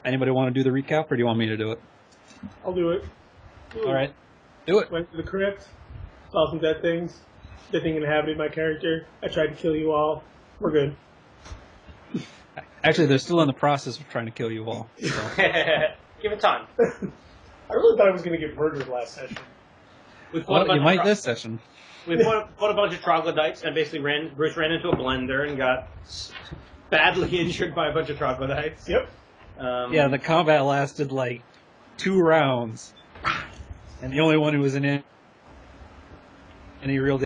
Anybody want to do the recap, or do you want me to do it? I'll do it. All right, do it. Went to the crypt, saw some dead things. Dead thing inhabited my character. I tried to kill you all. We're good. Actually, they're still in the process of trying to kill you all. So. Give it time. I really thought I was going to get murdered last session. Well, you might this session. We fought a bunch of troglodytes and basically Bruce ran into a blender and got badly injured by a bunch of troglodytes. Yep. Yeah, the combat lasted like 2 rounds, and the only one who was in any real.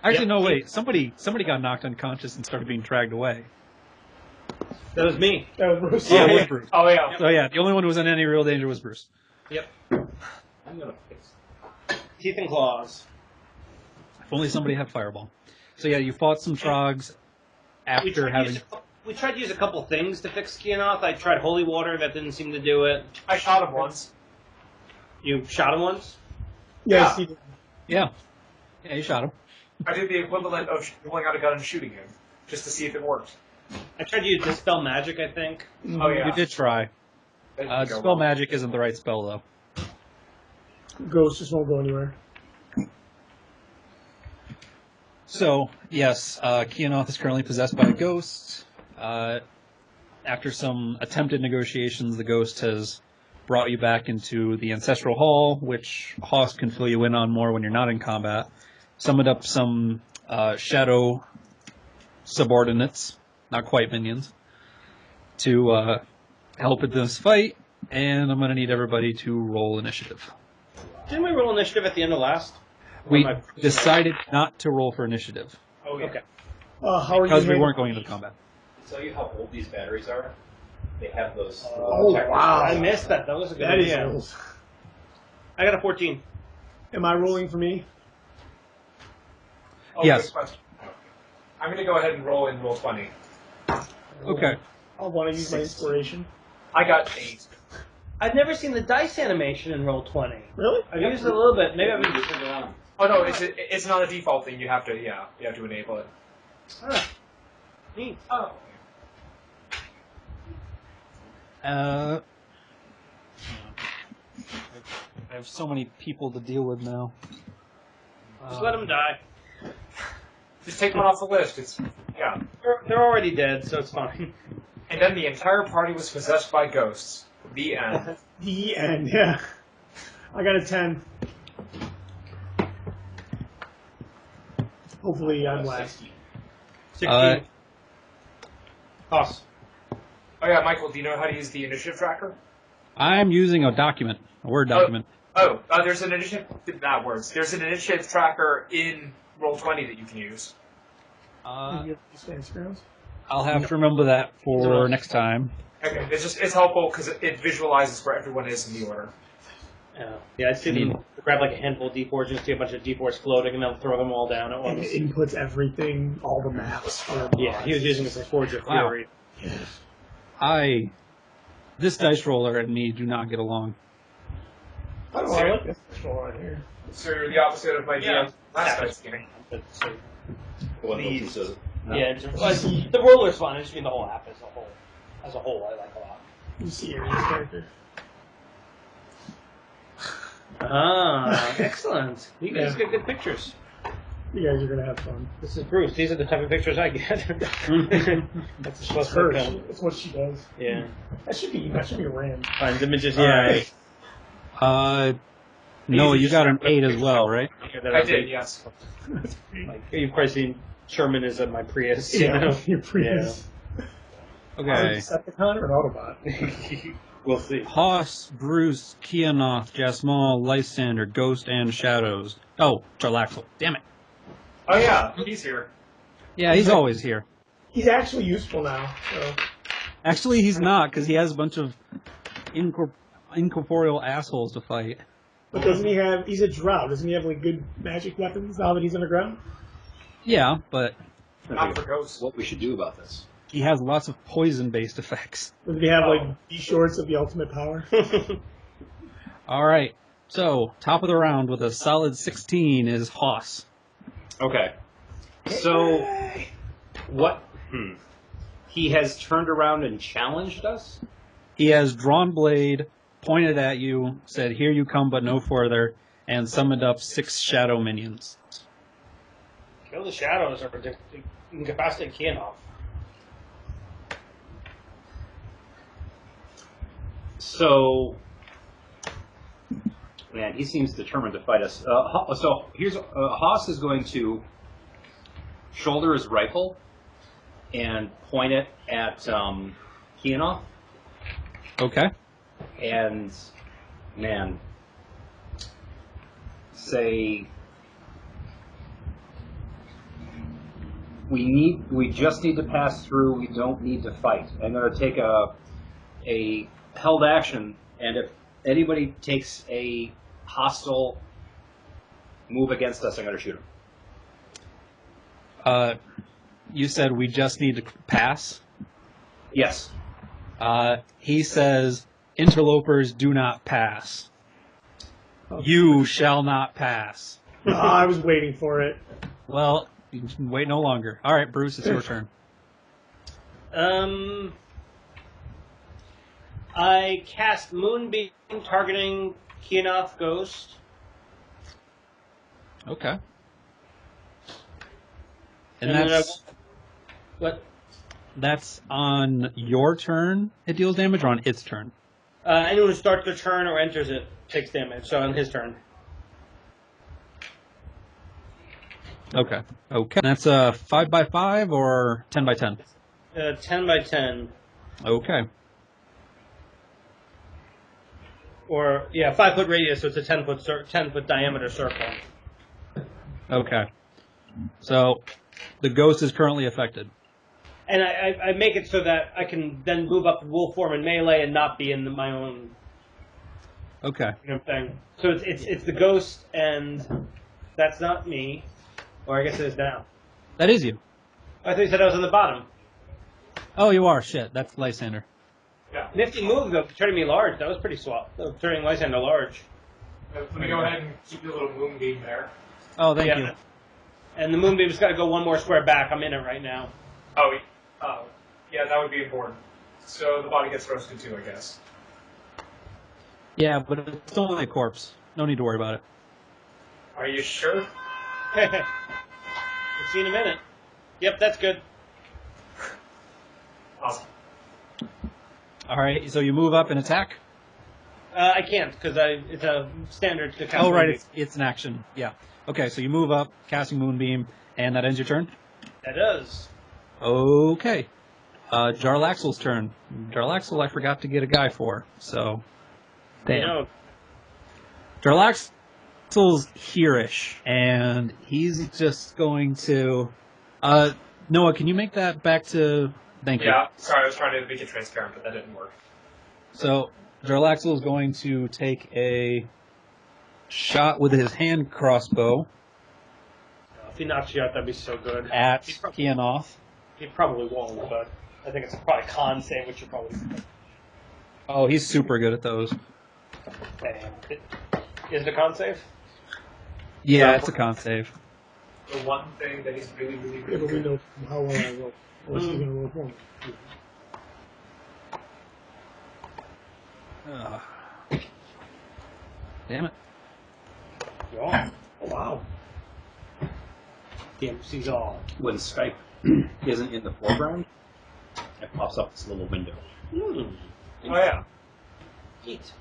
Actually, no, wait. Somebody got knocked unconscious and started being dragged away. That was me. That was Bruce. Yeah, it was Bruce. Oh yeah. So yeah, the only one who was in any real danger was Bruce. Yep. I'm gonna fix teeth and claws. If only somebody had Fireball. So yeah, you fought some trogs after having. We tried to use a couple things to fix Keanoth. I tried holy water, that didn't seem to do it. I shot him once. You shot him once? Yes, he did. Yeah, you shot him. I did the equivalent of pulling out a gun and shooting him, just to see if it worked. I tried to use Dispel Magic, I think. Oh yeah. You did try. That didn't go Spell well. Magic isn't the right spell, though. Ghost just won't go anywhere. So, yes, Keanoth is currently possessed by a ghost. After some attempted negotiations, the ghost has brought you back into the Ancestral Hall, which Hoss can fill you in on more when you're not in combat. Summoned up some shadow subordinates, not quite minions, to help in this fight, and I'm going to need everybody to roll initiative. Didn't we roll initiative at the end of last? We decided not to roll for initiative. Oh yeah. Okay. How are Because you? we weren't going into combat. Tell you how old these batteries are? They have those. Oh, wow. I missed that. That was a good That is idea. old. I got a 14. Am I rolling for me? Oh, Yes. good question. I'm going to go ahead and roll in roll 20. Okay. I'll want to use my inspiration. I got 8. I've never seen the dice animation in Roll 20. Really? I've used it a little bit. Maybe I've been using it on. Oh no, it's not a default thing. You have to enable it. Ah, neat. Oh. I have so many people to deal with now. Just let them die. Just take one off the list. Yeah. They're already dead, so it's fine. And then the entire party was possessed by ghosts. The end. The end, yeah. I got a 10. Hopefully I'm last. 16. Toss. Oh yeah, Michael, do you know how to use the initiative tracker? I'm using a document, a Word document. There's an initiative. Not words. There's an initiative tracker in Roll20 that you can use. I'll have to remember that for next time. Okay, it's helpful because it visualizes where everyone is in the order. Yeah, I'd see them grab like a handful of D4s and see a bunch of D4s floating and then throw them all down at And once. it inputs everything, all the maps. Yeah, he was using this as Forge of Wow. Fury. This dice roller and me do not get along. I don't know, I like this control right here. So you're the opposite of my DM last night's game. Please. Yeah, the roller's fun. I just mean the whole app as a whole, I like a lot. You see Arian's character. Ah, excellent. You guys get good pictures. You guys are going to have fun. This is Bruce. These are the type of pictures I get. That's It's her. It's what she does. Yeah. That should be Rand. Finds images. Yeah. No, you got an 8 as well, right? I did, yes. Like, you've probably seen Sherman is at my Prius. You Yeah, know? your Prius. Okay. Decepticon or an Autobot? We'll see. Hoss, Bruce, Keanoth, Jasmal, Lysander, Ghost, and Shadows. Oh, Jarlaxle. Damn it. Oh yeah, he's here. Yeah, he's always here. He's actually useful now. So. Actually, he's not, because he has a bunch of incorporeal assholes to fight. But doesn't he have... He's a drow. Doesn't he have, like, good magic weapons now that he's underground? Yeah, but Not for ghosts. What we should do about this? he has lots of poison-based effects. Doesn't he have, like, D-shorts of the ultimate power? All right, so top of the round with a solid 16 is Hoss. Okay. So, what? He has turned around and challenged us? He has drawn blade, pointed at you, said, "Here you come, but no further," and summoned up 6 shadow minions. Kill the shadows or incapacitate Kianov. So, man, he seems determined to fight us. So here's Haas is going to shoulder his rifle and point it at Kianov. Okay. And, man, say we just need to pass through. We don't need to fight. I'm going to take a held action, and if anybody takes a hostile move against us, I'm going to shoot him. You said we just need to pass. Yes. He says, "Interlopers do not pass. You shall not pass." I was waiting for it. Well, you can wait no longer. All right, Bruce, it's your turn. I cast Moonbeam targeting Kianov Ghost. Okay. And then that's on your turn. It deals damage, or on its turn. Anyone who starts the turn or enters it takes damage. So on his turn. Okay. Okay. That's a 5x5 or 10x10. 10x10. Okay. Or 5-foot radius, so it's a 10-foot diameter circle. Okay. So the ghost is currently affected. And I make it so that I can then move up wolf form in melee and not be in my own Okay. thing. So it's the ghost, and that's not me. Or I guess it is now. That is you. I thought you said I was on the bottom. Oh, you are. Shit. That's Lysander. Yeah. Nifty move, though, turning me large. That was pretty swell. Turning Lysander large. Let me go ahead and keep the little moonbeam there. Oh, thank you. And the moonbeam's got to go one more square back. I'm in it right now. Oh, yeah, that would be important. So the body gets roasted too, I guess. Yeah, but it's only a corpse. No need to worry about it. Are you sure? We'll see in a minute. Yep, that's good. Awesome. All right. So you move up and attack. I can't, because it's a standard to cast. Oh, right. Moonbeam. It's an action. Yeah. Okay. So you move up, casting Moonbeam, and that ends your turn. That does. Okay. Jarlaxle's turn. Jarlaxle, I forgot to get a guy for. So. Damn. You know, Jarlaxle's hereish, and he's just going to. Noah, can you make that back to? Thank you. Yeah, sorry, I was trying to make it transparent, but that didn't work. So Jarlaxle is going to take a shot with his hand crossbow if he knocks you out, that'd be so good. at Kianoth. He probably won't, but I think it's probably a con save, which you probably. Oh, he's super good at those. Damn. Is it a con save? Yeah, it's a con save. The one thing that he's really, really, Yeah, really but we good know how well I roll. Or is he going to roll for me? Ugh. Damn it. Yeah. Oh, wow. The MC's all. When Skype isn't in the foreground, it pops up this little window. Oh, yeah. Neat.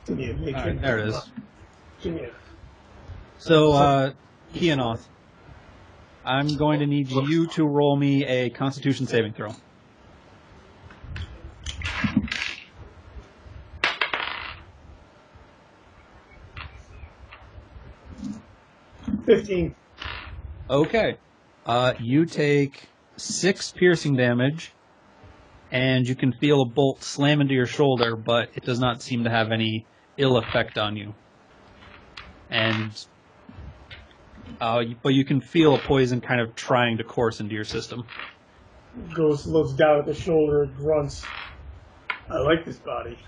Give me a make All right, there it is. Give me a. So, Kianoth, I'm going to need you to roll me a Constitution saving throw. $15. Okay. You take 6 piercing damage, and you can feel a bolt slam into your shoulder, but it does not seem to have any ill effect on you. And but you can feel a poison kind of trying to course into your system. Ghost looks down at the shoulder and grunts. I like this body.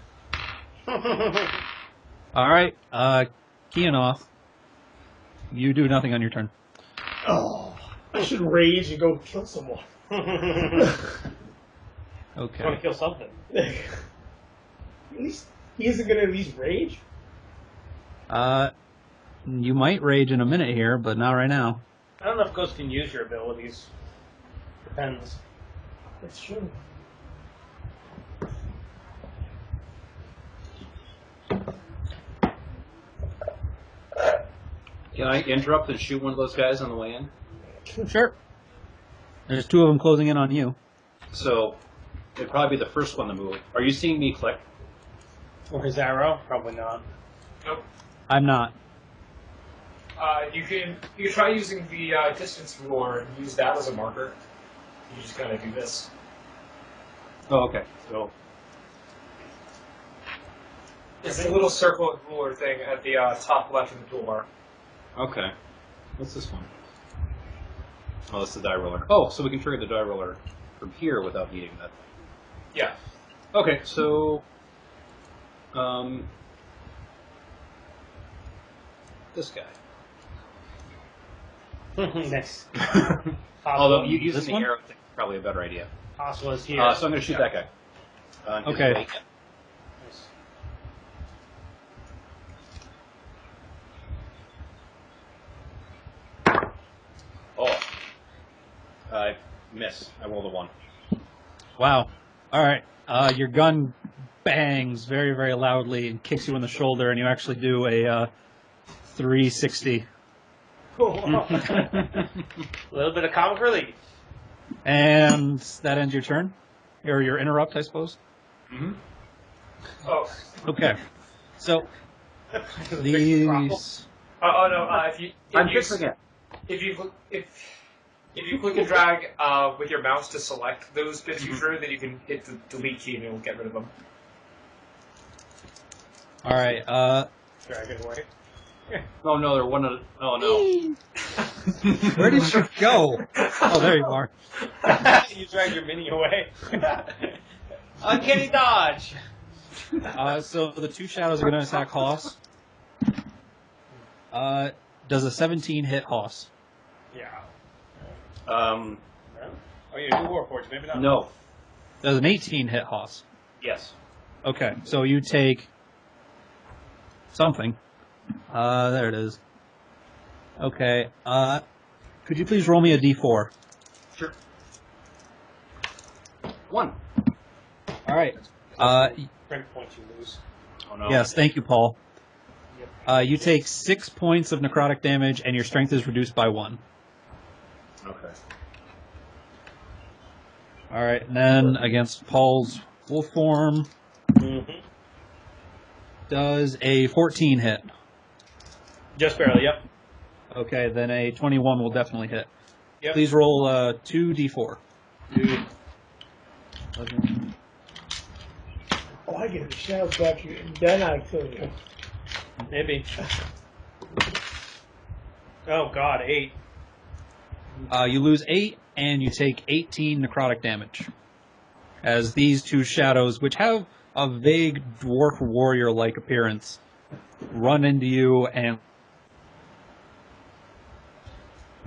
All right, Kianoth, you do nothing on your turn. Oh, I should rage and go kill someone. Okay. Want to kill something? At least he isn't gonna at least rage. You might rage in a minute here, but not right now. I don't know if ghosts can use your abilities. Depends. That's true. Can I interrupt and shoot one of those guys on the way in? Sure. There's two of them closing in on you. So, it'd probably be the first one to move. Are you seeing me click? Or his arrow? Probably not. Nope. I'm not. You can try using the distance ruler and use that as a marker. You just kind of do this. Oh, okay. So, It's a little circle and ruler thing at the top left of the toolbar. okay. What's this one? Oh, that's the die roller. Oh, so we can trigger the die roller from here without needing that thing. Yeah. Okay, so... this guy. Nice. Although using This the one? arrow thing is probably a better idea. Possible is here. So I'm going to shoot that guy. His Okay. way. Nice. Oh. I miss. I rolled a 1. Wow. All right. Your gun bangs very, very loudly and kicks you in the shoulder, and you actually do a 360. A little bit of comic relief. And that ends your turn? Or your interrupt, I suppose? Mm-hmm. Oh. Okay. So, these... Oh no. I'm fixing it. If you click and drag with your mouse to select those bits you drew, then you can hit the delete key and it will get rid of them. All right. Drag it away. Oh, no, they're one of the... Oh, no. Where did you go? Oh, there you are. You drag your mini away. Uncanny dodge. So the two shadows are going to attack Hoss. Does a 17 hit Hoss? Yeah. Um, Oh, you do Warforged, maybe not. no. Does an 18 hit Hoss? Yes. Okay, so you take something. There it is. Okay, could you please roll me a d4? Sure. 1. Alright. Strength points you lose. Oh, no. Yes, thank you, Paul. You take 6 points of necrotic damage, and your strength is reduced by 1. Okay. Alright, and then against Paul's wolf form, Mm-hmm. does a 14 hit. Just barely, yep. Okay, then a 21 will definitely hit. Yep. Please roll 2d4. Dude. Oh, I get the shadows grab you, and then I kill you. Maybe. Oh god, 8. You lose 8, and you take 18 necrotic damage. As these two shadows, which have a vague dwarf warrior-like appearance, run into you and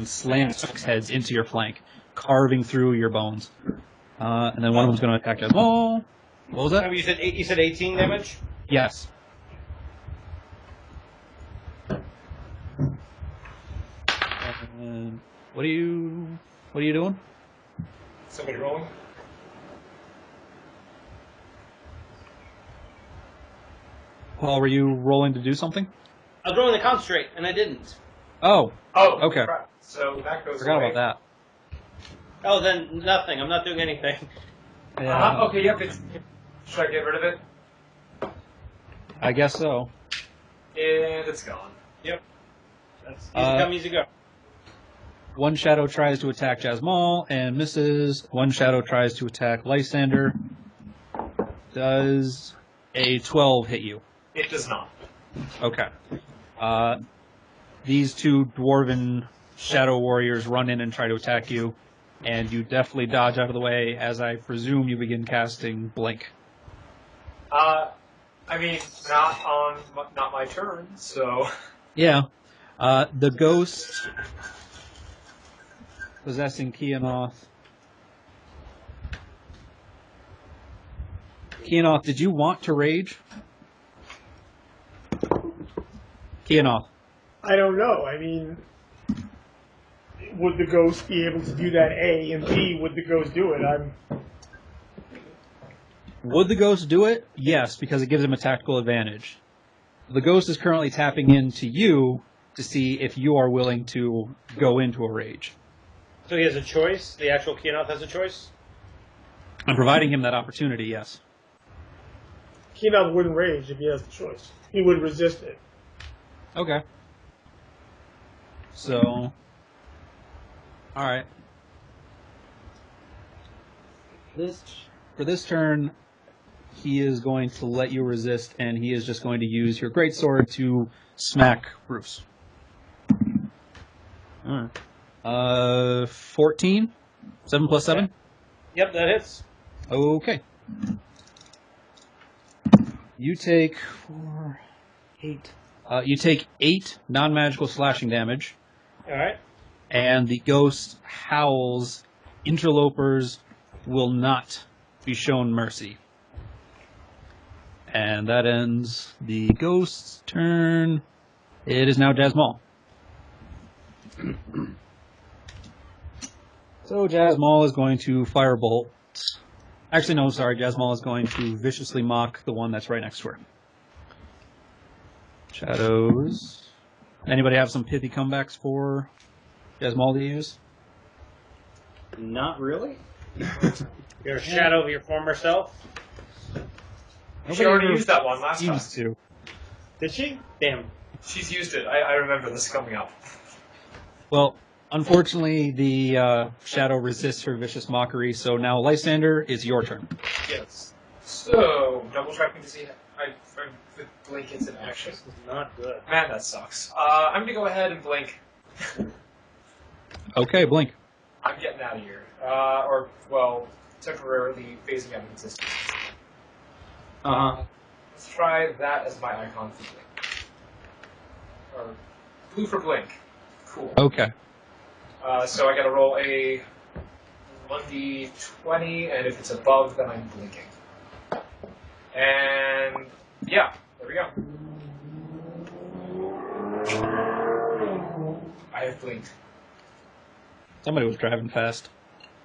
slam six heads into your flank, carving through your bones. And then one of them's going to attack as well. What was Oh, that? you said 8, you said 18 damage? Yes. And what are you doing? Somebody rolling? Paul, were you rolling to do something? I was rolling to concentrate, and I didn't. Oh, Oh, Okay. crap. So that goes forgot away. about Oh, then nothing. I'm not doing anything. that. Yeah, Okay, yep. Should I get rid of it? I guess so. And it's gone. That's easy Uh, come, easy go. One shadow tries to attack Jasmal and misses. One shadow tries to attack Lysander. Does a 12 hit you? It does not. Okay. These two dwarven shadow warriors run in and try to attack you, and you deftly dodge out of the way as I presume you begin casting Blink. I mean, not my turn, so... Yeah. The ghost possessing Keanoth Keanoth, did you want to rage? Keanoth. I don't know. I mean, would the ghost be able to do that? A, and B, would the ghost do it? Would the ghost do it? Yes, because it gives him a tactical advantage. The ghost is currently tapping into you to see if you are willing to go into a rage. So he has a choice? The actual Keanoth has a choice? I'm providing him that opportunity, yes. Keanoth wouldn't rage if he has the choice. He would resist it. Okay. So, alright. For this turn, he is going to let you resist, and he is just going to use your greatsword to smack Bruce. 14? 7 plus 7? Yep, that hits. Okay. You take 4, 8. You take 8 non-magical slashing damage, Alright. and the ghost howls, "Interlopers will not be shown mercy." And that ends the ghost's turn. It is now Jazmal. So Jazmal is going to firebolt. Actually, no, sorry. Jazmal is going to viciously mock the one that's right next to her. Shadows. Anybody have some pithy comebacks for Jazmal to use? Not really. You're a shadow of your former self? She already used that one last time. Used to. Did she? Damn. She's used it. I remember this coming up. Well, unfortunately, the shadow resists her vicious mockery, so now Lysander, it's your turn. Yes. So, double checking to see if the blink hits in action. This is not good. Man, that sucks. I'm gonna go ahead and blink. Okay, blink. I'm getting out of here. Temporarily phasing out of existence. Let's try that as my icon for blink. Or blue for blink. Cool. Okay. So I gotta roll a 1d20, and if it's above, then I'm blinking. And yeah, there we go. I have blinked. Somebody was driving fast.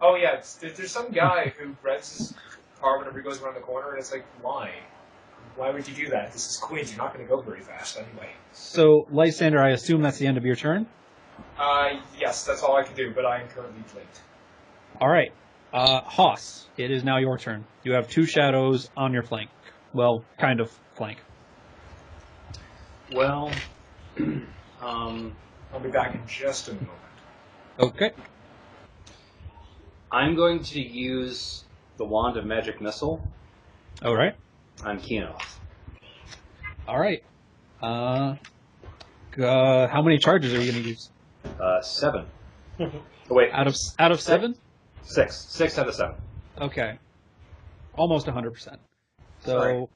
Oh yeah, there's some guy who revs his car whenever he goes around the corner, and it's like, why? Why would you do that? This is Queens. You're not going to go very fast anyway. So, Lysander, I assume that's the end of your turn? Yes, that's all I can do, but I am currently blinked. Alright. Hoss, it is now your turn. You have 2 shadows on your flank. Well, kind of flank. Well, I'll be back in just a moment. Okay. I'm going to use the Wand of Magic Missile Alright. on Keanoth. Alright. How many charges are you going to use? 7. Oh, wait, Out of 7? 6. 6 out of 7. Okay. Almost 100%. Sorry. So,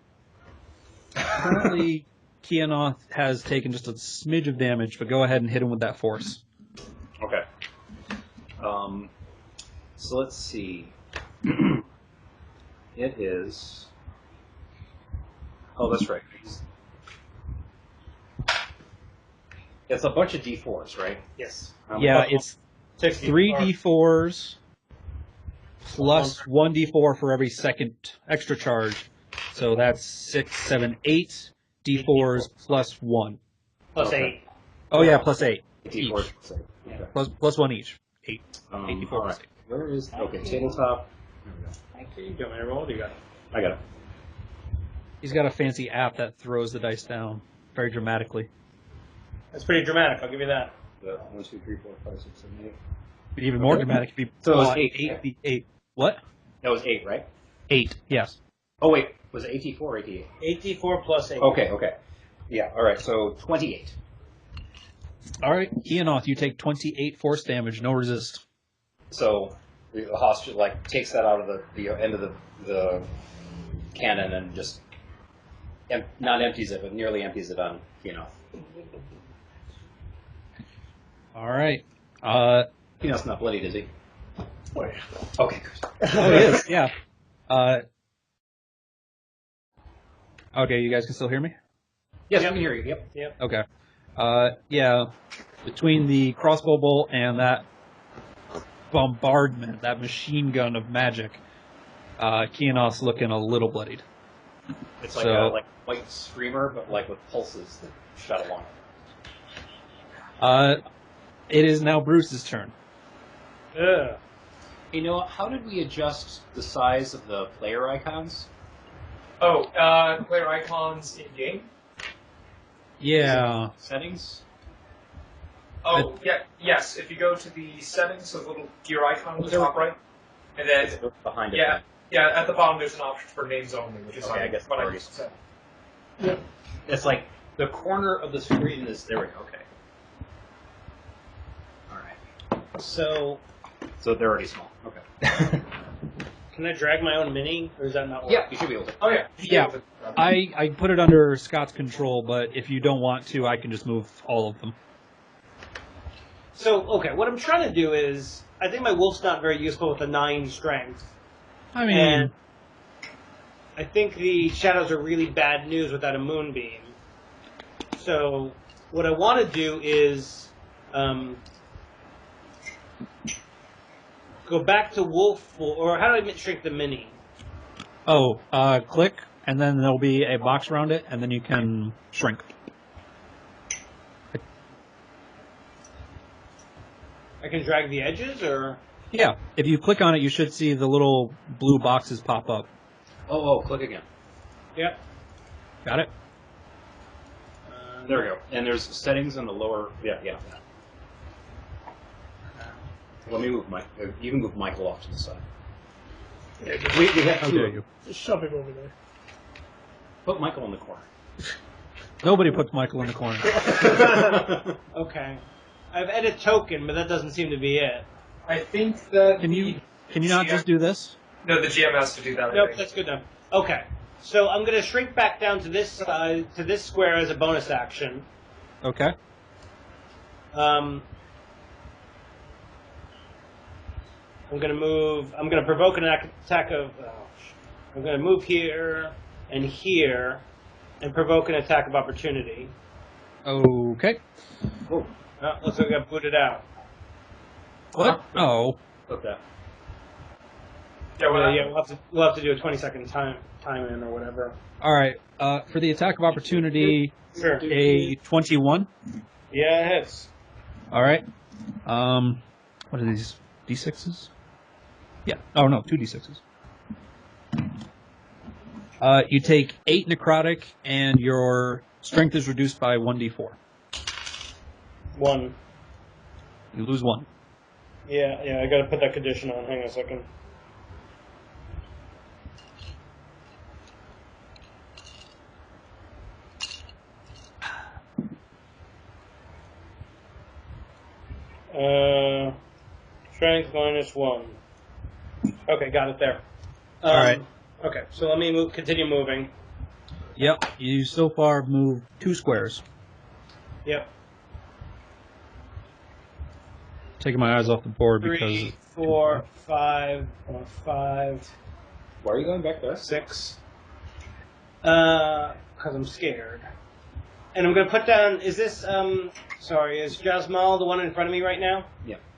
currently, Keanoth has taken just a smidge of damage, but go ahead and hit him with that force. Okay. So let's see. It is. Oh, that's right. It's a bunch of D4s, right? Yes. Yeah, it's 60. 3 d4s plus 1 d4 for every second extra charge. So that's 6, 7, 8 d4s plus 1. Plus Okay. 8. Oh yeah, plus 8. D4s. Okay. Plus 1 each. 8. 8 d4 all plus right. 8. Where is? Okay, tabletop. There we go. Thank you. Do you want me to roll? What do you got? I got it. He's got a fancy app that throws the dice down very dramatically. That's pretty dramatic. I'll give you that. 1, 2, 3, 4, 5, 6, 7, 8. But even more dramatic if you So it was bought 8. 8. What? That was 8, right? 8, yes. Oh wait, was it 84 or 88? 8d4 plus 8. Okay. Yeah. All right. So 28. Alright, Keanoth, you take 28 force damage, no resist. So the hostage takes that out of the end of the cannon and just not empties it, but nearly empties it on Alright. Keanoth's not bloodied, is he? Wait. Okay, good. Oh, he is, yeah. Okay, you guys can still hear me? Yes, Yep. we can hear you. Yep. Okay. Yeah, between the crossbow bolt and that bombardment, that machine gun of magic, Keanos looking a little bloodied. It's like So- a white screamer, but like with pulses that shot along it. It is now Bruce's turn. Ugh. Hey, Noah, how did we adjust the size of the player icons? Oh, player icons in game. Yeah. Settings? Oh, yeah, yes. If you go to the settings, so the little gear icon on the top right, and then Behind it. yeah, yeah, at the bottom there's an option for names only, which is Okay, I guess what I already- just said. It's like the corner of the screen is there. We go. Okay. All right. So, So they're already small. Okay. can I drag my own mini, or is that not work? Yeah, you should be able to. Oh yeah, Yeah. I put it under Scott's control, but if you don't want to, I can just move all of them. So, okay, what I'm trying to do is, I think my wolf's not very useful with a 9 strength. I mean, And I think the shadows are really bad news without a moonbeam. So, what I want to do is go back to wolf, or how do I shrink the mini? click, and then there'll be a box around it, and then you can shrink. I can drag the edges, or Yeah, if you click on it, you should see the little blue boxes pop up. Oh, click again. yep. Got it? There we go. And there's settings on the lower. Yeah. Let me move Mike. You can move Michael off to the side. Yeah, We have How two. dare you? just shove him over there. Put Michael in the corner. Nobody puts Michael in the corner. Okay. I've edit token, but that doesn't seem to be it. I think that Can you not just do this? No, the GM has to do that. I Nope, think. that's good enough. Okay. So I'm going to shrink back down to this side, to this square as a bonus action. Okay. I'm going to move. I'm going to provoke an attack of. I'm going to move here and here, and provoke an attack of opportunity. Okay. Oh, Looks like I got booted out. What? Oh. look that. Yeah, well, Yeah, we'll have to do a 20-second time in or whatever. All right. For the attack of opportunity, Sure. a 21. Yeah, it hits. All right. What are these? D6s? Yeah. Oh no, 2 D6s. You take 8 necrotic, and your strength is reduced by 1d4. 1. You lose 1. Yeah, I gotta put that condition on. Hang on a second. Strength -1. Okay, got it there. All right. Okay, so let me continue moving. Yep. You so far have moved 2 squares. Yep. Taking my eyes off the board 3, because 4, 5, 5, Why are you going back there? 6. Because I'm scared. And I'm gonna put down. Is this is Jasmal the one in front of me right now?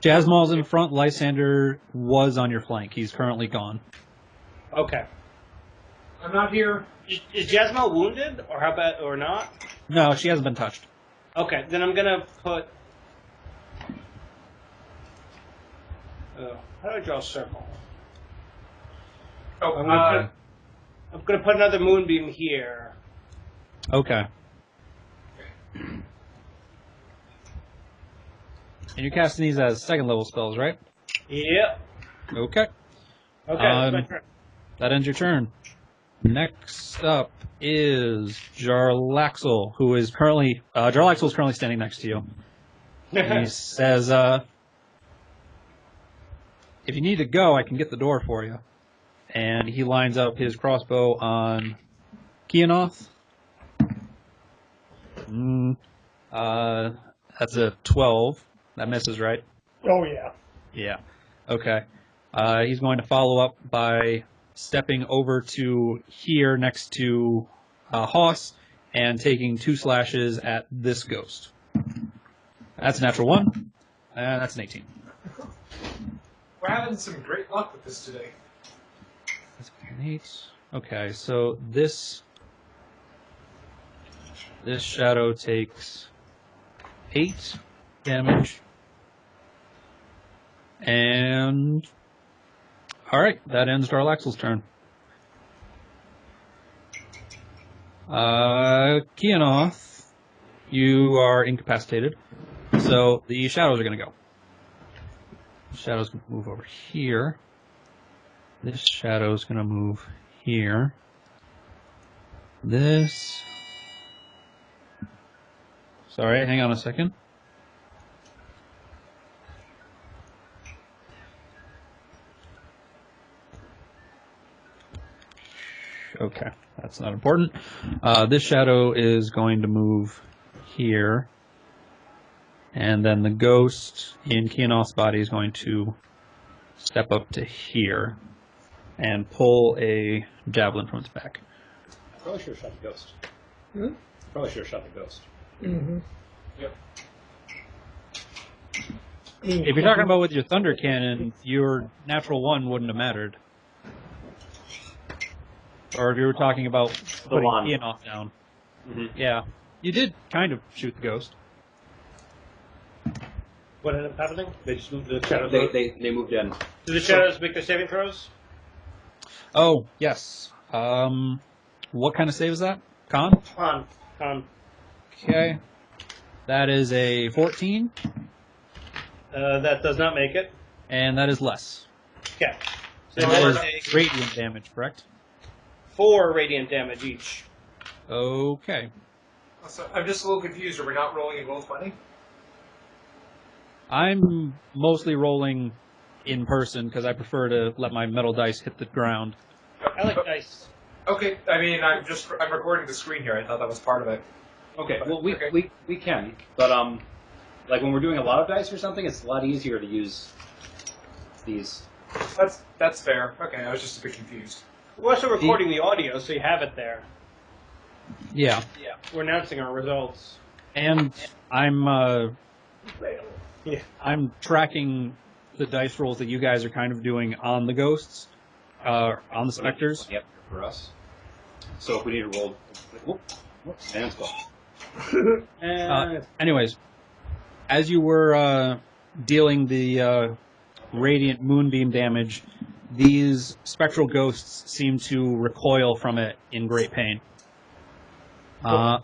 Jasmal's in front. Lysander was on your flank. He's currently gone. Okay. I'm not here. Is Jasmal wounded, or how about, or not? No, she hasn't been touched. Okay, then I'm gonna put. How do I draw a circle? Oh, I'm gonna put another moonbeam here. Okay. And you're casting these as 2nd level spells, right? Yep. Okay. Okay, that's my Um, turn. That ends your turn. Next up is Jarlaxle, who is currently Jarlaxle is currently standing next to you. And he says, "If you need to go, I can get the door for you." And he lines up his crossbow on Keanoth. That's a 12. That misses, right? Oh yeah. Yeah. Okay. He's going to follow up by stepping over to here next to Hoss and taking 2 slashes at this ghost. That's a natural 1, and that's an 18. We're having some great luck with this today. That's an 8. Okay, so this shadow takes 8 damage. And alright, that ends Darlaxle's turn. Keanoth, you are incapacitated, so the shadows are going to go. The shadows can move over here. This shadow is going to move here. This. Sorry, hang on a second. Okay, that's not important. This shadow is going to move here. And then the ghost in Keanoth's body is going to step up to here and pull a javelin from its back. Probably should have shot the ghost. Hmm? Probably should have shot the ghost. Mm-hmm. Yep. If you're talking about with your thunder cannon, your natural 1 wouldn't have mattered. Or if you were talking about putting wand. Keanoth down. Mm-hmm. Yeah. You did kind of shoot the ghost. What ended up happening? They just moved the shadows. They moved in. Do the shadows make their saving throws? Oh, yes. What kind of save is that? Con? On. Okay. That is a 14, That does not make it. and that is less. Okay. So And they that take is radiant damage, correct? 4 radiant damage each. Okay. So I'm just a little confused. Are we not rolling in Roll20? I'm mostly rolling in person because I prefer to let my metal dice hit the ground. I like dice. Okay, I mean, I'm recording the screen here. I thought that was part of it. Okay, well, we can, but, like, when we're doing a lot of dice or something, it's a lot easier to use these. That's fair. Okay, I was just a bit confused. We're also recording the audio, so you have it there. Yeah. Yeah. We're announcing our results. And I'm Yeah. I'm tracking the dice rolls that you guys are kind of doing on the ghosts, on the specters. Yep, for us. So if we need to roll... Whoops, hands go. Anyways, as you were dealing the radiant moonbeam damage, these spectral ghosts seem to recoil from it in great pain. One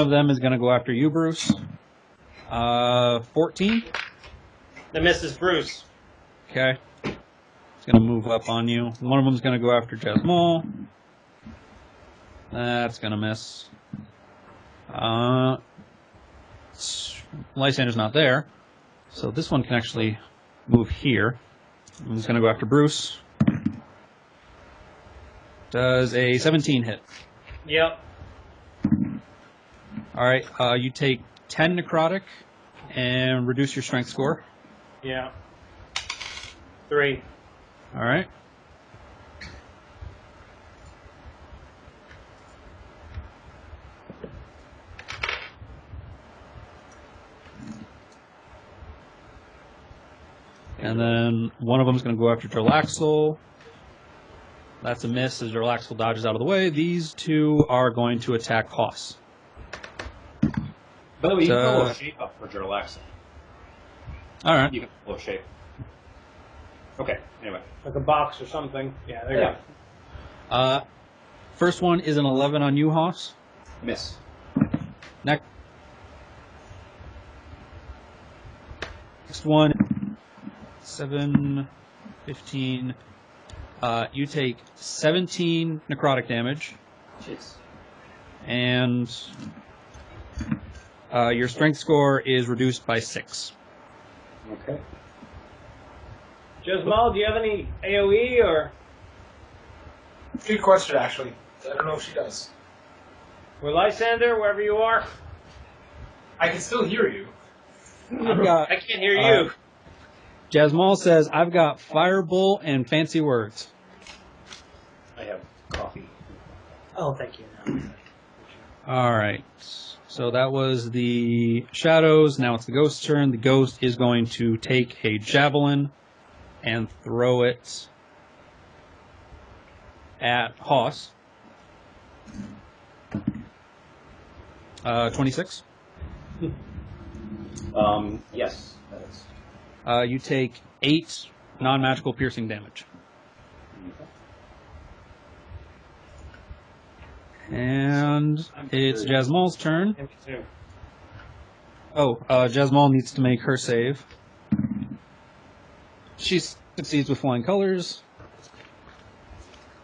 of them is going to go after you, Bruce. 14. The misses Bruce. Okay. It's going to move up on you. One of them's going to go after Jasmine. That's going to miss. Lysander's not there. So this one can actually move here. He's going to go after Bruce. Does a 17 hit? Yep. Alright, you take 10 necrotic and reduce your strength score. Yeah. 3. Alright. And then one of them is going to go after Jarlaxle. That's a miss as Jarlaxle dodges out of the way. These two are going to attack Hoss. By the way, you can pull a shape up for Jarlaxle. Alright. You can pull a shape. Okay, anyway. Like a box or something. Yeah, there you go. First one is an 11 on you, Hoss. Miss. Next one, 7, 15. You take 17 necrotic damage. Jeez. And your strength score is reduced by 6. Okay. Jasmal, do you have any AoE or? Good question, actually. I don't know if she does. Or Lysander, wherever you are? I can still hear you. I've got, I can't hear you. Jasmal says, I've got Firebolt and fancy words. I have coffee. Oh, thank you. All right. So that was the shadows. Now it's the ghost's turn. The ghost is going to take a javelin and throw it at Hoss. 26. Yes, that is. You take 8 non-magical piercing damage. And it's Jasmal's turn. Me too. Oh, Jasmal needs to make her save. She succeeds with flying colors.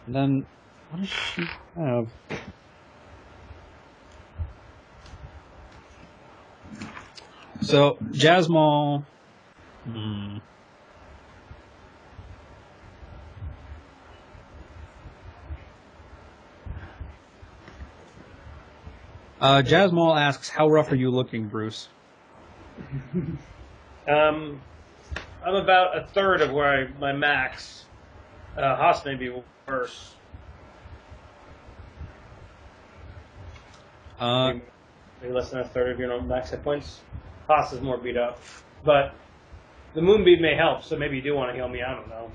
And then, what does she have? So, Jasmal. Jasmal asks, "How rough are you looking, Bruce?" I'm about a third of where my max. Haas may be worse. Maybe less than a third of your max hit points. Haas is more beat up. But the moonbeam may help, so maybe you do want to heal me. I don't know.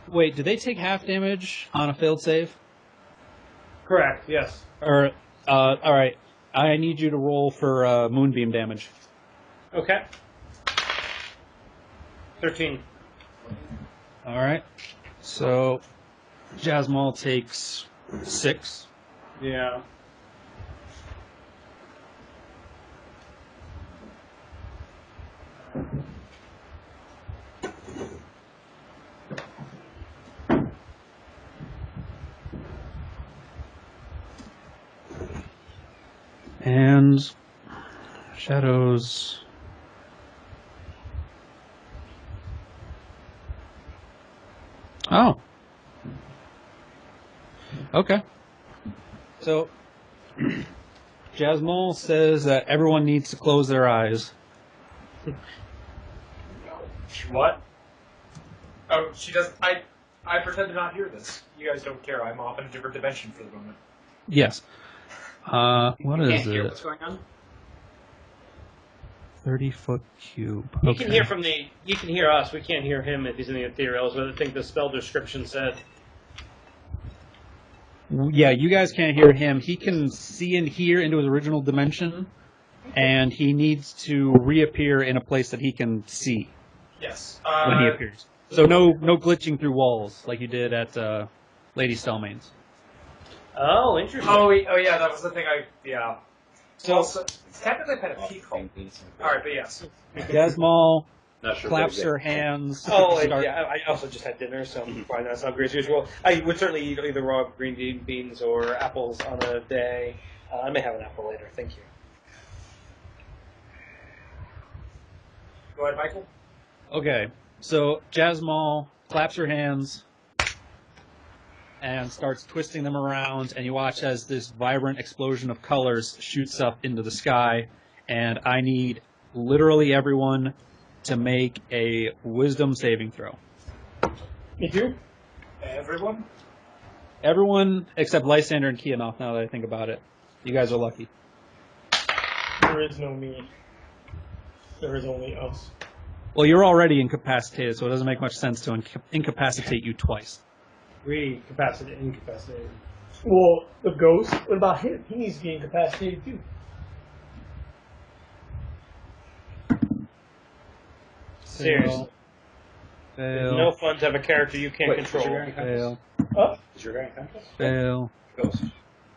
Wait, do they take half damage on a failed save? Correct, yes. Or, alright. I need you to roll for moonbeam damage. Okay. 13. Alright. So, Jasmal takes 6. Yeah. And shadows. Oh. Okay. So, Jasmal says that everyone needs to close their eyes. What? Oh, she does. I pretend to not hear this. You guys don't care. I'm off in a different dimension for the moment. Yes. What is Can't hear it? what's going on? 30-foot cube. You can hear from the. You can hear us. We can't hear him if he's in the ethereals. What I think the spell description said. Yeah, you guys can't hear him. He can see and hear into his original dimension, and he needs to reappear in a place that he can see Yes. when he appears. So no glitching through walls like you did at Lady Stellmane's. Oh, interesting. Oh yeah, that was the thing. Yeah. So Also, it's technically kind of peak hole. All right, but yes. Jasmal Not sure claps her hands. Oh, start- yeah. I also just had dinner, so probably that's not great as usual. I would certainly eat either raw green beans or apples on a day. I may have an apple later. Thank you. Go ahead, Michael. Okay, so Jasmal claps her hands and starts twisting them around, and you watch as this vibrant explosion of colors shoots up into the sky, and I need literally everyone to make a wisdom saving throw. Me too. Everyone. Everyone except Lysander and Kianoth, now that I think about it. You guys are lucky. There is no me. There is only us. Well, you're already incapacitated, so it doesn't make much sense to incapacitate you twice. Incapacitated. Well, the ghost. What about him? He needs to be incapacitated too. Seriously. Fail. No fun to have a character you can't Wait, control. is your guy Fail. Is your guy unconscious? Fail. Ghost.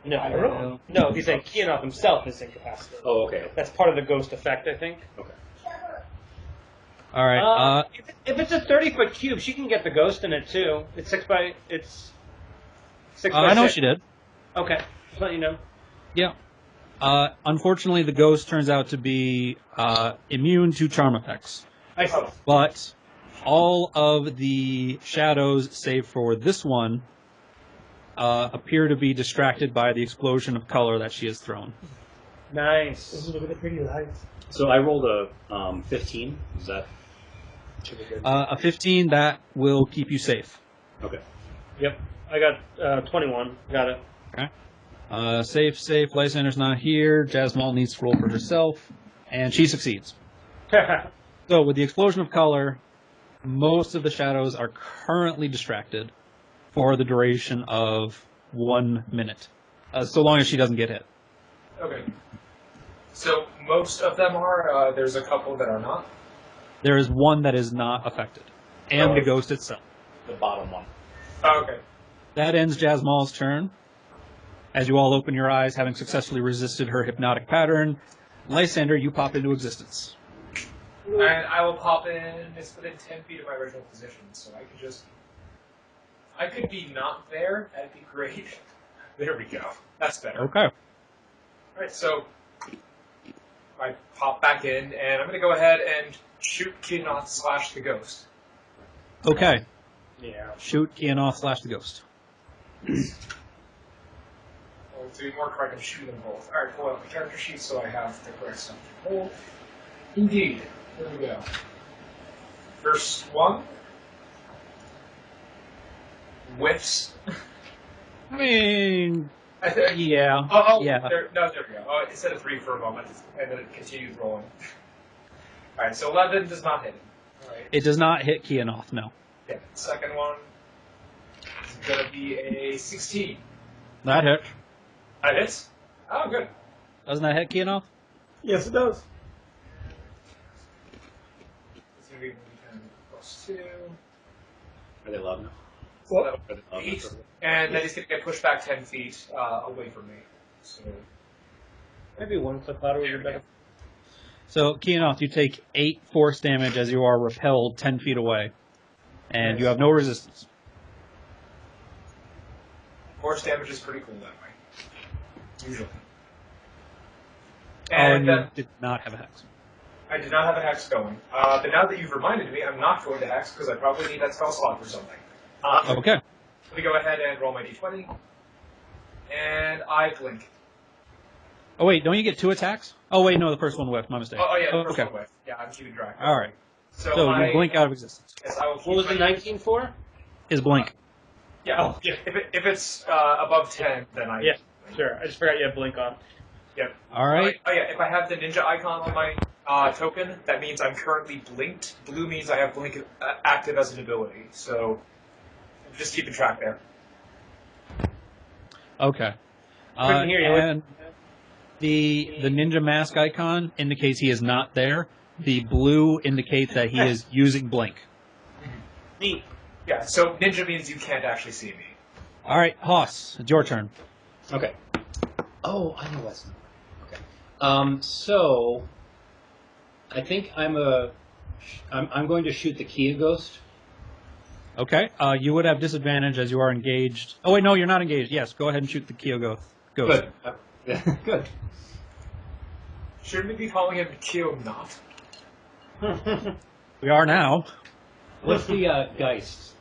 No, I don't know. No, he's saying Kianoth himself is incapacitated. Oh, okay. That's part of the ghost effect, I think. Okay. All right. If it's a 30-foot cube, she can get the ghost in it too. It's 6 by 6 I know 6. she did. Okay, just let you know. Yeah. Unfortunately, the ghost turns out to be immune to charm effects. I see. But all of the shadows, save for this one, appear to be distracted by the explosion of color that she has thrown. Nice. Look at the pretty lights. So I rolled a 15. Is that Should be good. A 15, that will keep you safe. Okay. Yep. I got 21. Got it. Safe. Lysander's not here. Jasmine needs to roll for herself, and she succeeds. So, with the explosion of color, most of the shadows are currently distracted for the duration of 1 minute, so long as she doesn't get hit. Okay. So most of them are. There's a couple that are not. There is one that is not affected, and Oh. the ghost itself. The bottom one. Oh, okay. That ends Jasmal's turn. As you all open your eyes, having successfully resisted her hypnotic pattern, Lysander, you pop into existence. And I will pop in. It's within 10 feet of my original position, so I could just. I could be not there. That'd be great. There we go. That's better. Okay. Alright, so I pop back in, and I'm going to go ahead and shoot Kinoth / the ghost. Okay. Yeah. Shoot Kianoth / the ghost. Well, to be more correct, I'm shooting them both. Alright, pull out my character sheet so I have the correct stuff to hold. Indeed. There we go. First one. Whiffs. I mean, I think. yeah. Yeah. There we go. Oh, it said a 3 for a moment, and then it continued rolling. Alright, so 11 does not hit him. Alright. It does not hit Kianoth, no. Yeah, second one is going to be a 16. That hits. That hits? Oh, good. Doesn't that hit Kianoth? Yes, it does. It's going to be 10 plus 2. Are they loud enough? So What? that'll be 8. And then he's going to get pushed back 10 feet away from me. So, Maybe one click louder would be better. So, Kianoth, you take 8 force damage as you are repelled 10 feet away. And you have no resistance. force damage is pretty cool that way. Usually. And And you did not have a hex. I did not have a hex going. But now that you've reminded me, I'm not going to hex because I probably need that spell slot for something. Okay. Let me go ahead and roll my d20. And I blink. Oh, wait, don't you get 2 attacks? Oh, wait, no, the first one whiffed. My mistake. Oh, yeah, the first Okay. one with. Yeah, I'm keeping track. All right. So, So I, you blink out of existence. Yes, I will keep What was the my- 19 for? Is blink. Yeah. Oh, yeah. If it's above 10, then I. Yeah, sure. I just forgot you had blink on. Yep. All right. Oh yeah. If I have the ninja icon on my token, that means I'm currently blinked. Blue means I have blink active as an ability. So just keeping track there. Okay. Couldn't hear you. And the ninja mask icon indicates he is not there. The blue indicates that he is using blink. Neat. Yeah. So ninja means you can't actually see me. All right, Hoss, it's your turn. Okay. Oh, I know what's not. Okay. So I think I'm going to shoot the Kia ghost. Okay. You would have disadvantage as you are engaged. Oh wait, no, you're not engaged. Yes, go ahead and shoot the Kyo ghost. Good. Good. Shouldn't we be calling him Kyo not? We are now. What's the Geist?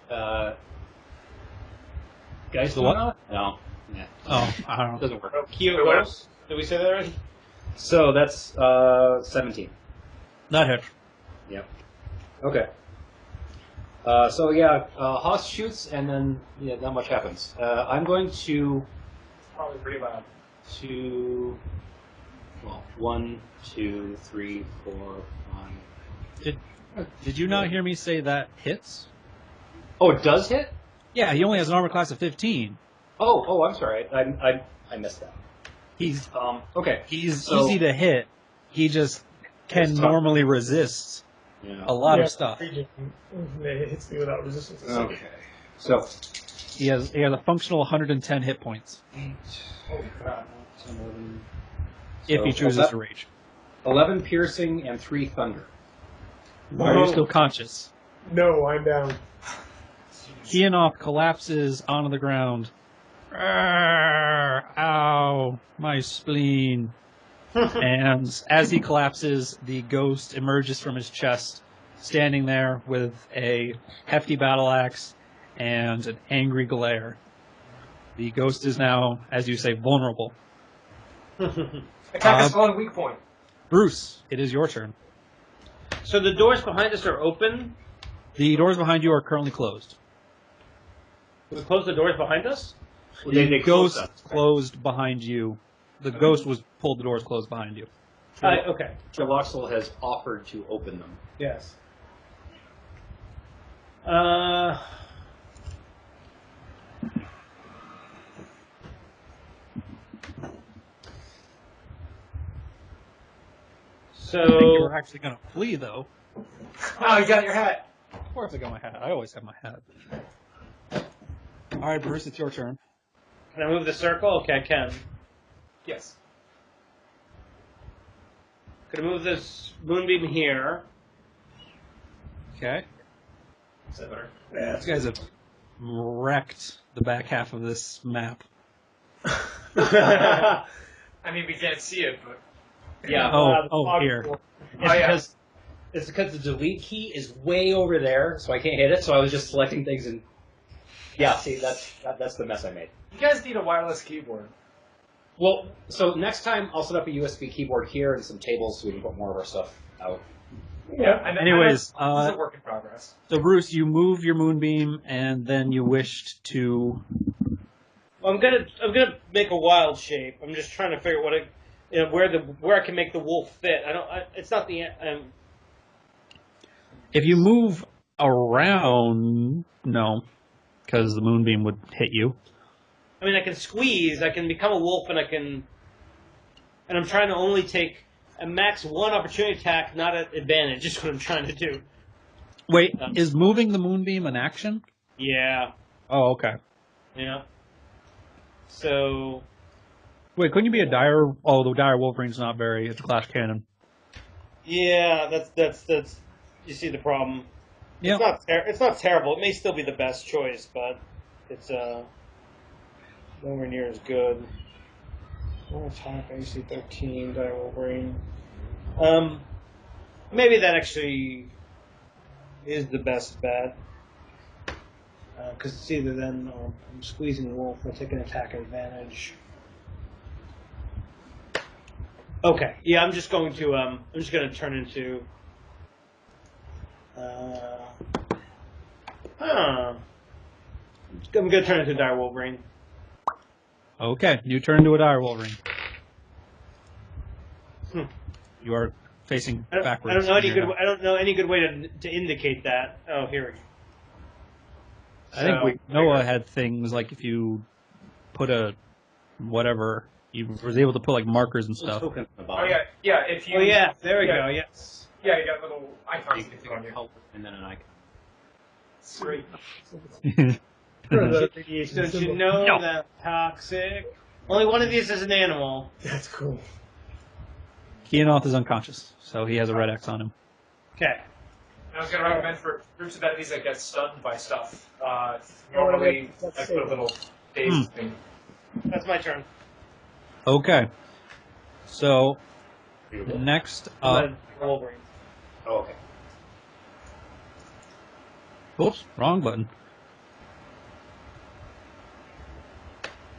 Geist The what? not? No. Yeah. Oh, I don't know. Doesn't work. Kyo Wait, Ghost? Did we say that already? So that's 17. That hit. Yep. Okay. So Haas shoots, and then not much happens. I'm going to Probably pretty loud. well, 1, 2, 3, 4, 5. Did you not hear me say that hits? Oh, it does hit. Yeah, he only has an armor class of 15. Oh, I'm sorry. I missed that. He's Okay. he's So- easy to hit. He just can It's tough. normally resist Yeah. a lot Yeah, of stuff. It hits me without resistance. Okay. So He has a functional 110 hit points 8, Holy crap. 10, 11. if he So, chooses to rage. 11 piercing and 3 thunder. Are you still conscious? No, I'm down. Kianoth collapses onto the ground. Arrgh, ow, my spleen. And as he collapses, the ghost emerges from his chest, standing there with a hefty battle axe and an angry glare. The ghost is now, as you say, vulnerable. Attack us on weak point. Bruce, it is your turn. So the doors behind us are open, The doors behind you are currently closed. We close the doors behind us? The closed ghost us. closed behind you. The ghost was pulled the doors closed behind you. Okay. Jaloxel has offered to open them. Yes. I think So you're actually going to flee, though. Oh, you got your hat. Of course I got my hat. I always have my hat. All right, Bruce, it's your turn. can I move the circle? Okay, I can. Yes. Could I move this moonbeam here? Okay. Is that better? These guys have wrecked the back half of this map. I mean, we can't see it, but Yeah. Here. It's because the delete key is way over there, so I can't hit it. So I was just selecting things and. Yeah, see, that's the mess I made. you guys need a wireless keyboard. Well, so next time I'll set up a USB keyboard here and some tables so we can put more of our stuff out. Yeah. Anyways, this is a work in progress. So Bruce, you move your moonbeam, and then you wished to. I'm gonna make a wild shape. I'm just trying to figure out where I can make the wolf fit. It's not the. If you move around, no, because the moonbeam would hit you. I mean, I can squeeze. I can become a wolf, and I'm trying to only take a max one opportunity attack, not an advantage. Is what I'm trying to do. Wait, is moving the moonbeam an action? Yeah. Oh, okay. Yeah. So. Wait, couldn't you be a dire? Oh, the dire Wolverine's not very. It's a clash cannon. Yeah, that's. You see the problem. Yeah. It's not terrible. It may still be the best choice, but it's nowhere near as good. One attack, AC 13, dire Wolverine. Maybe that actually is the best bet. Because it's either then I'm squeezing Wolf or taking attack advantage. Okay, yeah, I'm just going to turn into. I'm going to turn into dire Wolverine. Okay, you turn into a dire Wolverine. You are facing backwards. I don't know any good way to indicate that. Oh, here we go. I think Noah had things like if you put a whatever, you was able to put like markers and stuff. Token Oh about yeah, yeah. If you. Oh yeah, there we yeah. go. Yes. Yeah, you got little icons You you can can put on take you. help and then an icon. It's great. Don't you know No. that toxic? Only one of these is an animal. That's cool. Keanoth is unconscious, so he has a red X on him. Okay. I was going to recommend for groups of enemies that get stunned by stuff. Normally, I put a little dazed thing. That's my turn. Okay. So next up. Wolverine. Oh, okay. Oops, wrong button.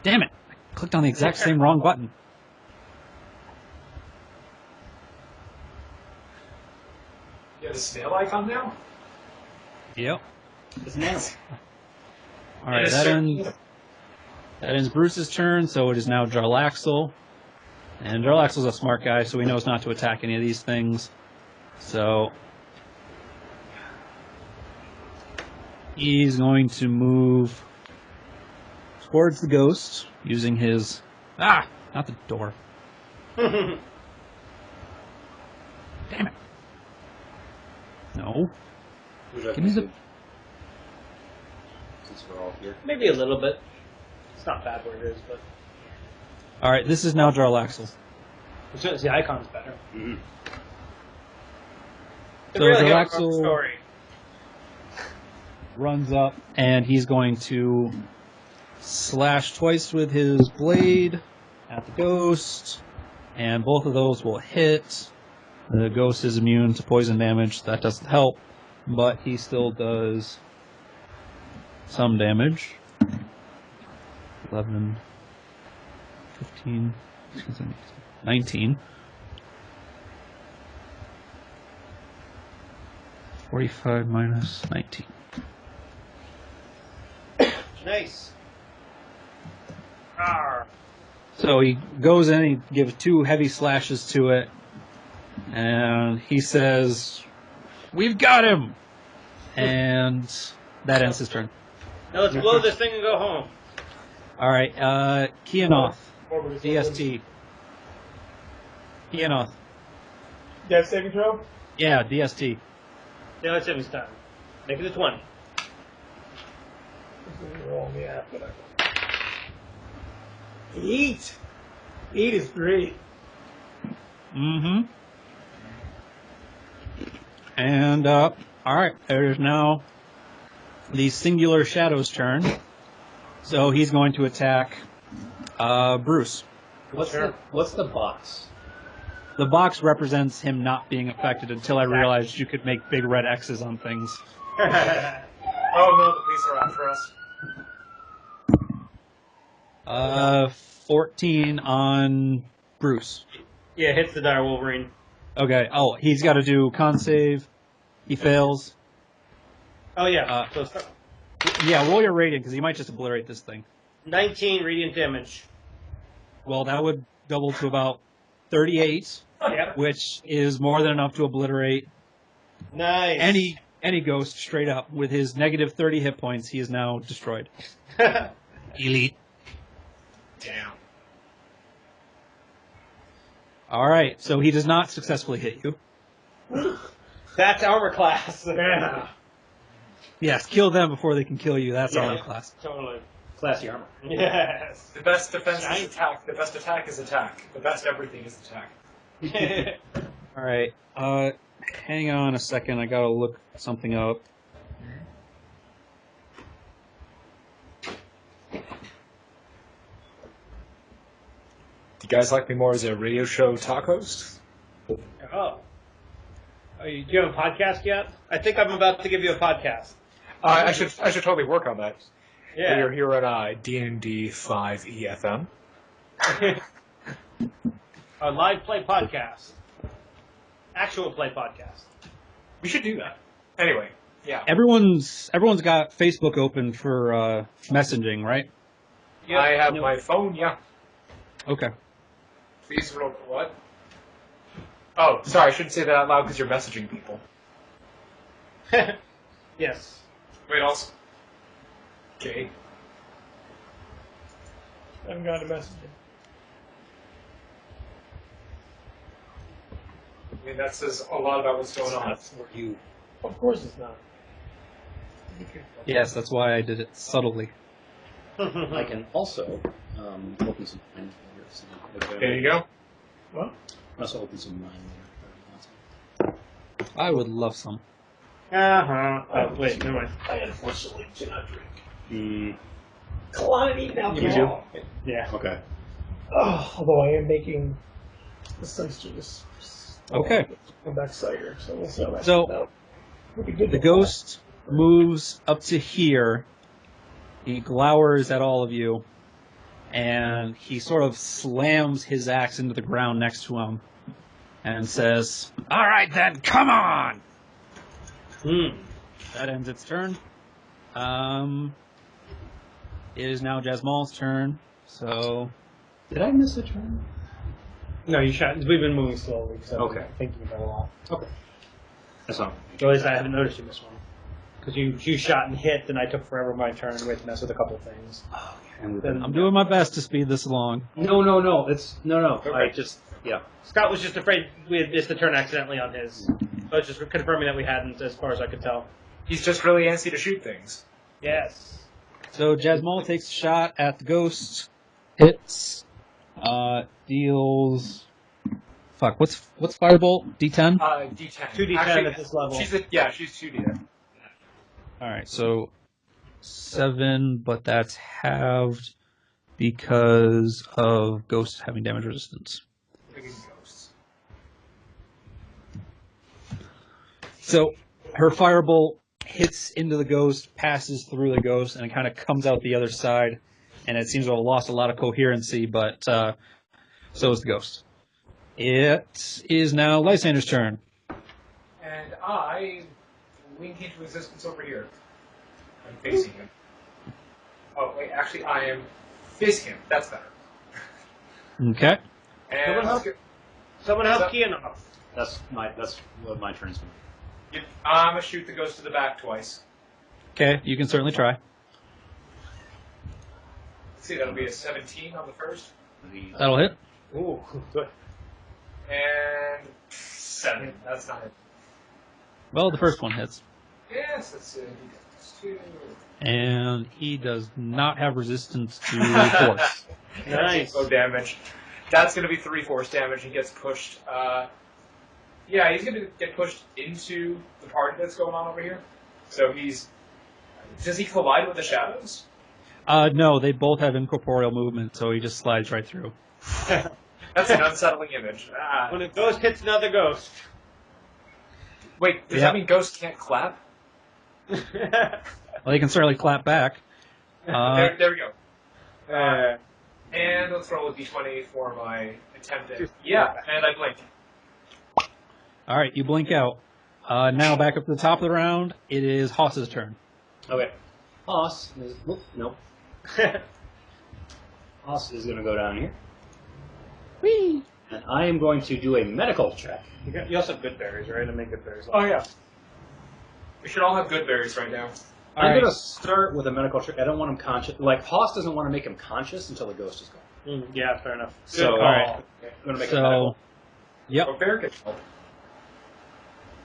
Damn it! I clicked on the exact same wrong button. You have the snail icon now? Yep. It's an animal. All right, that ends Bruce's turn, so it is now Jarlaxle. And Jarlaxle's a smart guy, so he knows not to attack any of these things. So he's going to move towards the ghost using his not the door. Damn it! No. Give me the. Since we're all here. Maybe a little bit. It's not bad where it is, but All right, this is now Jarlaxle. as soon as the icon's better. Mm-hmm. They So really have a Jarlaxle story. runs up, and he's going to slash twice with his blade at the ghost, and both of those will hit. The ghost is immune to poison damage. That doesn't help, but he still does some damage. 11, 15, 16, 19. 45 minus 19. Nice. Arr. So he goes in, he gives 2 heavy slashes to it, and he says, "We've got him!" And that ends his turn. Now let's blow this thing and go home. Alright, Keanoth, Forward is DST. Keanoth. Death saving throw? Yeah, DST. Now it's his time. Make it a 20. Wrong, yeah, but 8. 8 is great. Mm-hmm. And, alright, there's now the singular shadow's turn. So he's going to attack Bruce. What's the box? The box represents him not being affected until I realized you could make big red X's on things. Oh no, the police are after us. 14 on Bruce. Yeah, hits the dire Wolverine. Okay, oh, he's got to do con save. He fails. Oh yeah. So yeah, roll your radiant, because he might just obliterate this thing. 19 radiant damage. Well, that would double to about 38, Yeah. which is more than enough to obliterate Nice. any ghost straight up. With his negative 30 hit points, he is now destroyed. Elite. Damn. Alright, so he does not successfully hit you. That's armor class. Yeah. Yes, kill them before they can kill you. That's Yeah. armor class. Totally. Classy armor. Yes. The best defense is attack. The best attack is attack. The best everything is attack. Alright, hang on a second. I gotta look something up. Do you guys like me more as a radio show talk host? Oh. Do you have a podcast yet? I think I'm about to give you a podcast. I should totally work on that. Yeah. We're here at D&D 5 EFM. A live play podcast. Actual play podcast. We should do that. Anyway, yeah. Everyone's got Facebook open for messaging, right? Yep. I have my phone, yeah. Okay. Please roll what? Oh, sorry, I shouldn't say that out loud because you're messaging people. Yes. Wait, also. Okay. I haven't gotten a message yet. I mean, that says a lot about what's going on. For you. Of course it's not. Yes, that's why I did it subtly. I can also open some mine later. There you go. What? I can also open some mine later. I would love some. Uh-huh. Oh, wait, never mind. I unfortunately cannot drink. Mm, Kalani alcohol. Yeah. okay. Oh, although I am making the this. Okay. Come back cider, so we'll see how that So, comes out. We'll be good The to ghost moves up to here. He glowers at all of you, and he sort of slams his axe into the ground next to him and says, "All right then, come on!" That ends its turn. It is now Jasmal's turn, so... Did I miss a turn? No, you shot. We've been moving slowly, so Okay. I'm thinking about a lot. Okay. That's not. Or at least I haven't noticed you missed one. Because you shot and hit, and I took forever my turn to mess with a couple of things. And Then- I'm doing my best to speed this along. No. It's no. Okay. I just Scott was just afraid we had missed a turn accidentally on his. So it's just confirming that we hadn't, as far as I could tell. He's just really antsy to shoot things. Yes. So Jasmal takes a shot at the ghost, hits, deals... Fuck, what's Firebolt? D10? D10. 2d10 Actually, at this level. She's 2d10. Alright, so 7, but that's halved because of ghosts having damage resistance. Friggin' ghosts. So her firebolt hits into the ghost, passes through the ghost, and it kind of comes out the other side. And it seems to have lost a lot of coherency, but so is the ghost. It is now Lysander's turn. And I link into existence over here. I'm facing him. Oh, wait, actually, I am facing him. That's better. Okay. And let's go. Someone help Keanoff. That's what my turn's going to be. I'm going to shoot the ghost to the back twice. Okay, you can certainly try. Let's see, that'll be a 17 on the first. That'll hit. Ooh, good. And 7. That's not it. Well, the first one hits. Yes, that's it. 2. And he does not have resistance to force. Nice. No damage. That's going to be 3 force damage. He gets pushed. Yeah, he's going to get pushed into the party that's going on over here. So he's. Does he collide with the shadows? No, they both have incorporeal movement, so he just slides right through. That's an unsettling image. When a ghost hits another ghost. Wait, does Yeah. that mean ghosts can't clap? Well, they can certainly clap back. There we go. And let's roll a d20 for my attempt at... Yeah, and I blink. All right, you blink out. Now back up to the top of the round. It is Haas's turn. Okay. Haas is... Whoop, nope. Haas is going to go down here. Whee! And I am going to do a medical check. You also have good berries, right? I make good berries. Oh, yeah. We should all have good berries right now. All I'm right. going to start with a medical check. I don't want him conscious. Like, Haas doesn't want to make him conscious until the ghost is gone. Yeah, fair enough. So, All right. I'm going to make a medical. Yep. Oh, bear gets help.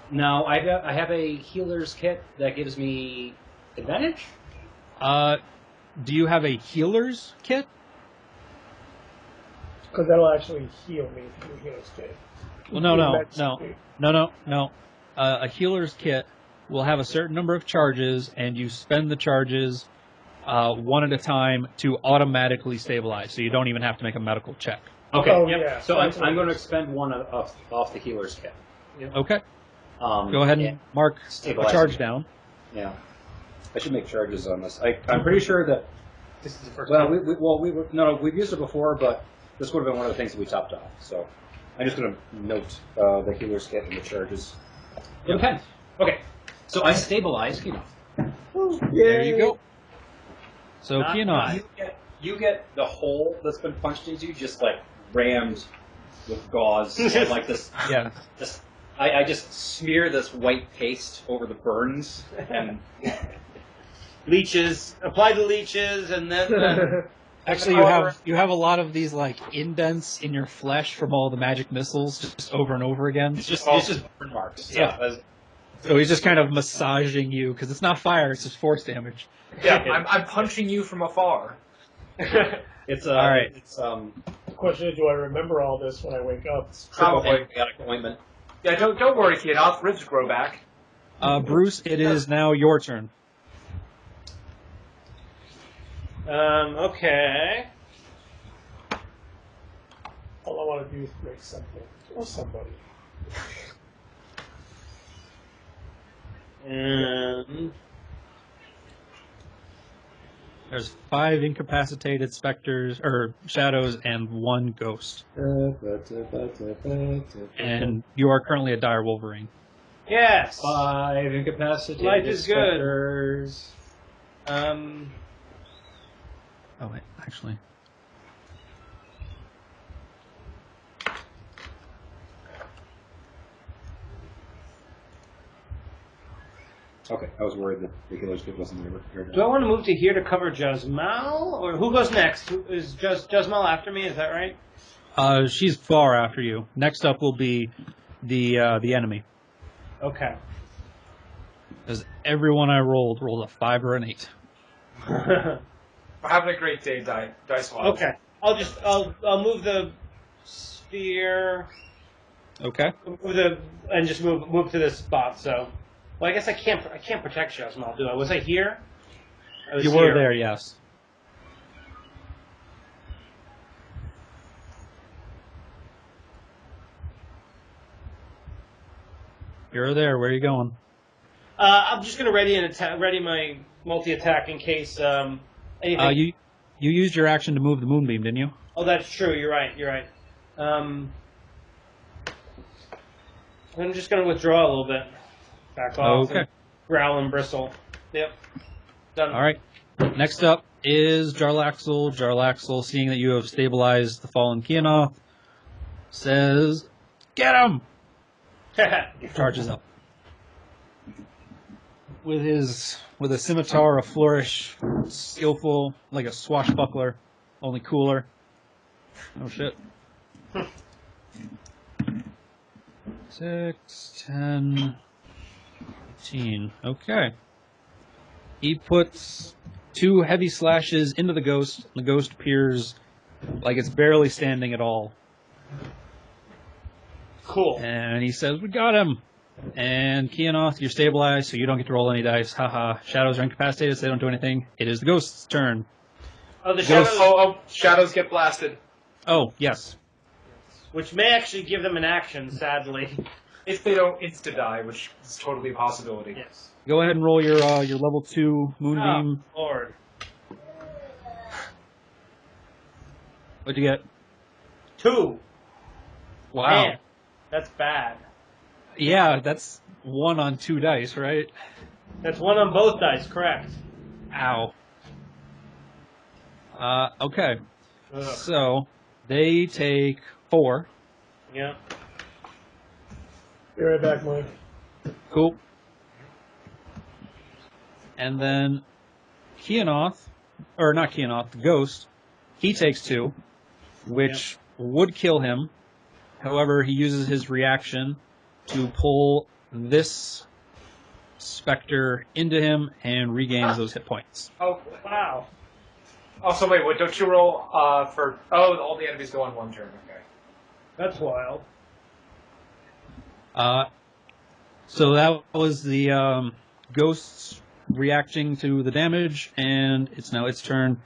Now, I have a healer's kit that gives me advantage. Do you have a healer's kit? Because that'll actually heal me if you heal state. Well, no. A healer's kit will have a certain number of charges, and you spend the charges one at a time to automatically stabilize, so you don't even have to make a medical check. Okay. Oh, yep. yeah. So I'm going to expend one off the healer's kit. Okay. Go ahead and mark a Stabilize charge it. down. Yeah. I should make charges on this. I'm pretty sure that. This is the first Well, time. we've used it before, but this would have been one of the things that we topped off. So I'm just going to note the healer's kit and the charges. Yep. Okay. Okay. So I stabilize Keanoff. There you go. So, Not Keanoff. You get the hole that's been punched into you just like rammed with gauze, like this. Yeah. I just smear this white paste over the burns and Leeches. Apply the leeches, and then... Actually, you have a lot of these like indents in your flesh from all the magic missiles, just over and over again. it's just burn marks. Yeah. So he's just kind of massaging you because it's not fire; it's just force damage. Yeah, I'm punching you from afar. It's All right. It's The question is, do I remember all this when I wake up? Probably. antibiotic ointment. Yeah, don't worry, kid. Our ribs grow back. Bruce, it is now your turn. Okay. All I want to do is break something or somebody. And... There's 5 incapacitated specters or shadows and 1 ghost, and you are currently a dire wolverine. Yes! 5 incapacitated Life is good. specters. Oh wait, actually. Okay, I was worried that the healer's kit wasn't there. Do I want to move to here to cover Jasmal? Or who goes next? Is Jasmal after me? Is that right? She's far after you. Next up will be the enemy. Okay. Because everyone I rolled a 5 or an 8. We're having a great day, Dice Wise. Okay. I'll move the sphere. Okay. And just move to this spot. So, well, I guess I can't protect Jasmal, do I? Was I here? I was You were here. there, yes. You're there. Where are you going? I'm just gonna ready my multi-attack in case anything. You used your action to move the moonbeam, didn't you? Oh, that's true. You're right. I'm just gonna withdraw a little bit. Back off. Okay. Growl and bristle. Yep. Done. All right. Next up is Jarlaxle. Jarlaxle, seeing that you have stabilized the fallen Keanoth, says, "Get him!" Charges up. With a scimitar, a flourish, skillful, like a swashbuckler, only cooler. Oh shit. 6, 10, 15. Okay. He puts 2 heavy slashes into the ghost. The ghost appears like it's barely standing at all. Cool. And he says, "We got him!" And Keanoth, you're stabilized, so you don't get to roll any dice. Haha. Shadows are incapacitated, so they don't do anything. It is the ghost's turn. Oh, the Ghost- shadows, Shadows get blasted. Oh, yes. which may actually give them an action, sadly. If they don't insta-die, which is totally a possibility. Yes. Go ahead and roll your level 2 Moonbeam. Oh, Lord. What'd you get? 2. Wow. Man, that's bad. Yeah, that's 1 on 2 dice, right? That's 1 on both dice, correct. Ow. Okay. Ugh. So, they take 4. Yeah. Be right back, Mike. Cool. And then Keanoth, or not Keanoth, the ghost, he takes 2, which would kill him. However, he uses his reaction to pull this specter into him and regains those hit points. Oh, Wow. also wait, what? Don't you roll for? Oh, all the enemies go on 1 turn. Okay. That's wild. So that was the ghosts reacting to the damage, and it's now its turn.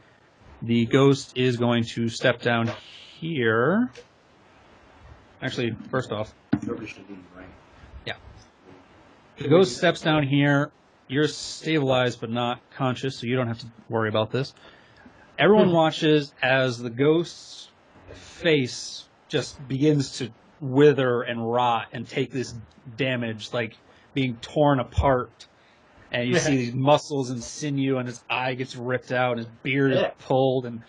The ghost is going to step down here. Actually, first off, Nobody should be right. the ghost steps down here. You're stabilized but not conscious, so you don't have to worry about this. Everyone watches as the ghost's face just begins to wither and rot and take this damage, like being torn apart. And you see these muscles and sinew, and his eye gets ripped out, and his beard is pulled. And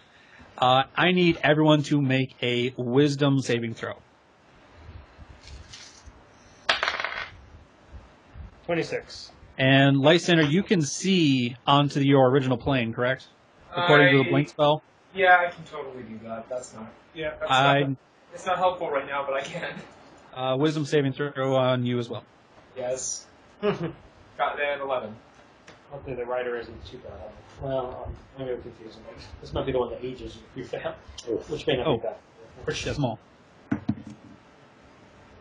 I need everyone to make a wisdom saving throw. 26. And Lysander, you can see onto your original plane, correct? According to the blink spell. Yeah, I can totally do that. That's not. Yeah, that's not. It's not helpful right now, but I can. Wisdom saving throw on you as well. Yes. Got an 11. Hopefully the writer isn't too bad. Well, I'm going to confuse him. This might be the one that ages you fail, which may not be bad. Pretty small.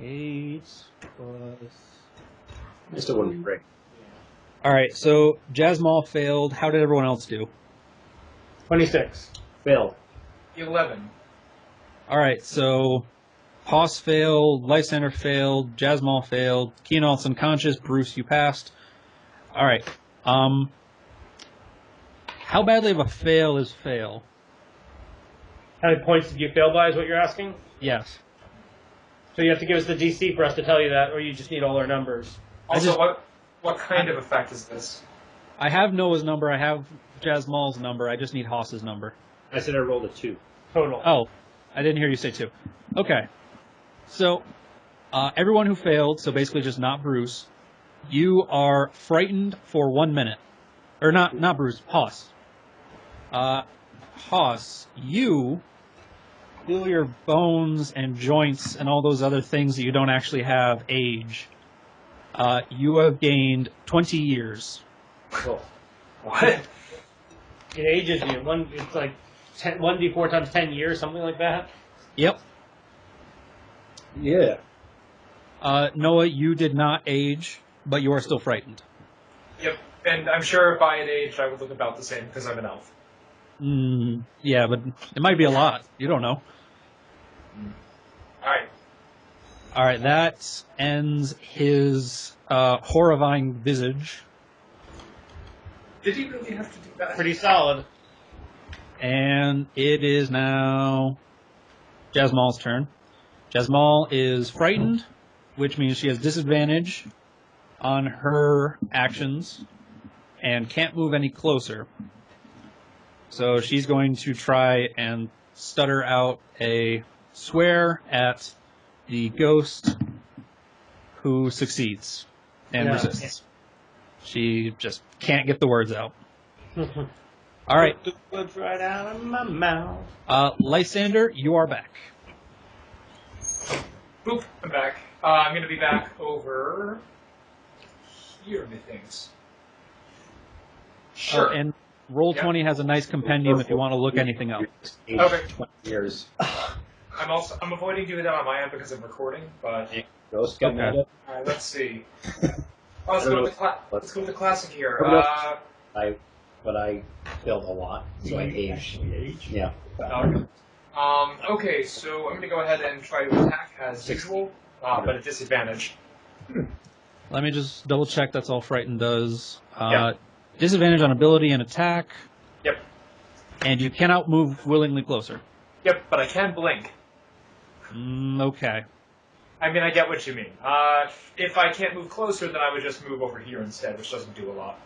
8 plus. I still wouldn't be great. All right, so Jasmal failed. How did everyone else do? 26. Failed. 11. All right, so Hoss failed, Lysander failed, Jasmal failed, Keanoth's unconscious, Bruce, you passed. All right. How badly of a fail is fail? How many points did you fail by is what you're asking? Yes. So you have to give us the DC for us to tell you that, or you just need all our numbers. Also, what kind of effect is this? I have Noah's number. I have Jasmal's number. I just need Hoss's number. I said I rolled a 2. Total. Oh, I didn't hear you say 2. Okay. So, everyone who failed, so basically just not Bruce, you are frightened for 1 minute. Or not Bruce, Hoss. Hoss, you feel your bones and joints and all those other things that you don't actually have age. You have gained 20 years. Oh. What? It ages you. It's like 1d4 times 10 years, something like that. Yep. Yeah. Noah, you did not age, but you are still frightened. Yep. And I'm sure if I had aged, I would look about the same because I'm an elf. Yeah, but it might be a lot. You don't know. Alright. All right, that ends his horrifying visage. Did he really have to do that? Pretty solid. And it is now Jasmal's turn. Jasmal is frightened, which means she has disadvantage on her actions and can't move any closer. So she's going to try and stutter out a swear at the ghost, who succeeds and resists. She just can't get the words out. All right. Took the words right out of my mouth. Lysander, you are back. Boop, I'm back. I'm going to be back over here, methinks. Sure. And Roll20 has a nice compendium if you want to look anything up. Okay. 20 years. I'm avoiding doing that on my end because I'm recording, but Ghost got Okay. okay. alright, let's see. Let's go with the classic here. But I failed a lot, so I aged. Yeah. Okay, so I'm going to go ahead and try to attack as usual, but at disadvantage. Let me just double check that's all Frighten does. Yeah. Disadvantage on ability and attack. Yep. And you cannot move willingly closer. Yep, but I can blink. Okay. I mean, I get what you mean. If I can't move closer, then I would just move over here instead, which doesn't do a lot.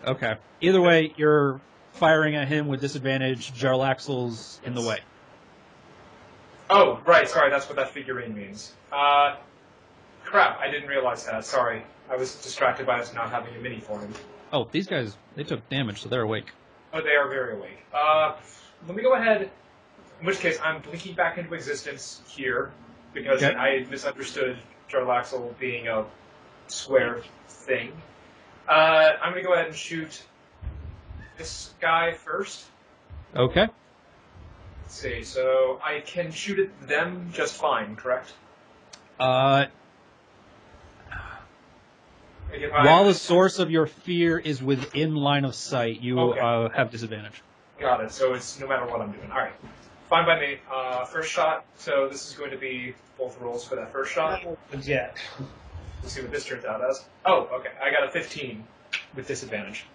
Okay. Either way, you're firing at him with disadvantage. Jarlaxle's in the way. Oh, right, sorry, that's what that figurine means. Crap, I didn't realize that, sorry. I was distracted by us not having a mini for him. Oh, these guys, they took damage, so they're awake. Oh, they are very awake. Let me go ahead, in which case I'm blinking back into existence here, because Okay. I misunderstood Jarlaxle being a square thing. I'm going to go ahead and shoot this guy first. Okay. Let's see, so I can shoot at them just fine, correct? Like if While the source of your fear is within line of sight, you Okay. have disadvantage. Got it, so it's no matter what I'm doing. Alright, fine by me. First shot, so this is going to be both rolls for that first shot. Yeah. Let's see what this turns out as. Oh, okay, I got a 15 with disadvantage.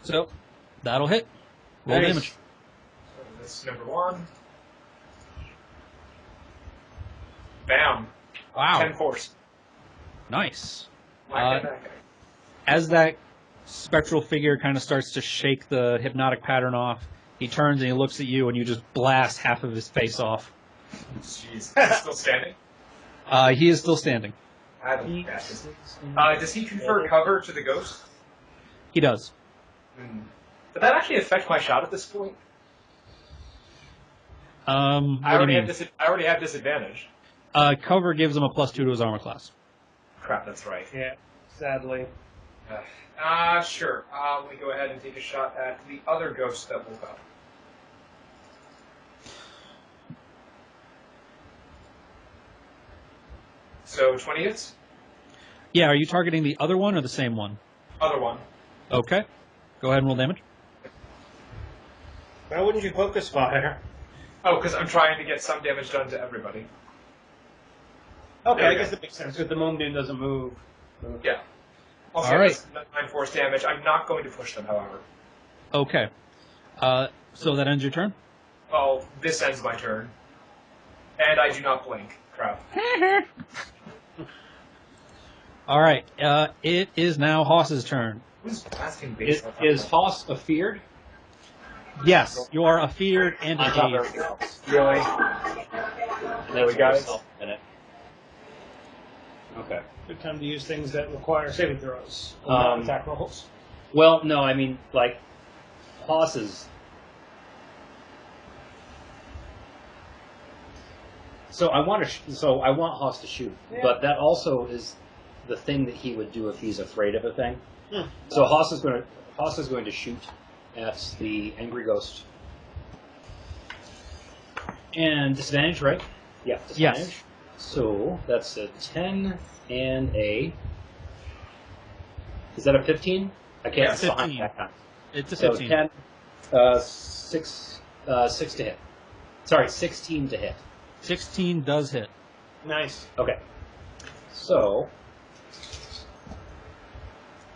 So, that'll hit. Roll Nice. damage. So this number 1. Bam. Wow. 10 force. Nice. Whack that guy. As that spectral figure kind of starts to shake the hypnotic pattern off, he turns and he looks at you, and you just blast half of his face off. Jeez. Is he still standing? He is still standing. I don't does he confer cover to the ghost? He does. Did that actually affect my shot at this point? What I do you already mean? have disadvantage. Cover gives him a +2 to his armor class. Crap, that's right. Yeah, sadly. Sure. Let me go ahead and take a shot at the other ghost that woke up. So, 20 hits? Yeah, are you targeting the other one or the same one? Other one. Okay. Go ahead and roll damage. Why wouldn't you focus fire? Oh, because I'm trying to get some damage done to everybody. Okay, There I we guess go. that makes sense, because the Moonbeam doesn't move. Yeah. Also, All right. that's 9 force damage. I'm not going to push them, however. Okay. So that ends your turn? Well, this ends my turn. And I do not blink. Crap. All right. It is now Hoss's turn. Who's asking Is, baseball? is Hoss afeared? Yes, you are afeared and On top of engaged. everything else. Really? And Really, that's guys? yourself in it. Okay. Good time to use things that require saving throws. Attack rolls. Well, no, I mean, like, Hoss is... So I want Hoss to shoot, but that also is the thing that he would do if he's afraid of a thing. So Hoss is going to shoot at the angry ghost. And disadvantage, right? Yeah, disadvantage. Yes. So that's a 10 and a... Is that a 15? I can't Yeah, sign 15. that time. It's a So 15. 10, 6 to hit. Sorry, 16 to hit. 16 does hit. Nice. Okay. So,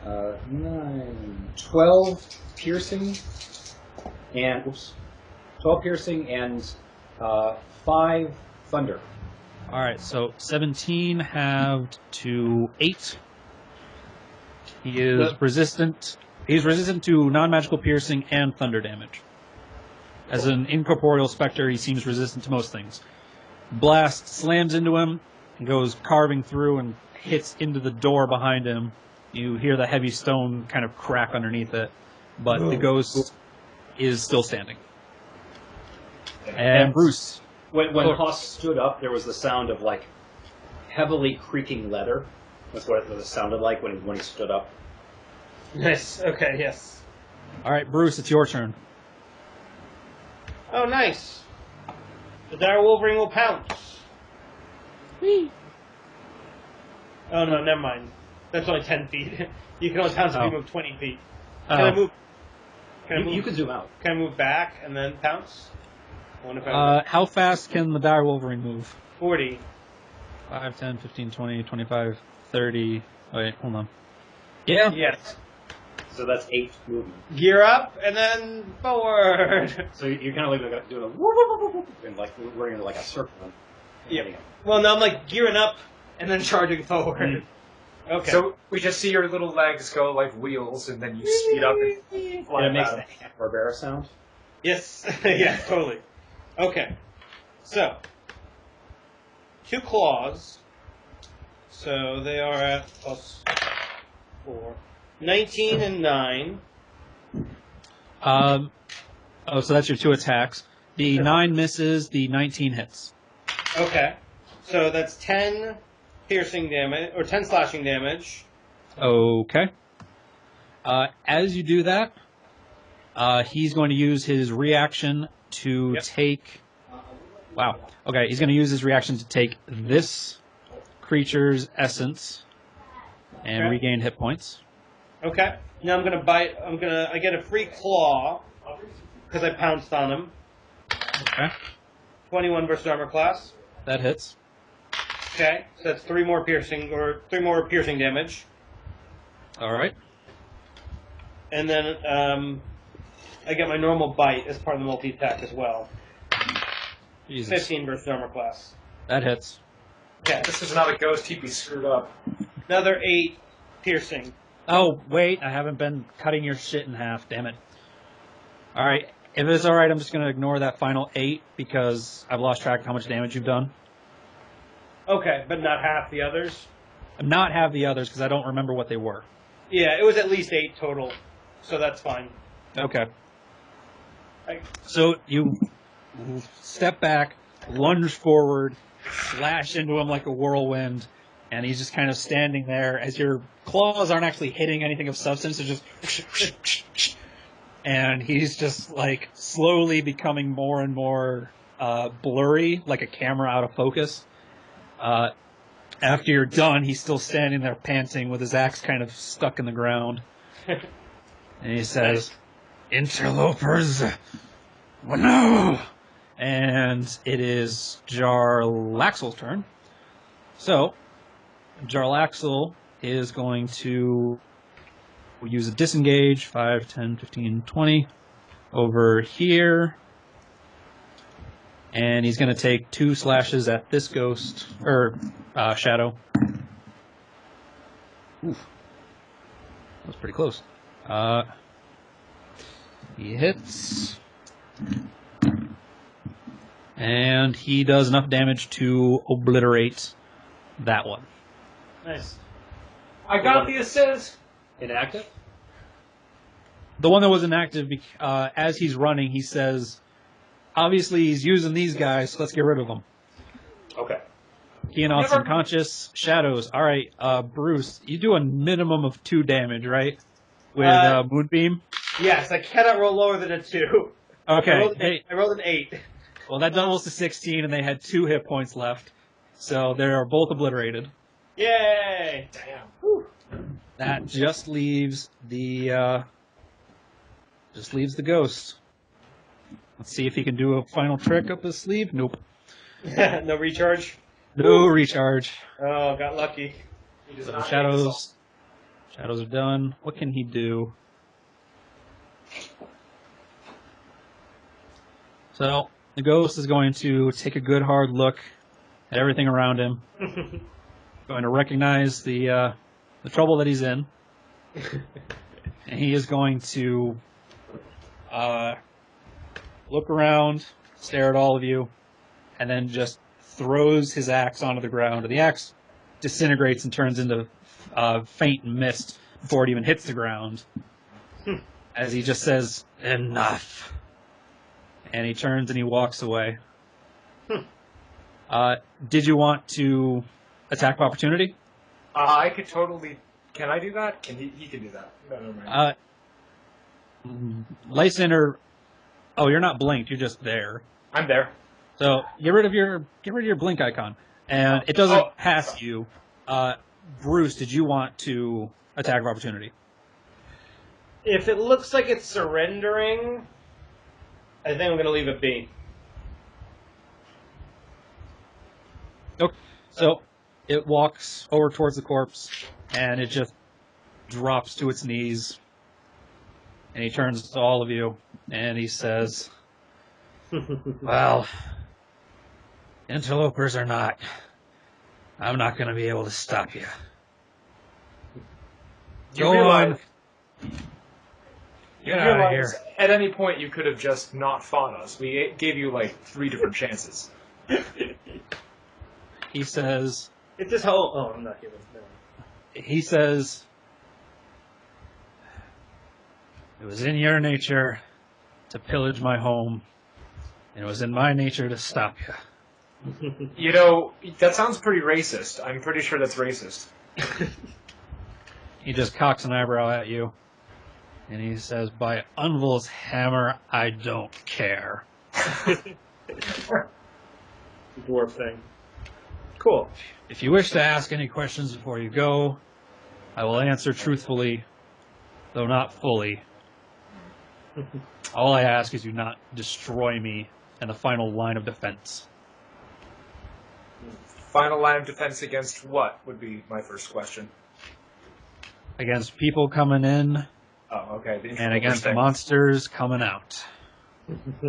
9, 12 piercing, and 12 piercing and 5 thunder. All right, so 17 halved to 8. He is resistant. He's resistant to non-magical piercing and thunder damage. As an incorporeal specter, he seems resistant to most things. Blast slams into him and goes carving through and hits into the door behind him. You hear the heavy stone kind of crack underneath it, but the ghost is still standing. And Bruce. When Hoss stood up, there was the sound of like heavily creaking leather. That's what it sounded like when he stood up. Nice. Okay. Yes. All right, Bruce, it's your turn. Oh, nice. The dire wolverine will pounce. Whee. Oh no, never mind. That's only 10 feet. You can only pounce if you move 20 feet. Can I move? You can zoom out. Can I move back and then pounce? How fast can the dire wolverine move? 40. 5, 10, 15, 20, 25, 30. Wait, hold on. Yeah. Yes. So that's 8 movement. Gear up and then forward. So you're kind of like doing a whoop, whoop, whoop, whoop, and like we're in like a circle. Yeah. Well, no, I'm like gearing up and then charging forward. Okay. So we just see your little legs go like wheels, and then you speed up and fly. And it makes about. the Barbera sound. Yes. Yeah, totally. Okay. So, 2 claws. So they are at +4. 19 and 9. Oh, so that's your 2 attacks. The 9 misses, the 19 hits. Okay. So that's 10 piercing damage, or 10 slashing damage. Okay. As you do that, he's going to use his reaction to take... Wow. Okay, he's going to use his reaction to take this creature's essence and regain hit points. Okay. Now I'm going to bite. I get a free claw because I pounced on him. Okay. 21 versus armor class. That hits. Okay. So that's 3 more piercing damage. All right. And then I get my normal bite as part of the multi-attack as well. Jesus. 15 versus armor class. That hits. Okay. This is not a ghost. He'd be screwed up. Another 8 piercing. Oh, wait, I haven't been cutting your shit in half, damn it. Alright, if it's alright, I'm just going to ignore that final 8 because I've lost track of how much damage you've done. Okay, but not half the others? Not have the others because I don't remember what they were. Yeah, it was at least 8 total, so that's fine. Okay. So you step back, lunge forward, slash into him like a whirlwind, and he's just kind of standing there as your claws aren't actually hitting anything of substance. They're just... And he's just, like, slowly becoming more and more blurry, like a camera out of focus. After you're done, he's still standing there panting with his axe kind of stuck in the ground. And he says, "Interlopers, well, no!" And it is Jarlaxle's turn. So, Jarlaxle is going to use a disengage, 5, 10, 15, 20, over here. And he's going to take 2 slashes at this ghost, or shadow. Oof. That was pretty close. He hits. And he does enough damage to obliterate that one. Nice. I got the assist. Inactive? The one that was inactive, as he's running, he says, obviously he's using these guys, so let's get rid of them. Okay. Keanoth's unconscious. Shadows. All right, Bruce, you do a minimum of 2 damage, right? With Moonbeam? Yes, I cannot roll lower than a 2. Okay. I rolled an 8. Well, that doubles to 16, and they had 2 hit points left. So they are both obliterated. Yay! Damn. Whew. That just leaves the ghost. Let's see if he can do a final trick up his sleeve. Nope. No recharge? No recharge. Oh, got lucky. He does So not shadows are done. What can he do? So the ghost is going to take a good hard look at everything around him. Going to recognize the trouble that he's in. And he is going to look around, stare at all of you, and then just throws his axe onto the ground. And the axe disintegrates and turns into faint mist before it even hits the ground. As he just says, "Enough." And he turns and he walks away. Did you want to attack of opportunity? I could totally. Can I do that? He can do that. No, never mind. Lysander. Oh, you're not blinked. You're just there. I'm there. So get rid of your blink icon, and it doesn't pass you. Bruce, did you want to attack of opportunity? If it looks like it's surrendering, I think I'm going to leave it be. Okay. So it walks over towards the corpse, and it just drops to its knees. And he turns to all of you, and he says, "Well, interlopers or not, I'm not going to be able to stop you. You Go realize, on. you Get out of realize here." at any point you could have just not fought us. We gave you like 3 different chances. He says, It's this whole... Oh, I'm not giving... No. he says, "It was in your nature to pillage my home, and it was in my nature to stop you." You know, that sounds pretty racist. I'm pretty sure that's racist. He just cocks an eyebrow at you, and he says, "By Unval's hammer, I don't care." Dwarf thing. Cool. If you wish to ask any questions before you go, I will answer truthfully, though not fully. All I ask is you not destroy me in the final line of defense. Final line of defense against what would be my first question. Against people coming in, Oh, okay. The and against thing. monsters coming out.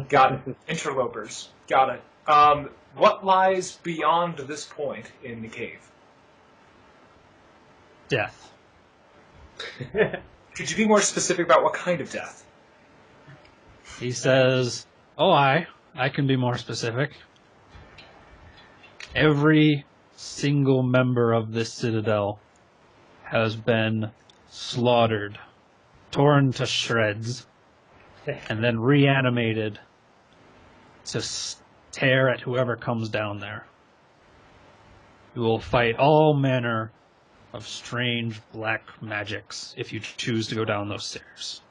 Got it. Interlopers. Got it. What lies beyond this point in the cave? Death. Could you be more specific about what kind of death? He says, "Oh, I can be more specific. Every single member of this citadel has been slaughtered, torn to shreds, and then reanimated to tear at whoever comes down there. You will fight all manner of strange black magics if you choose to go down those stairs."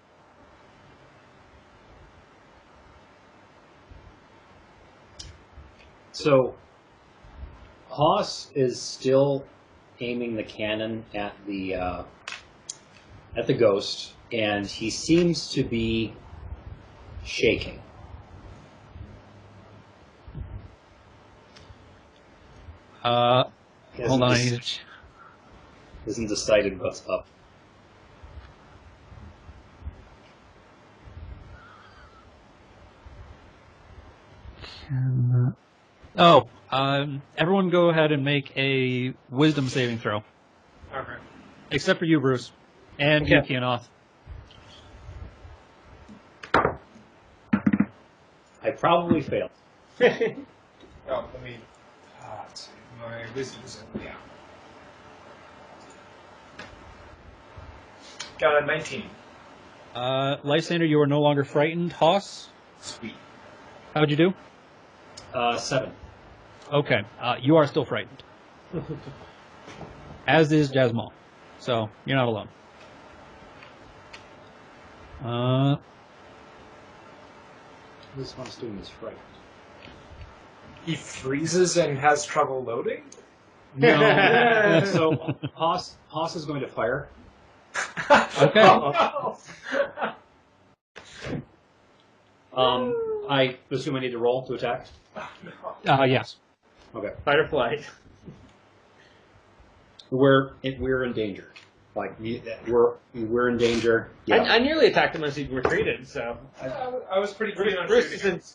So, Haas is still aiming the cannon at the ghost, and he seems to be shaking. Hold on. Isn't decided what's up. Everyone go ahead and make a wisdom saving throw. Okay. Except for you, Bruce. And you, Keanoth. I probably failed. Oh, let me. Let's see. My wisdom is yeah. Got a 19. Lysander, you are no longer frightened. Hoss, Sweet. how'd you do? 7. Okay, you are still frightened. As is Jasmine. So, you're not alone. This one's doing is frightened. He freezes and has trouble loading? No. So Haas is going to fire. Okay. Oh, I assume I need to roll to attack. no. Yes. Okay. Fight or flight. We're in danger. Like we're in danger. Yeah. I nearly attacked him as he retreated, so... I was pretty keen on Bruce shooting him. isn't...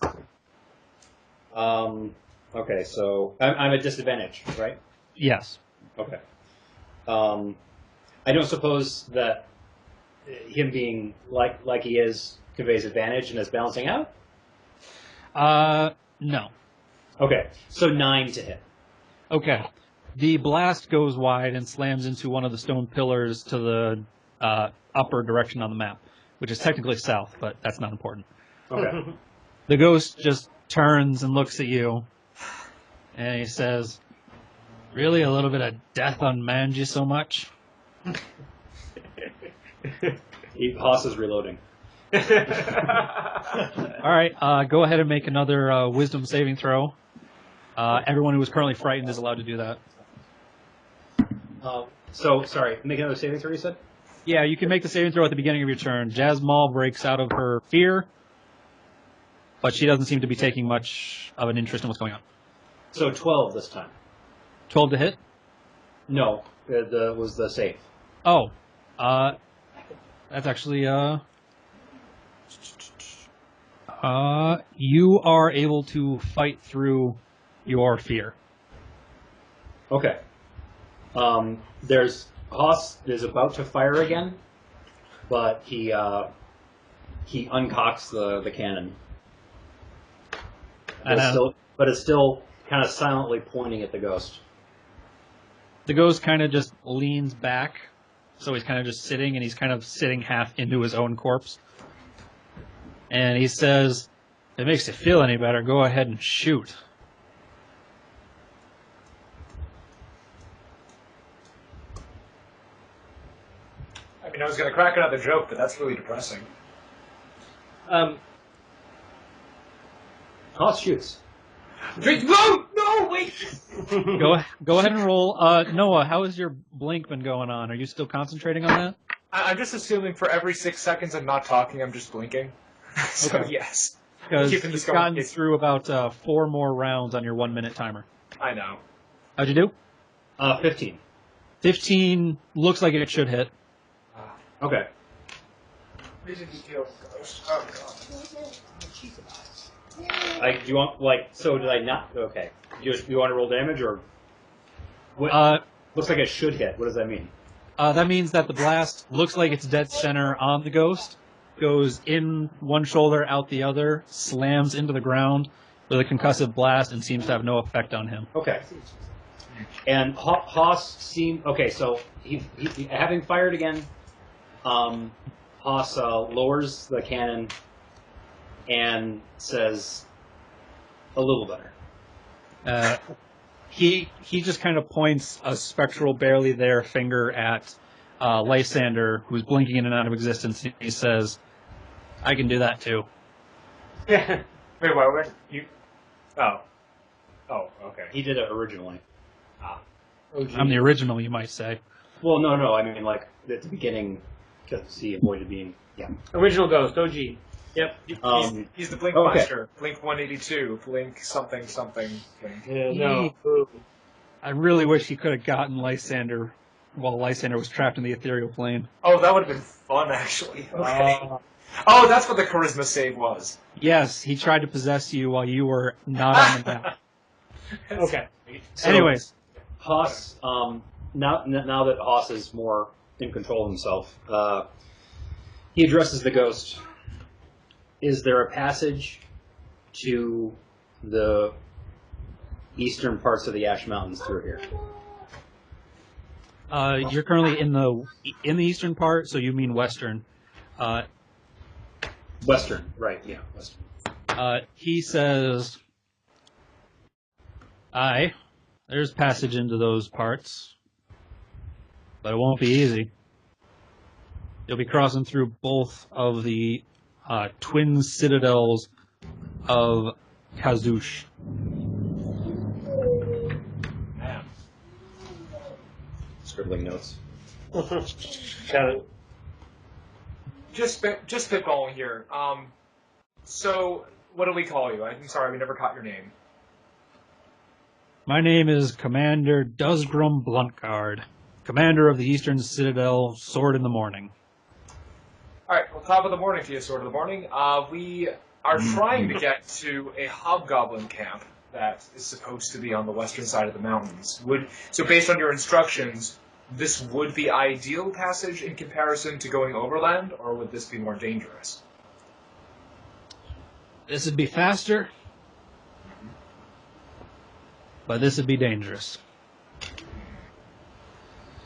Okay, so I'm at disadvantage, right? Yes. Okay. I don't suppose that him being like he is conveys advantage and is balancing out? No. Okay, so 9 to hit. Okay. The blast goes wide and slams into one of the stone pillars to the upper direction on the map, which is technically south, but that's not important. Okay. The ghost just turns and looks at you, and he says, "Really, a little bit of death unmanned you so much?" Haas is reloading. All right, go ahead and make another wisdom saving throw. Everyone who is currently frightened is allowed to do that. Sorry, make another saving throw, you said? Yeah, you can make the saving throw at the beginning of your turn. Jasmal breaks out of her fear, but she doesn't seem to be taking much of an interest in what's going on. So 12 this time. 12 to hit? No, was the save. Oh, that's actually, you are able to fight through your fear. Okay. Haas is about to fire again, but he uncocks the cannon. But it's still kind of silently pointing at the ghost. The ghost kind of just leans back, so he's kind of just sitting, and he's kind of sitting half into his own corpse. And he says, "If it makes you feel any better, go ahead and shoot." I mean, I was going to crack another joke, but that's really depressing. Haas shoots. No, wait! Go ahead and roll. Noah, how has your blink been going on? Are you still concentrating on that? I'm just assuming for every 6 seconds I'm not talking, I'm just blinking. So, Okay. yes. Because Keeping this you've gotten going. through about 4 more rounds on your 1 minute timer. I know. How'd you do? 15. 15 looks like it should hit. Okay. Where did he kill the ghost? Oh, God. Do you want, did I not? Okay. Do you want to roll damage, or? What? Looks like it should hit. What does that mean? That means that the blast looks like it's dead center on the ghost, goes in one shoulder, out the other, slams into the ground with a concussive blast, and seems to have no effect on him. Okay. And Haas seemed... Okay, so he having fired again, Haas lowers the cannon and says, "A little better." He just kind of points a spectral, barely there finger at Lysander, who's blinking in and out of existence. He says, "I can do that too." Wait, what? You... Oh. Oh, okay. He did it originally. I'm the original, you might say. Well, no. I mean, at the beginning, because he avoided being... Yeah. Original Ghost, OG. Yep. He's the Blink okay. Master. Blink 182. Blink something. Blink. Yeah, no. I really wish he could have gotten Lysander while Lysander was trapped in the ethereal plane. Oh, that would have been fun, actually. Okay. Oh, that's what the charisma save was. Yes, he tried to possess you while you were not on the map. Okay. So, Anyways. Haas, now that Haas is more in control of himself, he addresses the ghost. Is there a passage to the eastern parts of the Ash Mountains through here? You're currently in the eastern part, so you mean western. Western, right, yeah, western. He says, "Aye, there's passage into those parts, but it won't be easy. You'll be crossing through both of the twin citadels of Kazush." Man. Scribbling notes. Got it. Just spitballing here. So, what do we call you? I'm sorry, we never caught your name. "My name is Commander Dusgrum Bluntguard, commander of the Eastern Citadel, Sword in the Morning." Alright, well, top of the morning to you, Sword of the Morning. We are trying to get to a hobgoblin camp that is supposed to be on the western side of the mountains. So based on your instructions, this would be ideal passage in comparison to going overland, or would this be more dangerous? This would be faster, but this would be dangerous.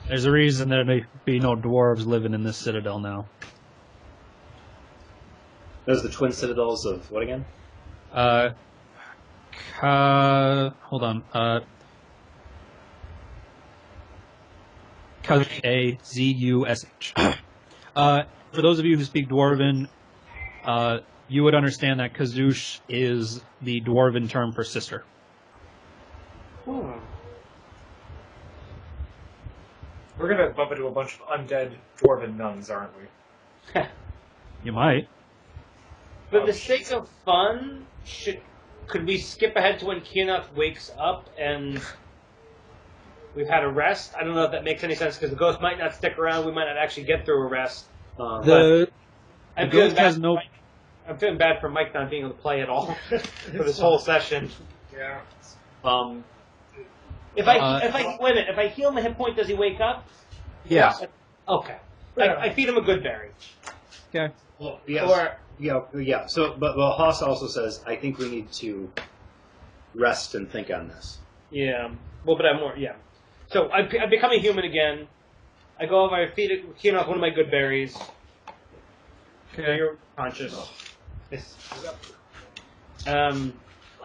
There's a reason there'd be no dwarves living in this citadel now. Those are the twin citadels of what again? Hold on. Kazush. For those of you who speak Dwarven, you would understand that Kazush is the Dwarven term for sister. Hmm. We're gonna bump into a bunch of undead dwarven nuns, aren't we? You might. For the sake of fun, could we skip ahead to when Keanoth wakes up and we've had a rest? I don't know if that makes any sense because the ghost might not stick around. We might not actually get through a rest. The ghost has no. I'm feeling bad for Mike not being able to play at all for this whole session. Yeah. If I heal him a hit point, does he wake up? Yeah. Okay. I feed him a good berry. Okay. Well, yes. Yeah. So, but Haas also says, I think we need to rest and think on this. Yeah. Well, but I'm more. Yeah. So I become a human again. I go over. I feed Keanoth one of my good berries. Okay. You're conscious.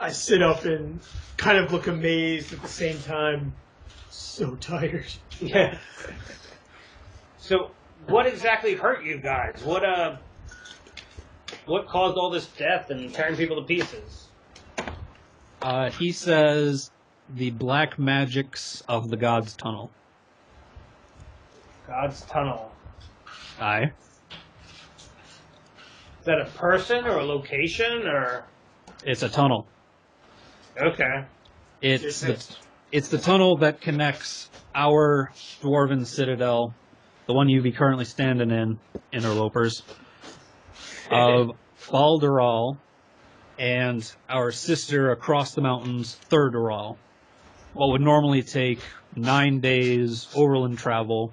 I sit up and kind of look amazed at the same time. So tired. Yeah. So, what exactly hurt you guys? What caused all this death and tearing people to pieces? He says the black magics of the God's Tunnel. God's Tunnel. Aye. Is that a person or a location or? It's a tunnel. Okay. It's the tunnel that connects our dwarven citadel, the one you be currently standing in, interlopers, of Balderal, and our sister across the mountains, Thirderal. What would normally take 9 days overland travel,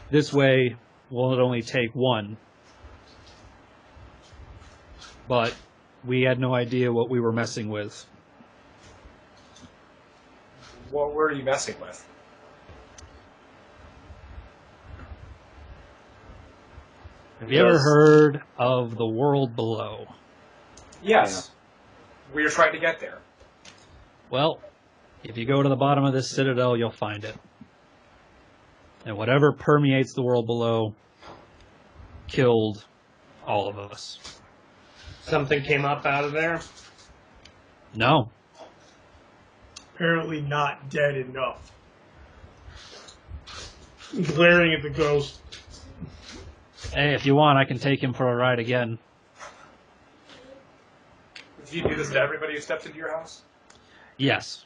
this way will it only take 1. But we had no idea what we were messing with. What were you messing with? Have you ever heard of the world below? Yes. We are trying to get there. Well, if you go to the bottom of this citadel, you'll find it. And whatever permeates the world below killed all of us. Something came up out of there? No. Apparently not dead enough. Glaring at the ghost. Hey, if you want, I can take him for a ride again. Did you do this to everybody who stepped into your house? Yes.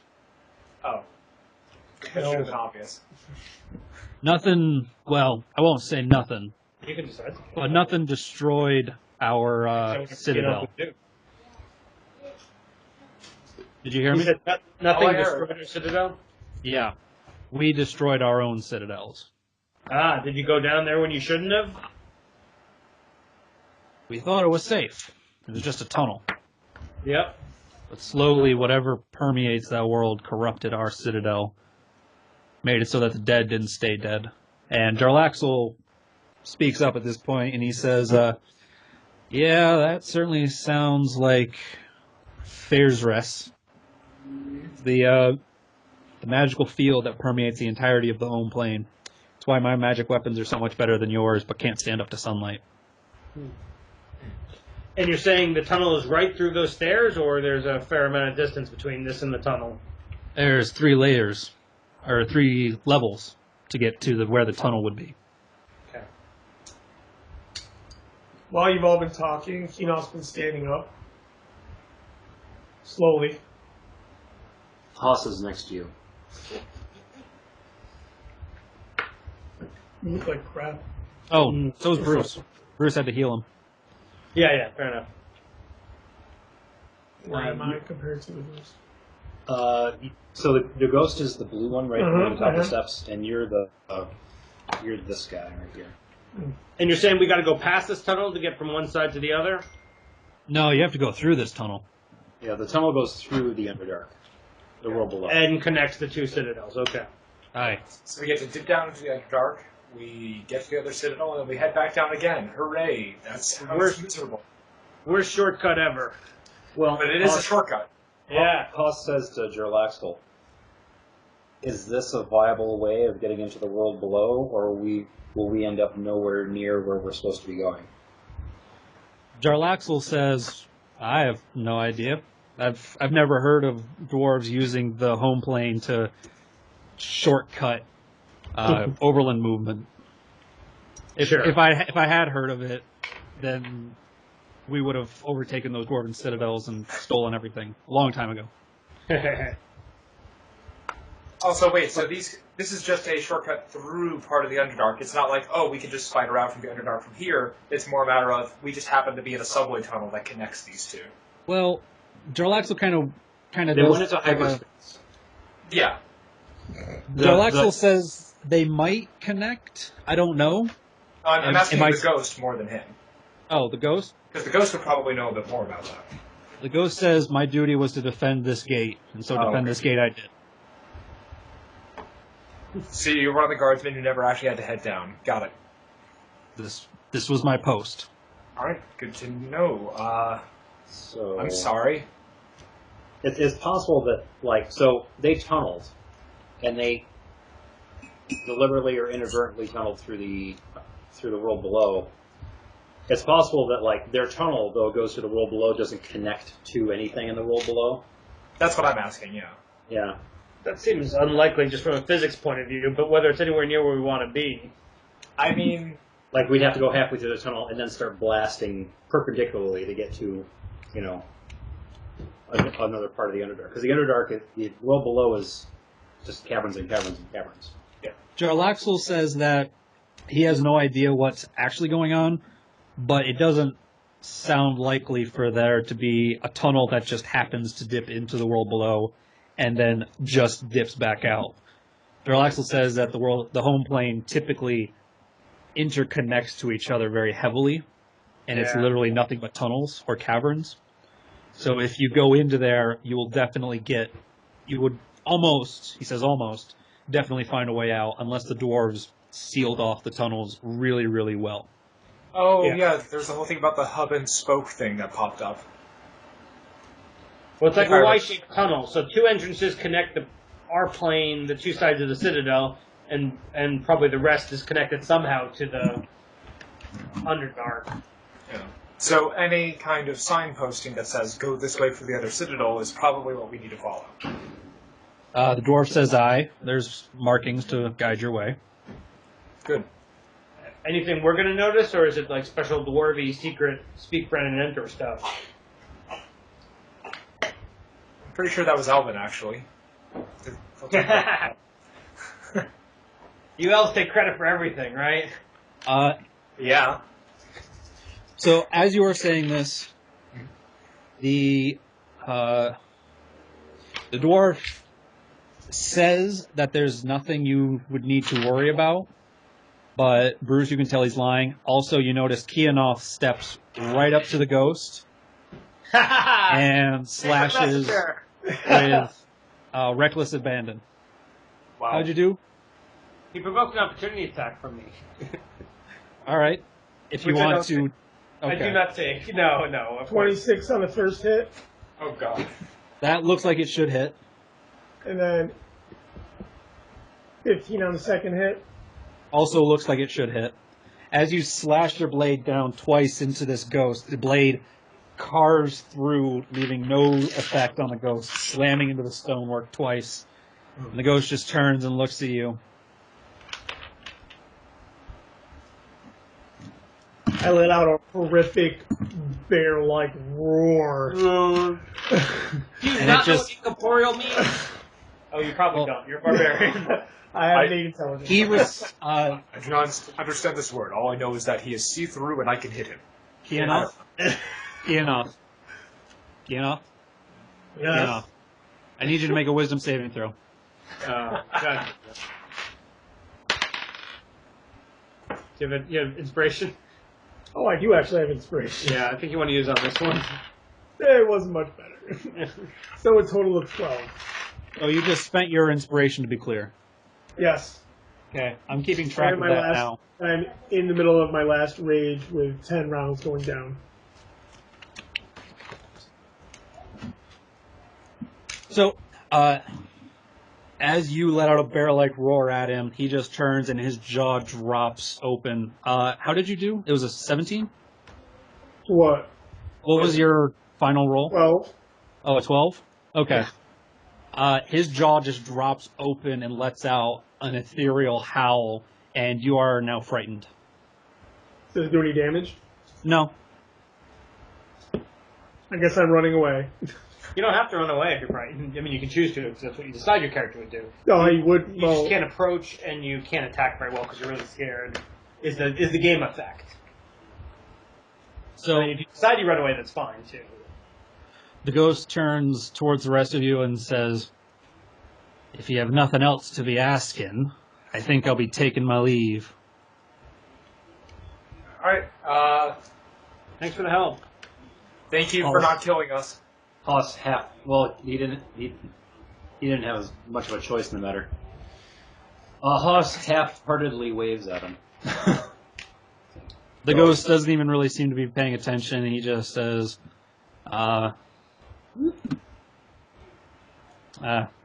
Oh. That should have been obvious. Nothing, well, I won't say nothing, You can decide. but nothing destroyed our citadel. Did you hear You me? said nothing Oh, I heard. destroyed our citadel? Yeah. We destroyed our own citadels. Ah, did you go down there when you shouldn't have? We thought it was safe. It was just a tunnel. Yep. But slowly, whatever permeates that world corrupted our citadel, made it so that the dead didn't stay dead. And Jarlaxle speaks up at this point, and he says, yeah, that certainly sounds like Fairsress. The magical field that permeates the entirety of the home plane. That's why my magic weapons are so much better than yours, but can't stand up to sunlight. And you're saying the tunnel is right through those stairs, or there's a fair amount of distance between this and the tunnel? There's 3 layers, or 3 levels, to get to where the tunnel would be. Okay. While you've all been talking, Keanoth's been standing up. Slowly. Haas is next to you. You look like crap. Oh, so is Bruce. Bruce had to heal him. Yeah, fair enough. Where am I compared to the ghost? So the ghost is the blue one right on top of the mhm. steps, and you're this guy right here. And you're saying we got to go past this tunnel to get from one side to the other? No, you have to go through this tunnel. Yeah, the tunnel goes through the Underdark, the world below. And connects the two citadels. Okay. Aye. So we get to dip down into the Underdark, we get to the other Citadel, and then we head back down again. Hooray! That's miserable. Worst shortcut ever. Well, But it is a shortcut. Yeah. Haas says to Jarlaxle, is this a viable way of getting into the world below, or will we end up nowhere near where we're supposed to be going? Jarlaxle says, I have no idea. I've never heard of dwarves using the home plane to shortcut overland movement. If I had heard of it, then we would have overtaken those dwarven citadels and stolen everything a long time ago. Also, wait, so this is just a shortcut through part of the Underdark. It's not like, oh, we can just spider out from the Underdark from here. It's more a matter of, we just happen to be in a subway tunnel that connects these two. Well, Jarlaxle kind of They does went into hyperspace. Yeah. Jarlaxle says they might connect. I don't know. I'm asking the ghost more than him. Oh, the ghost? Because the ghost would probably know a bit more about that. The ghost says my duty was to defend this gate, and so defend this gate I did. See, you were one of the guardsmen who never actually had to head down. Got it. This was my post. Alright, good to know. So I'm sorry. It's possible that, so they tunneled, and they deliberately or inadvertently tunneled through the world below. It's possible that, their tunnel, though it goes to the world below, doesn't connect to anything in the world below. That's what I'm asking, yeah. Yeah. That seems unlikely just from a physics point of view, but whether it's anywhere near where we want to be. I mean... We'd have to go halfway through the tunnel and then start blasting perpendicularly to get to, another part of the Underdark. Because the Underdark, the world below is just caverns and caverns and caverns. Yeah. Jarlaxle says that he has no idea what's actually going on, but it doesn't sound likely for there to be a tunnel that just happens to dip into the world below and then just dips back out. Jarlaxle says that the home plane typically interconnects to each other very heavily, and it's literally nothing but tunnels or caverns. So if you go into there, you will definitely you would almost, he says almost, definitely find a way out, unless the dwarves sealed off the tunnels really, really well. Oh, yeah, there's the whole thing about the hub and spoke thing that popped up. Well, it's like a Y-shaped tunnel, so two entrances connect our plane, the two sides of the Citadel, and probably the rest is connected somehow to the Underdark. Yeah. So any kind of signposting that says, go this way for the other Citadel is probably what we need to follow. The dwarf says aye. There's markings to guide your way. Good. Anything we're going to notice, or is it like special dwarvy, secret, speak, friend, and enter stuff? I'm pretty sure that was Alvin, actually. You elves take credit for everything, right? Yeah. So as you are saying this, the dwarf says that there's nothing you would need to worry about, but Bruce, you can tell he's lying. Also, you notice Keanoth steps right up to the ghost and slashes with reckless abandon. Wow. How'd you do? He provoked an opportunity attack from me. All right. If you Which I want don't to... think- I do not take. No, of course. 26 on the first hit, Oh, God. That looks like it should hit. and then 15 on the second hit. Also looks like it should hit. As you slash your blade down twice into this ghost, the blade carves through, leaving no effect on the ghost, slamming into the stonework twice. And the ghost just turns and looks at you. I let out a horrific bear-like roar. Do you And not it know just- what incorporeal means? Oh, you probably don't. You're a barbarian. I have the intelligence. He was... I do not understand this word. All I know is that he is see-through and I can hit him. Keanoth? Keanoth? Yes. I need you to make a wisdom saving throw. Gotcha. Do you have inspiration? Oh, I do actually have inspiration. Yeah, I think you want to use it on this one. It wasn't much better. So a total of 12. Oh, you just spent your inspiration, to be clear. Yes. Okay, I'm keeping track of my that now. I'm in the middle of my last rage with 10 rounds going down. So, as you let out a bear-like roar at him, he just turns and his jaw drops open. How did you do? It was a 17? What? What was your final roll? 12. Oh, a 12? Okay. His jaw just drops open and lets out an ethereal howl, and you are now frightened. Does it do any damage? No. I guess I'm running away. You don't have to run away if you're frightened. I mean, you can choose to, because that's what you decide your character would do. No, he would. You Well, just can't approach, and you can't attack very well because you're really scared. Is the game effect? So I mean, if you decide you run away, that's fine too. the ghost turns towards the rest of you and says, "If you have nothing else to be asking, I think I'll be taking my leave." Alright, Thanks for the help. thank you for not killing us. Hoss half. Well, he didn't have as much of a choice in the matter. Hoss half-heartedly waves at him. The ghost doesn't even really seem to be paying attention. He just says,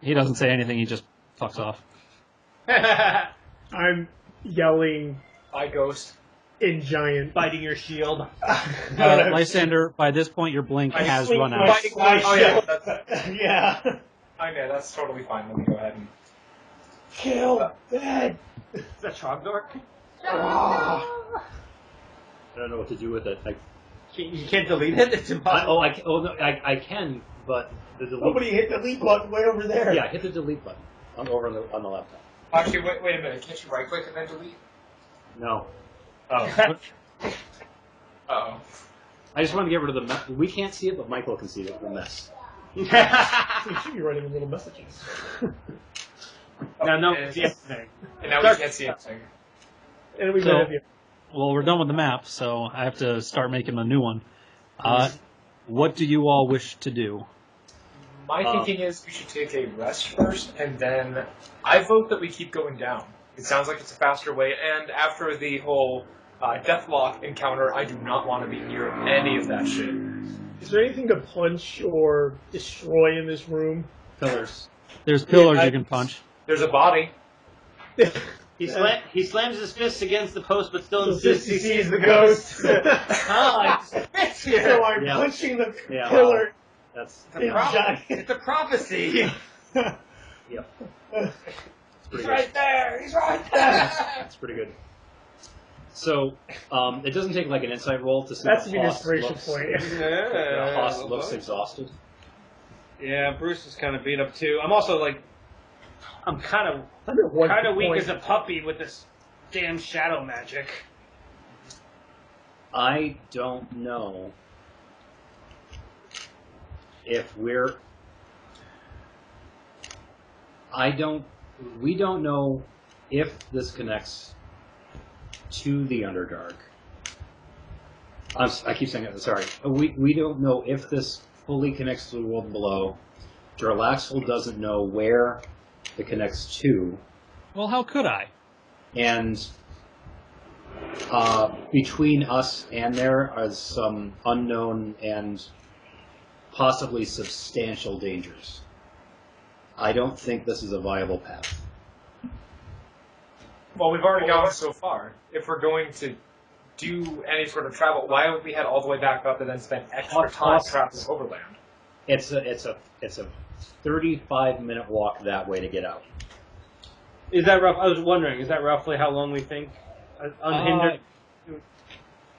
he doesn't say anything. He just fucks off. I'm yelling Bye, Ghost. in giant. Biting your shield. Lysander, by this point, your blink has run out. Oh, yeah, that's, Yeah. I know, that's totally fine. Let me go ahead and... Kill dead. Is that Trogdor? Ah. I don't know what to do with it. You can't delete it? It's impossible. I can, but the delete. Somebody hit the delete button way over there. Yeah, hit the delete button. I'm over on the laptop. Actually, wait a minute. Can't you right-click and then delete? No. Oh. Uh-oh. I just want to get rid of the mess. We can't see it, but Michael can see the mess. You should be writing little messages. No, and, it's yesterday. and now we can't see anything. And we So- might have you. Well, we're done with the map, so I have to start making a new one. What do you all wish to do? My thinking is we should take a rest first, and then I vote that we keep going down. It sounds like it's a faster way, and after the whole Deathlock encounter, I do not want to be near any of that shit. Is there anything to punch or destroy in this room? Pillars. There's pillars you can punch. There's a body. He slams his fists against the post, but still Insists insists he sees the ghost. It's here. So I'm Yeah. punching the Yeah, pillar That's in giant. It's a prophecy. yep. It's pretty good. there. He's right there. That's pretty good. So, it doesn't take like an insight roll to see That's that the Hoss inspiration looks, point. yeah, Hoss looks exhausted. Yeah, Bruce is kind of beat up too. I'm also like, I'm kind of What weak point? as a puppy with this damn shadow magic. I don't know if we don't know if this connects to the Underdark. I keep saying it, sorry. We don't know if this fully connects to the world below. Durlaxel doesn't know where it connects to. Well, how could I? And between us and there are some unknown and possibly substantial dangers. I don't think this is a viable path. Well, we've already gone so far. If we're going to do any sort of travel, why would we head all the way back up and then spend extra time traveling overland? It's a 35-minute walk that way to get out. Is that rough? I was wondering, is that roughly how long we think unhindered it would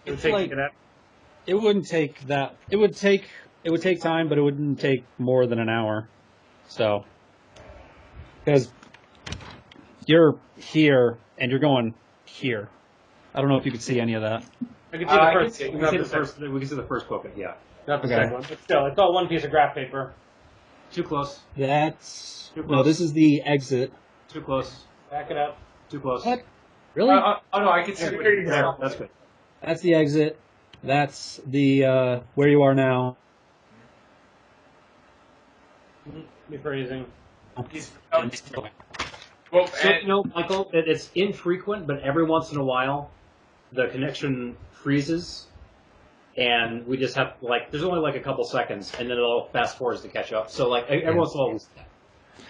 It's take like- to get out? It wouldn't take that. It would take time, but it wouldn't take more than an hour. So, because you're here and you're going here. I don't know if you could see any of that. I can see the I can first. see it. We can see the first book, yeah. Not the Okay. second one, but still, it's all one piece of graph paper. Too close. That's Too no. close. This is the exit. Too close. Back it up. Too close. What? Really? Oh no, I can see Yeah, what there you go. There, that's good. That's the exit. That's the where you are now. Rephrasing. he's well, So, Michael, it's infrequent, but every once in a while, the connection freezes, and we just have, there's only a couple seconds, and then it all fast forwards to catch up. So, every once in a while,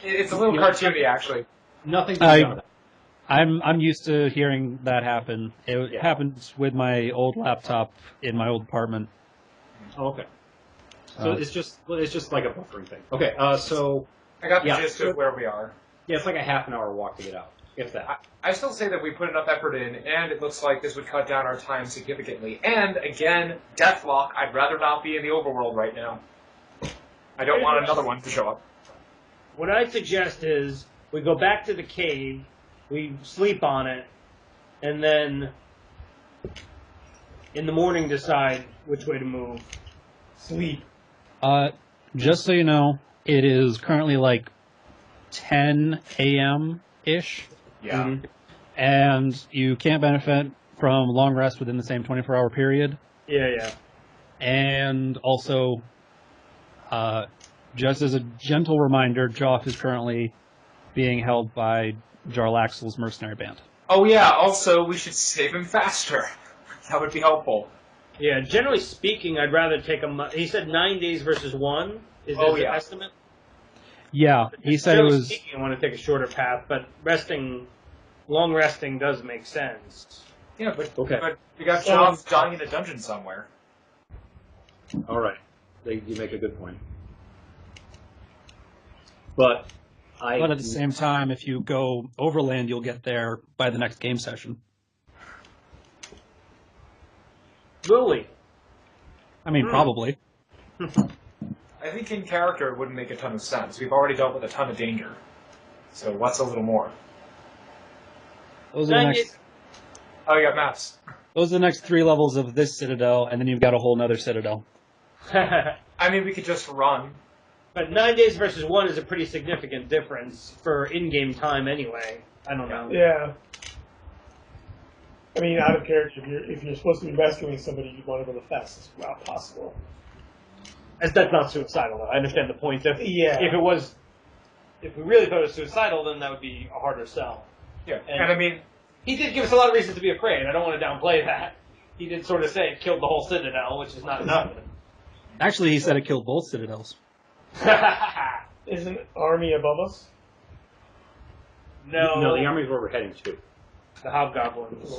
it's a little cartoony actually. nothing to be done with that. I'm used to hearing that happen. It Yeah. happened with my old laptop in my old apartment. Oh, okay. So it's just like a buffering thing. Okay, so I got the Yeah. gist of where we are. yeah, it's like a half an hour walk to get out, if that. I still say that we put enough effort in, and it looks like this would cut down our time significantly. And again, Deathlock, I'd rather not be in the overworld right now. I don't want another one to show up. What I suggest is we go back to the cave, we sleep on it, and then in the morning decide which way to move. Sleep. Just so you know, it is currently 10 a.m. ish, Yeah. and you can't benefit from long rest within the same 24-hour period. Yeah. And also, just as a gentle reminder, Joff is currently being held by Jarlaxle's mercenary band. Oh yeah, also, we should save him faster. That would be helpful. Yeah, generally speaking, I'd rather take a month. He said 9 days versus 1 is Oh, his yeah. estimate. Yeah, he said it Generally was. speaking, I want to take a shorter path, but long resting does make sense. Yeah, but Okay. but we got Joff dying in a dungeon somewhere. All right. You make a good point. But But at the same time, if you go overland, you'll get there by the next game session. Will we? I mean, probably. I think in character it wouldn't make a ton of sense. We've already dealt with a ton of danger. So what's a little more? Those are the next. Oh, you got maps. Those are the next 3 levels of this citadel, and then you've got a whole nother citadel. I mean, we could just run. But 9 days versus 1 is a pretty significant difference for in-game time anyway. I don't know. Yeah. I mean, out of character, if you're supposed to be rescuing somebody, you want to go the fastest route possible. As that's not suicidal, though. I understand the point. If we really thought it was suicidal, then that would be a harder sell. Yeah, And- and I mean, He did give us a lot of reasons to be afraid. I don't want to downplay that. He did sort of say it killed the whole citadel, which is not enough. Actually, he said it killed both citadels. Isn't army above us? No, the army is where we're heading to. the hobgoblins.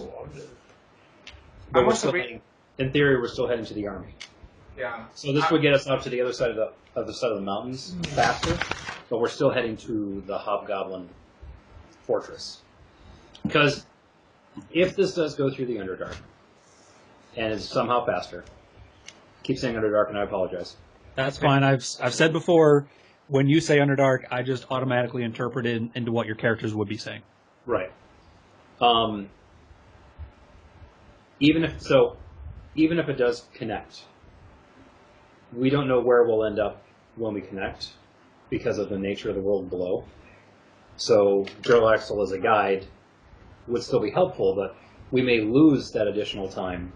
But I'm we're also still heading, in theory, we're still heading to the army. yeah. So this would get us up to the other side of the mountains faster, but we're still heading to the Hobgoblin Fortress. Because if this does go through the Underdark, and is somehow faster, keep saying Underdark and I apologize. That's fine. I've said before, when you say Underdark, I just automatically interpret it into what your characters would be saying. Right. Even if it does connect, we don't know where we'll end up when we connect because of the nature of the world below. So Durlaxle as a guide would still be helpful, but we may lose that additional time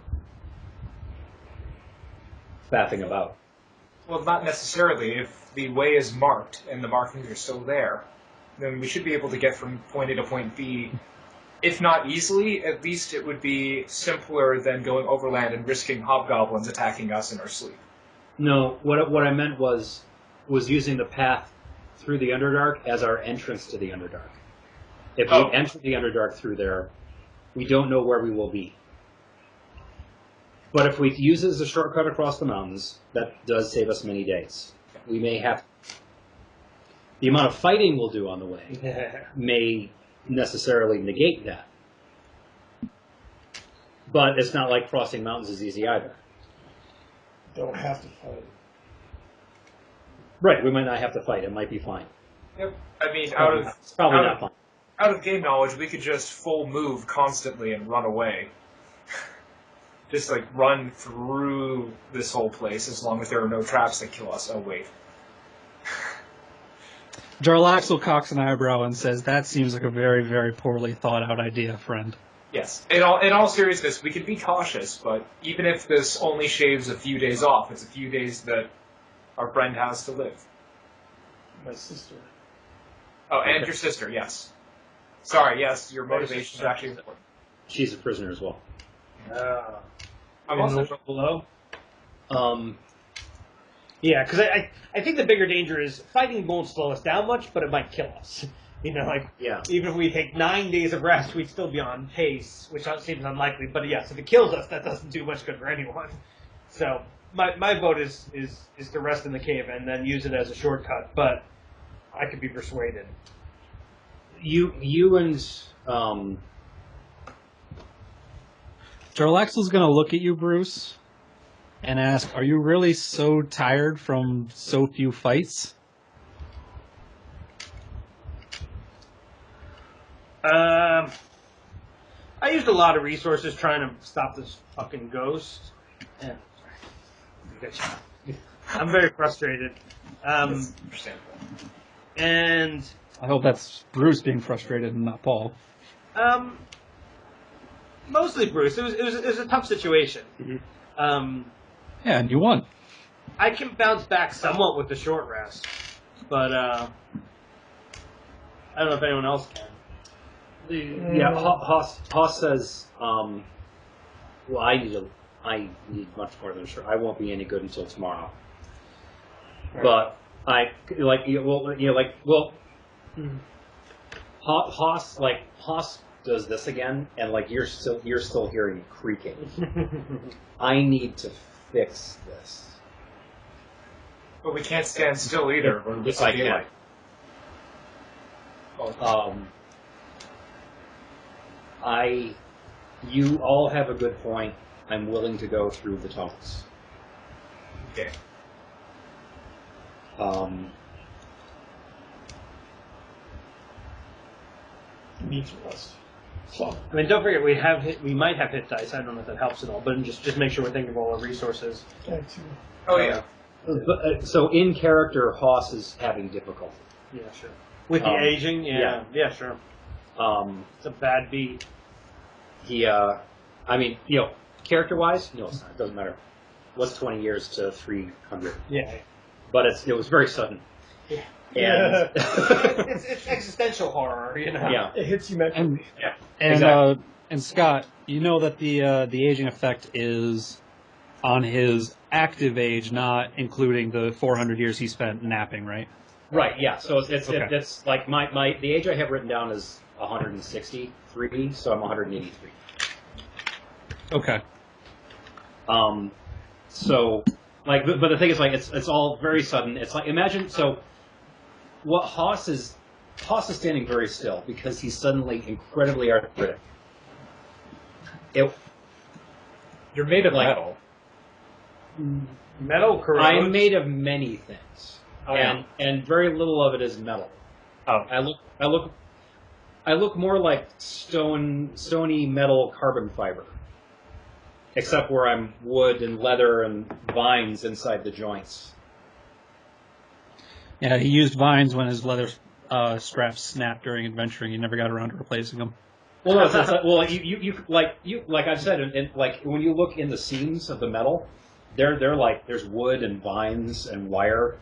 faffing about. Well, not necessarily. If the way is marked and the markings are still there, then we should be able to get from point A to point B. If not easily, at least it would be simpler than going overland and risking hobgoblins attacking us in our sleep. No, what I meant was using the path through the Underdark as our entrance to the Underdark. If we enter the Underdark through there, we don't know where we will be. But if we use it as a shortcut across the mountains, that does save us many days. We may have... The amount of fighting we'll do on the way may necessarily negate that. But it's not like crossing mountains is easy either. Don't have to fight. Right, we might not have to fight. It might be fine. Yep. I mean, It's probably not fine. out of game knowledge, we could just full move constantly and run away. Just run through this whole place as long as there are no traps that kill us. Oh wait. Jarlaxle cocks an eyebrow and says, "That seems like a very, very poorly thought out idea, friend." Yes. In all seriousness, we can be cautious, but even if this only shaves a few days off, it's a few days that our friend has to live. My sister. Oh, and your sister, yes. Sorry, yes, your motivation is actually important. She's a prisoner as well. I'm also below. Um, Yeah, because I think the bigger danger is fighting won't slow us down much, but it might kill us. You know, like yeah. even if we take 9 days of rest, we'd still be on pace, which seems unlikely. But yes, if it kills us, that doesn't do much good for anyone. So my vote is to rest in the cave and then use it as a shortcut. But I could be persuaded. You and Jarlaxle's gonna look at you, Bruce, and ask, "Are you really so tired from so few fights?" I used a lot of resources trying to stop this fucking ghost. Yeah. I'm very frustrated. understandable. And I hope that's Bruce being frustrated and not Paul. mostly Bruce. It was a tough situation. Mhm. Yeah, and you won. I can bounce back somewhat with the short rest, but I don't know if anyone else can. yeah, Haas says, well, I need much more than sure. I won't be any good until tomorrow. Right. But Haas does this again, and like you're still hearing creaking. I need to fix this. But we can't stand still either. Or If I be can. like, oh, You all have a good point. I'm willing to go through the tunnels. okay. Needs rest. So, I mean, don't forget we might have hit dice. I don't know if that helps at all, but just make sure we're thinking of all our resources. back to Oh yeah. So in character, Haas is having difficulty. Yeah, sure. With the aging, yeah. yeah, sure. It's a bad beat. He, I mean, character-wise, no, it's not. It doesn't matter. What's 20 years to 300? Yeah. But it was very sudden. Yeah. And it's existential horror, you know. yeah, it hits you mentally. And Exactly. And Scott, you know that the aging effect is on his active age, not including the 400 years he spent napping, right? right. Yeah. So it's Okay. it's like the age I have written down is 163, so I'm 183. Okay. So, like, but the thing is, like, it's all very sudden. It's like, imagine, so, what Haas is standing very still because he's suddenly incredibly arthritic. You're made of Like- metal. Metal corrodes. I'm made of many things, Oh, yeah. and very little of it is metal. Oh. I look more like stony metal carbon fiber, except where I'm wood and leather and vines inside the joints. Yeah, he used vines when his leather straps snapped during adventuring. He never got around to replacing them. Well, no, it's like, well, like I've said, and like when you look in the seams of the metal, they're like there's wood and vines and wire.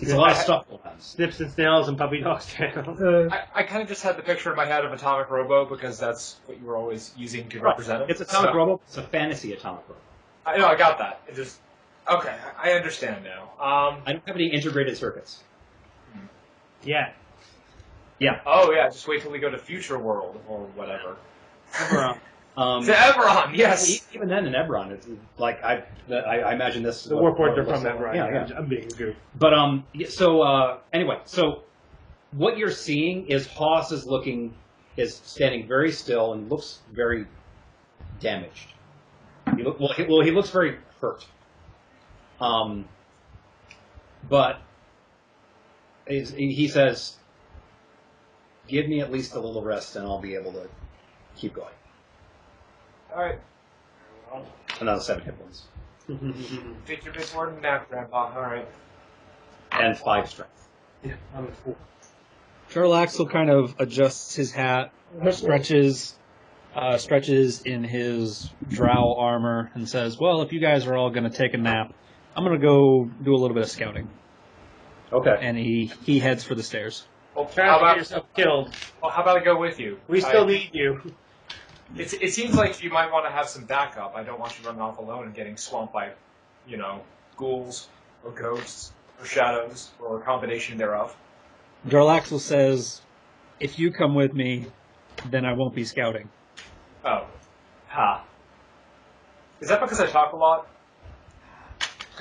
It's a lot of stuff going on. Snips and snails and puppy dog's tails. I kind of just had the picture in my head of Atomic Robo because that's what you were always using to represent it. It's Atomic So- Robo. It's a fantasy Atomic Robo. I know, I got that. It just okay. I understand now. I don't have any integrated circuits. Yeah. Oh yeah, just wait till we go to Future World or whatever. Um, To Eberron, yes. Even then, in Ebron, it's like I imagine this. The what warboards it are from looks that, like. right? Yeah. I'm being a goof. But anyway, so what you're seeing is Haas is standing very still and looks very damaged. He looks very hurt. But he says, "Give me at least a little rest, and I'll be able to keep going." All right, Another 7 hit points. take your big word and nap, Grandpa. All right. And 5 strength. Yeah, I'm a fool. Jarlaxle kind of adjusts his hat, stretches in his drow armor, and says, "Well, if you guys are all going to take a nap, I'm going to go do a little bit of scouting." Okay. And he heads for the stairs. Well, Try how not to get about yourself killed. how about I go with you? We still need you. It seems like you might want to have some backup. I don't want you running off alone and getting swamped by, ghouls or ghosts or shadows or a combination thereof. Jarlaxle says, "If you come with me, then I won't be scouting." Oh. Ha. Is that because I talk a lot?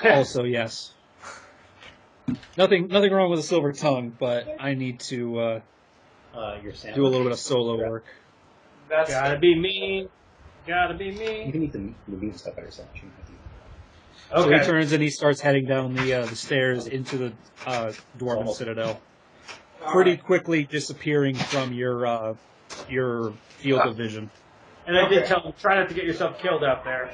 Also, yes. Nothing wrong with a silver tongue, but I need to Your sandwich. do a little bit of solo work. That's Gotta be me. Gotta be You me. can eat the meat stuff by yourself. You don't have to eat So he Okay. turns and he starts heading down the stairs into the dwarven citadel, pretty quickly disappearing from your field of vision. And I did tell him, try not to get yourself killed out there.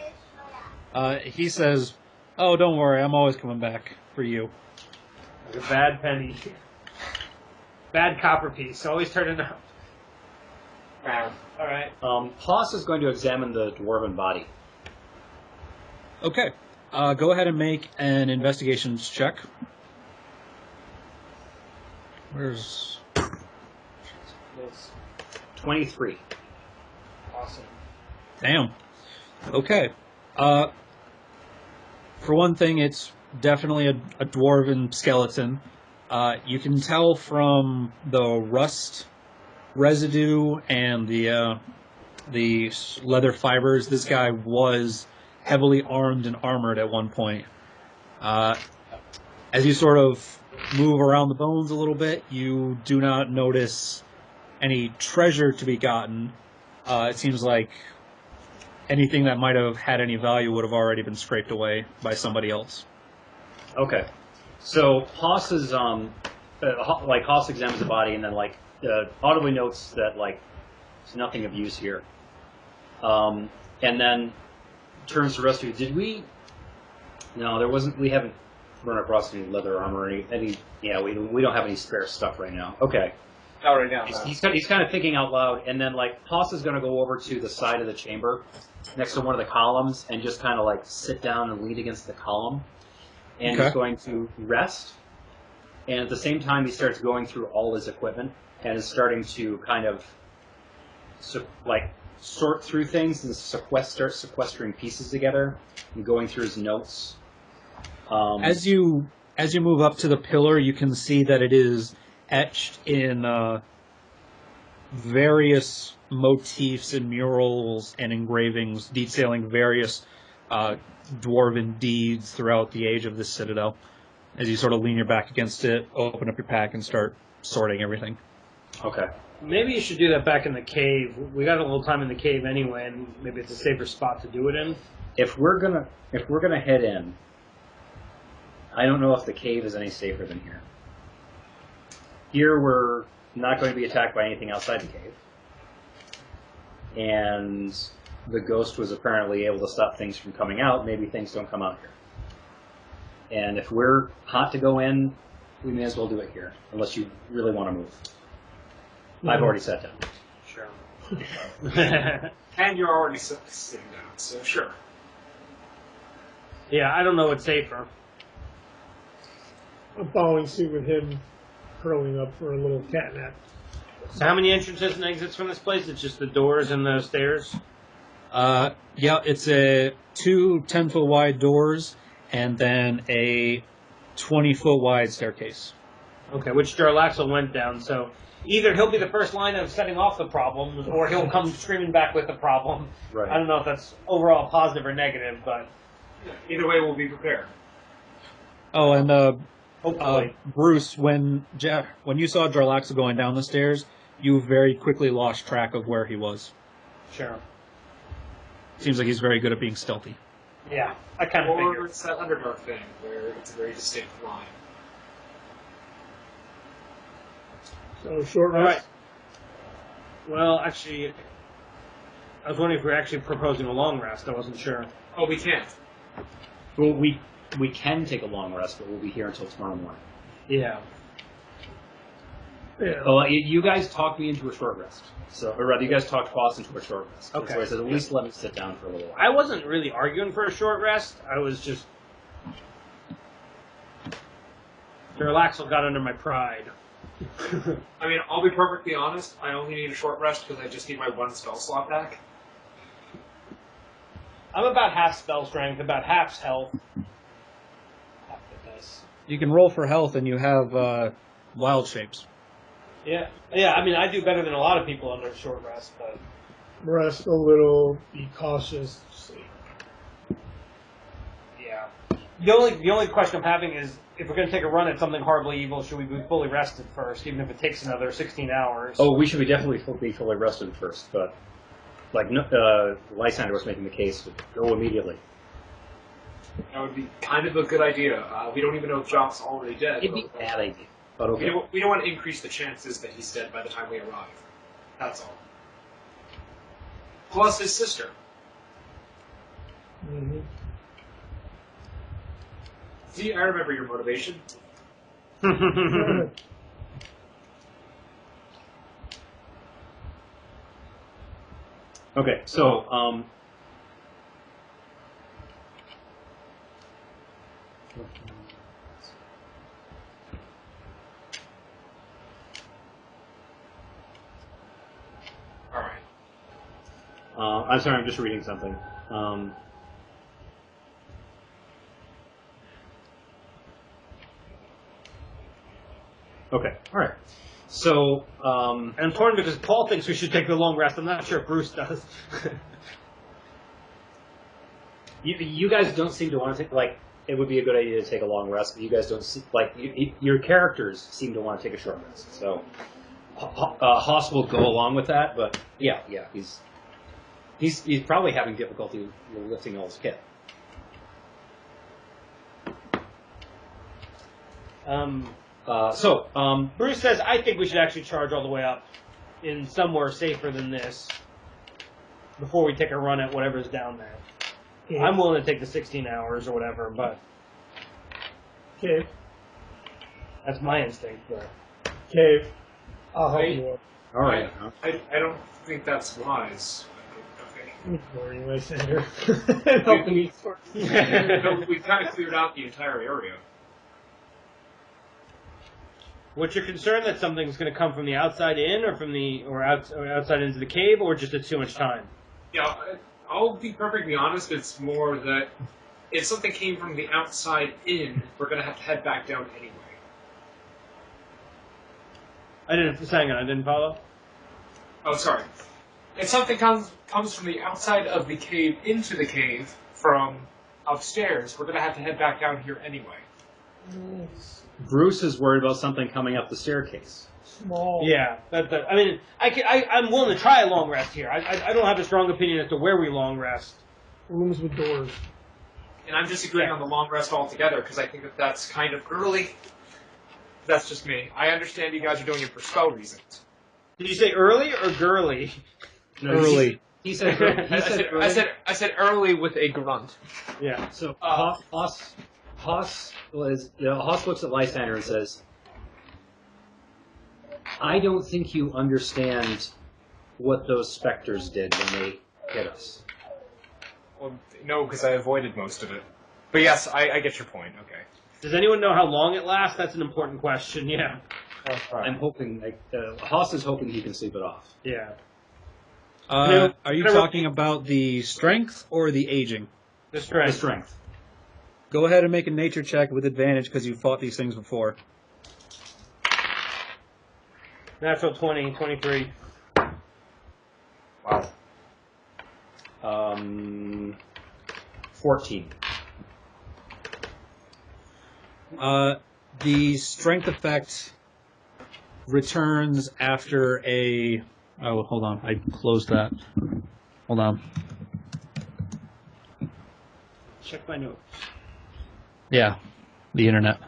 He says, "Oh, don't worry, I'm always coming back for you." Like a bad penny. Bad copper piece. Always turning up. Alright. Haas is going to examine the dwarven body. Okay, go ahead and make an investigations check. Where's 23. Awesome. Damn. Okay. For one thing, it's definitely a dwarven skeleton. You can tell from the rust residue and the leather fibers, this guy was heavily armed and armored at one point. As you sort of move around the bones a little bit, you do not notice any treasure to be gotten. It seems like anything that might have had any value would have already been scraped away by somebody else. Okay. So Haas is Haas examines the body and then audibly notes that there's nothing of use here. And then turns to the rest of you. Did we? No, there wasn't. We haven't run across any leather armor or any. Yeah, we don't have any spare stuff right now. Okay. not right now. He's kind of thinking out loud, and then Haas is going to go over to the side of the chamber, next to one of the columns, and just kind of sit down and lean against the column, and Okay. he's going to rest. And at the same time, he starts going through all his equipment and is starting to kind of sort through things and start sequestering pieces together and going through his notes. As you move up to the pillar, you can see that it is etched in various motifs and murals and engravings detailing various dwarven deeds throughout the age of the citadel. As you sort of lean your back against it, open up your pack, and start sorting everything. Okay. Maybe you should do that back in the cave. We got a little time in the cave anyway, and maybe it's a safer spot to do it in. If we're gonna head in, I don't know if the cave is any safer than here. Here we're not going to be attacked by anything outside the cave. And the ghost was apparently able to stop things from coming out. Maybe things don't come out here. And if we're hot to go in, we may as well do it here, unless you really want to move. I've already sat down. Sure. And you're already sitting down, so sure. Yeah, I don't know what's safer. I'm following suit with him curling up for a little cat nap. So how many entrances and exits from this place? It's just the doors and the stairs? Yeah, it's two 10-foot wide doors and then a 20-foot wide staircase. Okay, which Jarlaxle went down, so either he'll be the first line of setting off the problems, or he'll come screaming back with the problem. Right. I don't know if that's overall positive or negative, but Either way, we'll be prepared. Oh, and hopefully. Bruce, when you saw Jarlaxle going down the stairs, you very quickly lost track of where he was. Sure. Seems like he's very good at being stealthy. Yeah, I kind of Or figured. it's that Underdark thing, where it's a very distinct line. So short All right. rest. Well, actually, I was wondering if we were actually proposing a long rest. I wasn't sure. Oh, we can't. Well, we can take a long rest, but we'll be here until tomorrow morning. Yeah. Yeah. Oh, you guys talked me into a short rest. So, or rather, you guys talked Foss into a short rest. Okay. So I said, at least let me sit down for a little while. I wasn't really arguing for a short rest. I was just... Parallaxel got under my pride. I mean, I'll be perfectly honest. I only need a short rest because I just need my one spell slot back. I'm about half spell strength, about half health. Half fitness. You can roll for health, and you have wild shapes. Yeah. Yeah, I mean, I do better than a lot of people under a short rest, but... Rest a little, be cautious. Yeah. The only question I'm having is, if we're going to take a run at something horribly evil, should we be fully rested first, even if it takes another 16 hours? Oh, we should be definitely be fully rested first, but Lysander was making the case to go immediately. That would be kind of a good idea. We don't even know if Jock's already dead. It'd be a bad idea, but okay. We don't want to increase the chances that he's dead by the time we arrive. That's all. Plus his sister. Mm-hmm. See, I remember your motivation. Okay, so All right. I'm sorry, I'm just reading something. Okay, all right. So, And I'm torn because Paul thinks we should take the long rest. I'm not sure if Bruce does. you guys don't seem to want to take, like, it would be a good idea to take a long rest, but you guys don't see, like, your characters seem to want to take a short rest. So, Haas will go along with that, but yeah, he's probably having difficulty lifting all his kit. Bruce says, I think we should actually charge all the way up in somewhere safer than this before we take a run at whatever's down there. Yeah. I'm willing to take the 16 hours or whatever, but Cave. that's my instinct. But Cave. I'll help Right. you out. All right. I don't think that's wise. Okay. Ignoring Lysander. Helping me sort. No, we've kind of cleared out the entire area. what's your concern that something's going to come from the outside in, or from the or outside into the cave, or just it's too much time? Yeah, I'll be perfectly honest. It's more that if something came from the outside in, we're going to have to head back down anyway. Hang on, I didn't follow. Oh, sorry. If something comes from the outside of the cave into the cave from upstairs, we're going to have to head back down here anyway. Bruce is worried about something coming up the staircase. Small. Yeah, I mean, I'm willing to try a long rest here. I don't have a strong opinion as to where we long rest. Rooms with doors. And I'm disagreeing on the long rest altogether because I think that that's kind of early. That's just me. I understand you guys are doing it for spell reasons. Did you say early or girly? No, Early. He said. I said early with a grunt. Yeah. So Haas looks at Lysander and says, "I don't think you understand what those specters did when they hit us." Well, no, because I avoided most of it. But yes, I get your point. Okay. Does anyone know how long it lasts? That's an important question. Yeah. I'm hoping, Haas is hoping he can sleep it off. Yeah. Are you talking about the strength or the aging? The strength. The strength. Go ahead and make a nature check with advantage because you've fought these things before. Natural 20, 23. Wow. 14. The strength effect returns after a... Oh, hold on. I closed that. Hold on. Check my notes. Yeah, the internet.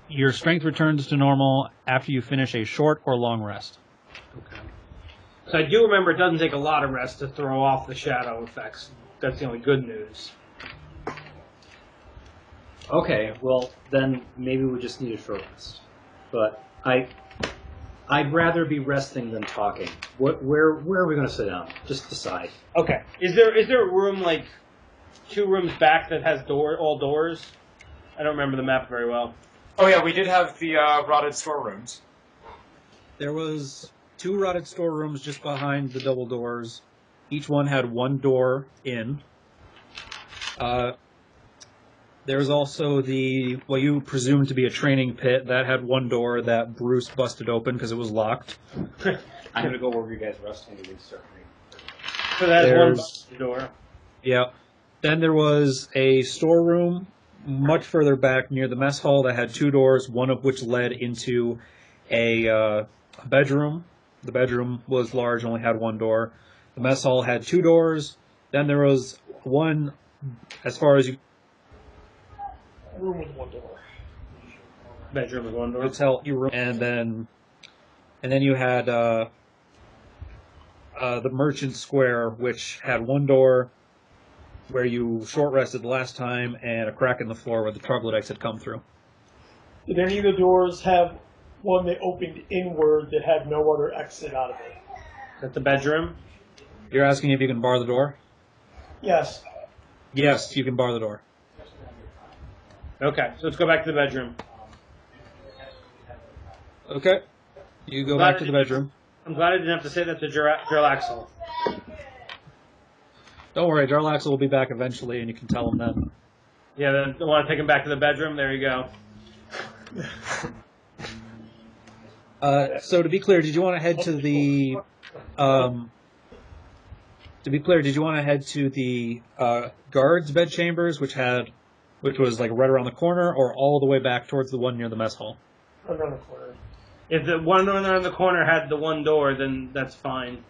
Your strength returns to normal after you finish a short or long rest. Okay. So I do remember it doesn't take a lot of rest to throw off the shadow effects. That's the only good news. Okay, well, then maybe we just need a short rest. But I'd rather be resting than talking. Where are we going to sit down? Just decide. Okay. Is there a room, like, 2 rooms back that has all doors? I don't remember the map very well. Oh yeah, we did have the rotted storerooms. There was 2 rotted storerooms just behind the double doors. Each one had 1 door in. There's also what you presume to be a training pit that had 1 door that Bruce busted open because it was locked. I'm going to go where you guys rest and we start reading. So that's one There's- busted door. Yeah. Then there was a storeroom much further back near the mess hall that had 2 doors, one of which led into a bedroom. The bedroom was large, only had 1 door. The mess hall had 2 doors. Then there was one, as far as you Room with 1 door. Bedroom with 1 door. hotel, and then you had the Merchant Square, which had 1 door where you short rested the last time, and a crack in the floor where the troglodytes had come through. Did any of the doors have one that opened inward that had no other exit out of it? At the bedroom? You're asking if you can bar the door? Yes. Yes, you can bar the door. Okay, so let's go back to the bedroom. Okay. You go Glad back to I the didn't- bedroom. I'm glad I didn't have to say that to Drillaxel. Don't worry, Jarlaxle will be back eventually, and you can tell him then. Yeah, then I want to take him back to the bedroom. There you go. So to be clear, did you want to head to the? To be clear, did you want to head to the guards' bedchambers, which was like right around the corner, or all the way back towards the one near the mess hall? Around the corner. If the one door in the corner had the 1 door, then that's fine.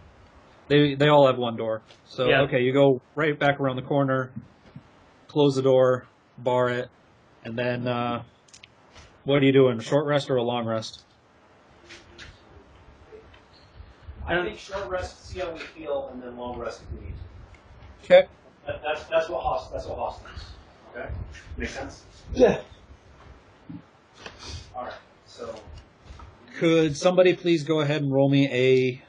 They all have 1 door. So Yeah. okay, you go right back around the corner, close the door, bar it, and then what are you doing? A short rest or a long rest? I think short rest, see how we feel, and then long rest if we need to. Okay. That's what hostile is. Okay? Make sense? Yeah. Alright, so... Could somebody please go ahead and roll me a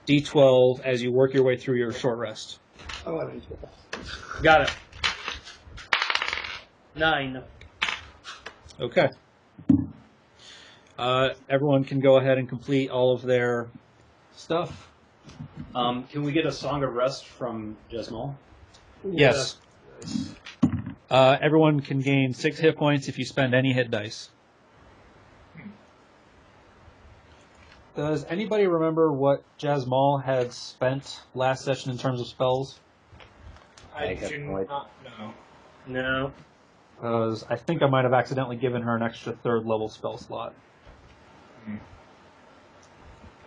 D12 as you work your way through your short rest? I want to do Got it. 9. Okay. Everyone can go ahead and complete all of their stuff. Can we get a Song of Rest from Jesmal? Yes. Everyone can gain 6 hit points if you spend any hit dice. Does anybody remember what Jasmal had spent last session in terms of spells? I have do no idea. not know. No. Because I think I might have accidentally given her an extra 3rd level spell slot.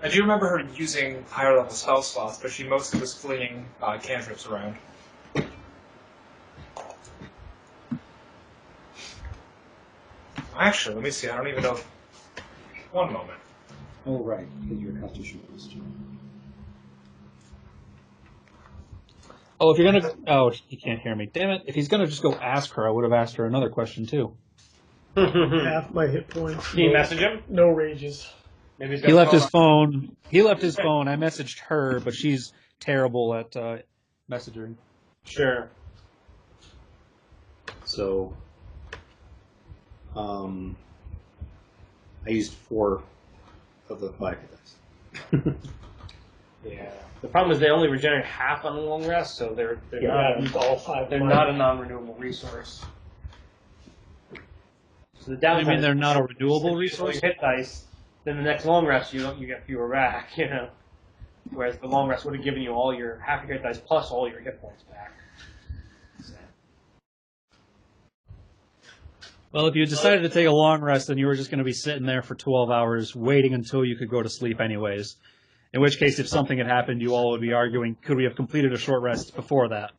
I do remember her using higher level spell slots, but she mostly was fleeing cantrips around. Actually, let me see. I don't even know. One moment. Oh, right, because you're a Constitution bonus. Oh, if you're gonna... Oh, he can't hear me. Damn it. If he's gonna just go ask her, I would have asked her another question, too. half my hit points. Can you message him? No rages. Maybe he's got He a left his phone. phone. He left his phone. I messaged her, but she's terrible at messaging. Sure. So, I used 4 of the 5 hit dice. Yeah. The problem is they only regenerate half on a long rest, so they're I've used all 5. they're not a non-renewable resource. So the I downside mean, is they're not a if renewable you use all resource? your hit dice, then the next long rest you get fewer back, you know. Whereas the long rest would have given you all your half your hit dice plus all your hit points back. Well, if you decided to take a long rest, then you were just going to be sitting there for 12 hours waiting until you could go to sleep anyways. In which case, if something had happened, you all would be arguing, could we have completed a short rest before that?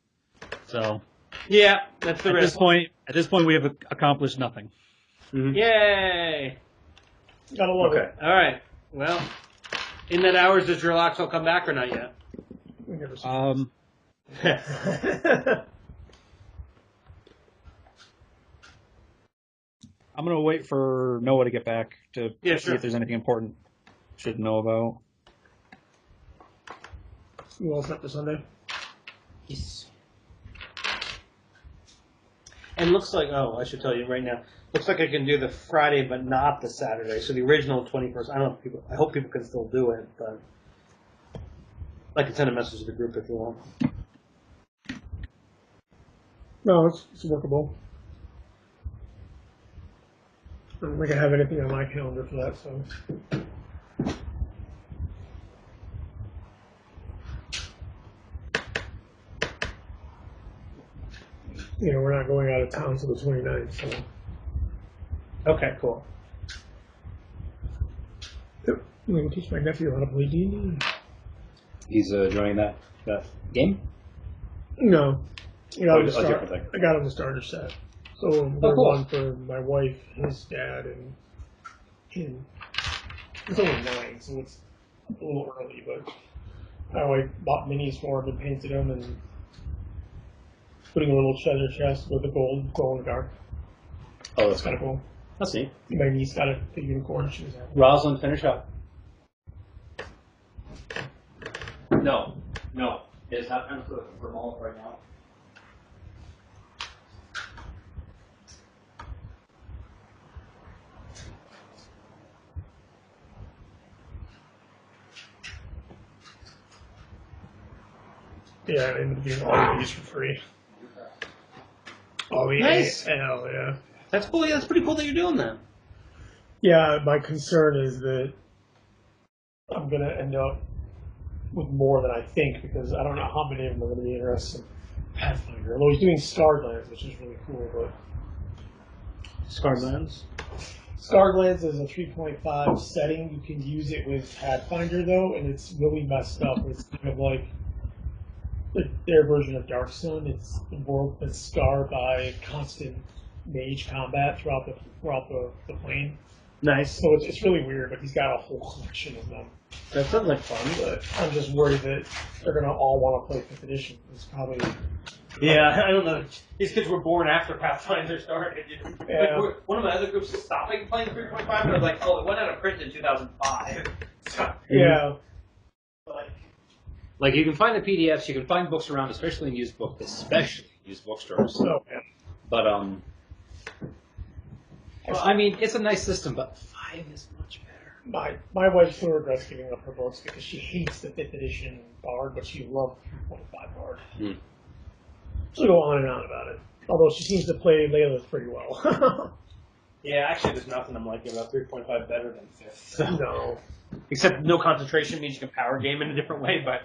So, Yeah, that's the at risk. this point, we have accomplished nothing. Yay! Gotta love Okay. All right. Well, in that hours, does Relaxo come back or not yet? it. We never see. Uh, Uh, I'm gonna wait for Noah to get back to Yeah, see sure. if there's anything important should know about. You all set for Sunday? Yes. And looks like, I should tell you right now, looks like I can do the Friday but not the Saturday. So the original 21st, I don't know if people, I hope people can still do it, but I can send a message to the group if you want. No, it's workable. I don't think I have anything on my calendar for that, so. We're not going out of town till the 29th, so. Okay, cool. Yep. I'm going to teach my nephew how to play D&D. He's joining that game? No. I got him a the start- different thing. I got him the starter set. So I'm going one for my wife, his dad, and him. He's only 9, so it's a little early, but my wife bought minis for him and painted them and putting a little treasure chest with a gold glow in the dark. Oh, That's kind of cool. That's neat. My niece got a unicorn. She was happy. Rosalind, finish up. No. It's not time to cook for Mullet right now. Yeah, I ended up getting all of these for free. All the Nice. AL, yeah. That's cool. Yeah, that's pretty cool that you're doing that. Yeah, my concern is that I'm going to end up with more than I think because I don't know how many of them are going to be interested in Pathfinder. Although he's doing Scarred Lands, which is really cool, but Scarlands. Scarred Lands is a 3.5 setting. You can use it with Pathfinder though, and it's really messed up. It's kind of like their version of Dark Sun. It's the world that's scarred by constant mage combat throughout the plane. Nice. So it's really weird, but he's got a whole collection of them. That sounds like fun. But I'm just worried that they're going to all want to play 5th edition. It's probably... Yeah, I don't know. These kids were born after Pathfinder started. Yeah. One of my other groups is stopping playing 3.5, and I was like, it went out of print in 2005. So, Yeah. Like, you can find the PDFs, you can find books around, especially in used bookstores. So, yeah. But, well, I mean, it's a nice system, but 5 is much better. My wife still regrets giving up her books because she hates the 5th edition Bard, but she loved 3.5 Bard. She'll go on and on about it. Although she seems to play Layla pretty well. yeah, actually, there's nothing I'm liking about 3.5 better than 5th. So. No. Except no concentration means you can power game in a different way, but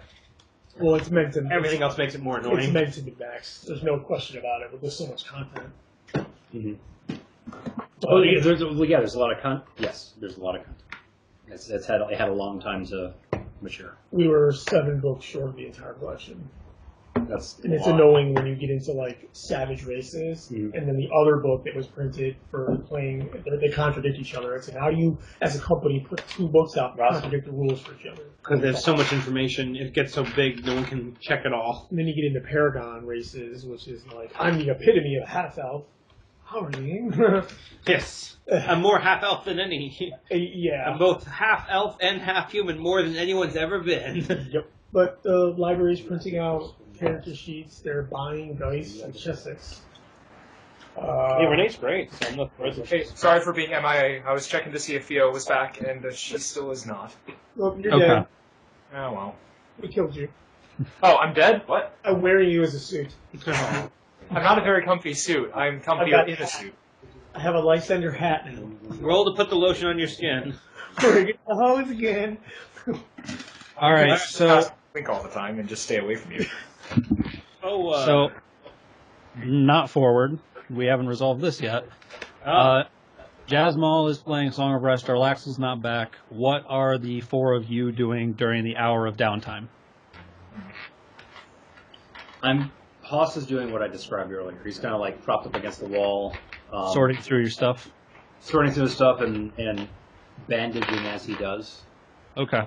Well, it's meant to... everything else makes it more It's annoying. meant to be max. There's no question about it, but there's so much content. Oh, yeah, there's a lot of content. Yes, there's a lot of content. It had a long time to mature. We were 7 books short of the entire collection. And it's a lot. annoying when you get into like savage races, and then the other book that was printed for playing, they contradict each other. It's like, how do you, as a company, put 2 books out that contradict the rules for each other? Because there's so much information, it gets so big, no one can check it all. And then you get into Paragon races, which is like, I'm the epitome of half-elf. How are you? Yes. I'm more half-elf than any. Yeah. I'm both half-elf and half-human, more than anyone's ever been. Yep. But the library's printing out character sheets. They're buying dice and chessex. Hey, Renee's great, so I'm not surprised. Hey, sorry for being MIA. I was checking to see if Theo was back, and she still is not. Well, you're Okay. dead. Oh, well. We killed you. Oh, I'm dead? What? I'm wearing you as a suit. I'm not a very comfy suit. I'm comfier in a suit. I have a Lysander hat now. Roll to put the lotion on your skin. We're gonna get the hose again. All right, I so think all the time and just stay away from you. so not forward. We haven't resolved this yet. Jasmal is playing Song of Rest. Arlaxel's not back. What are the 4 of you doing during the hour of downtime? Haas is doing what I described earlier. He's kind of like propped up against the wall, Sorting through your stuff. sorting through his stuff and bandaging as he does. Okay.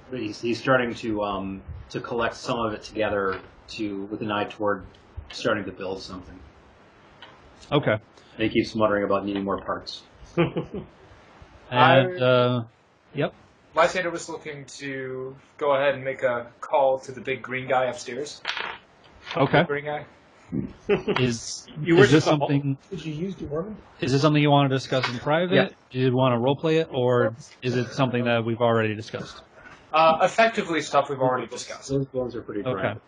But he's starting to collect some of it together with an eye toward starting to build something. Okay. And he keeps muttering about needing more parts. And, yep. Lysander was looking to go ahead and make a call to the big green guy upstairs. Okay. Big green guy. Is You were is this just a- something? Did you use Dwarven? Is this something you want to discuss in private? Yeah. Do you want to roleplay it, or is it something that we've already discussed? Effectively stuff we've already discussed. Those bones are pretty dry. Okay.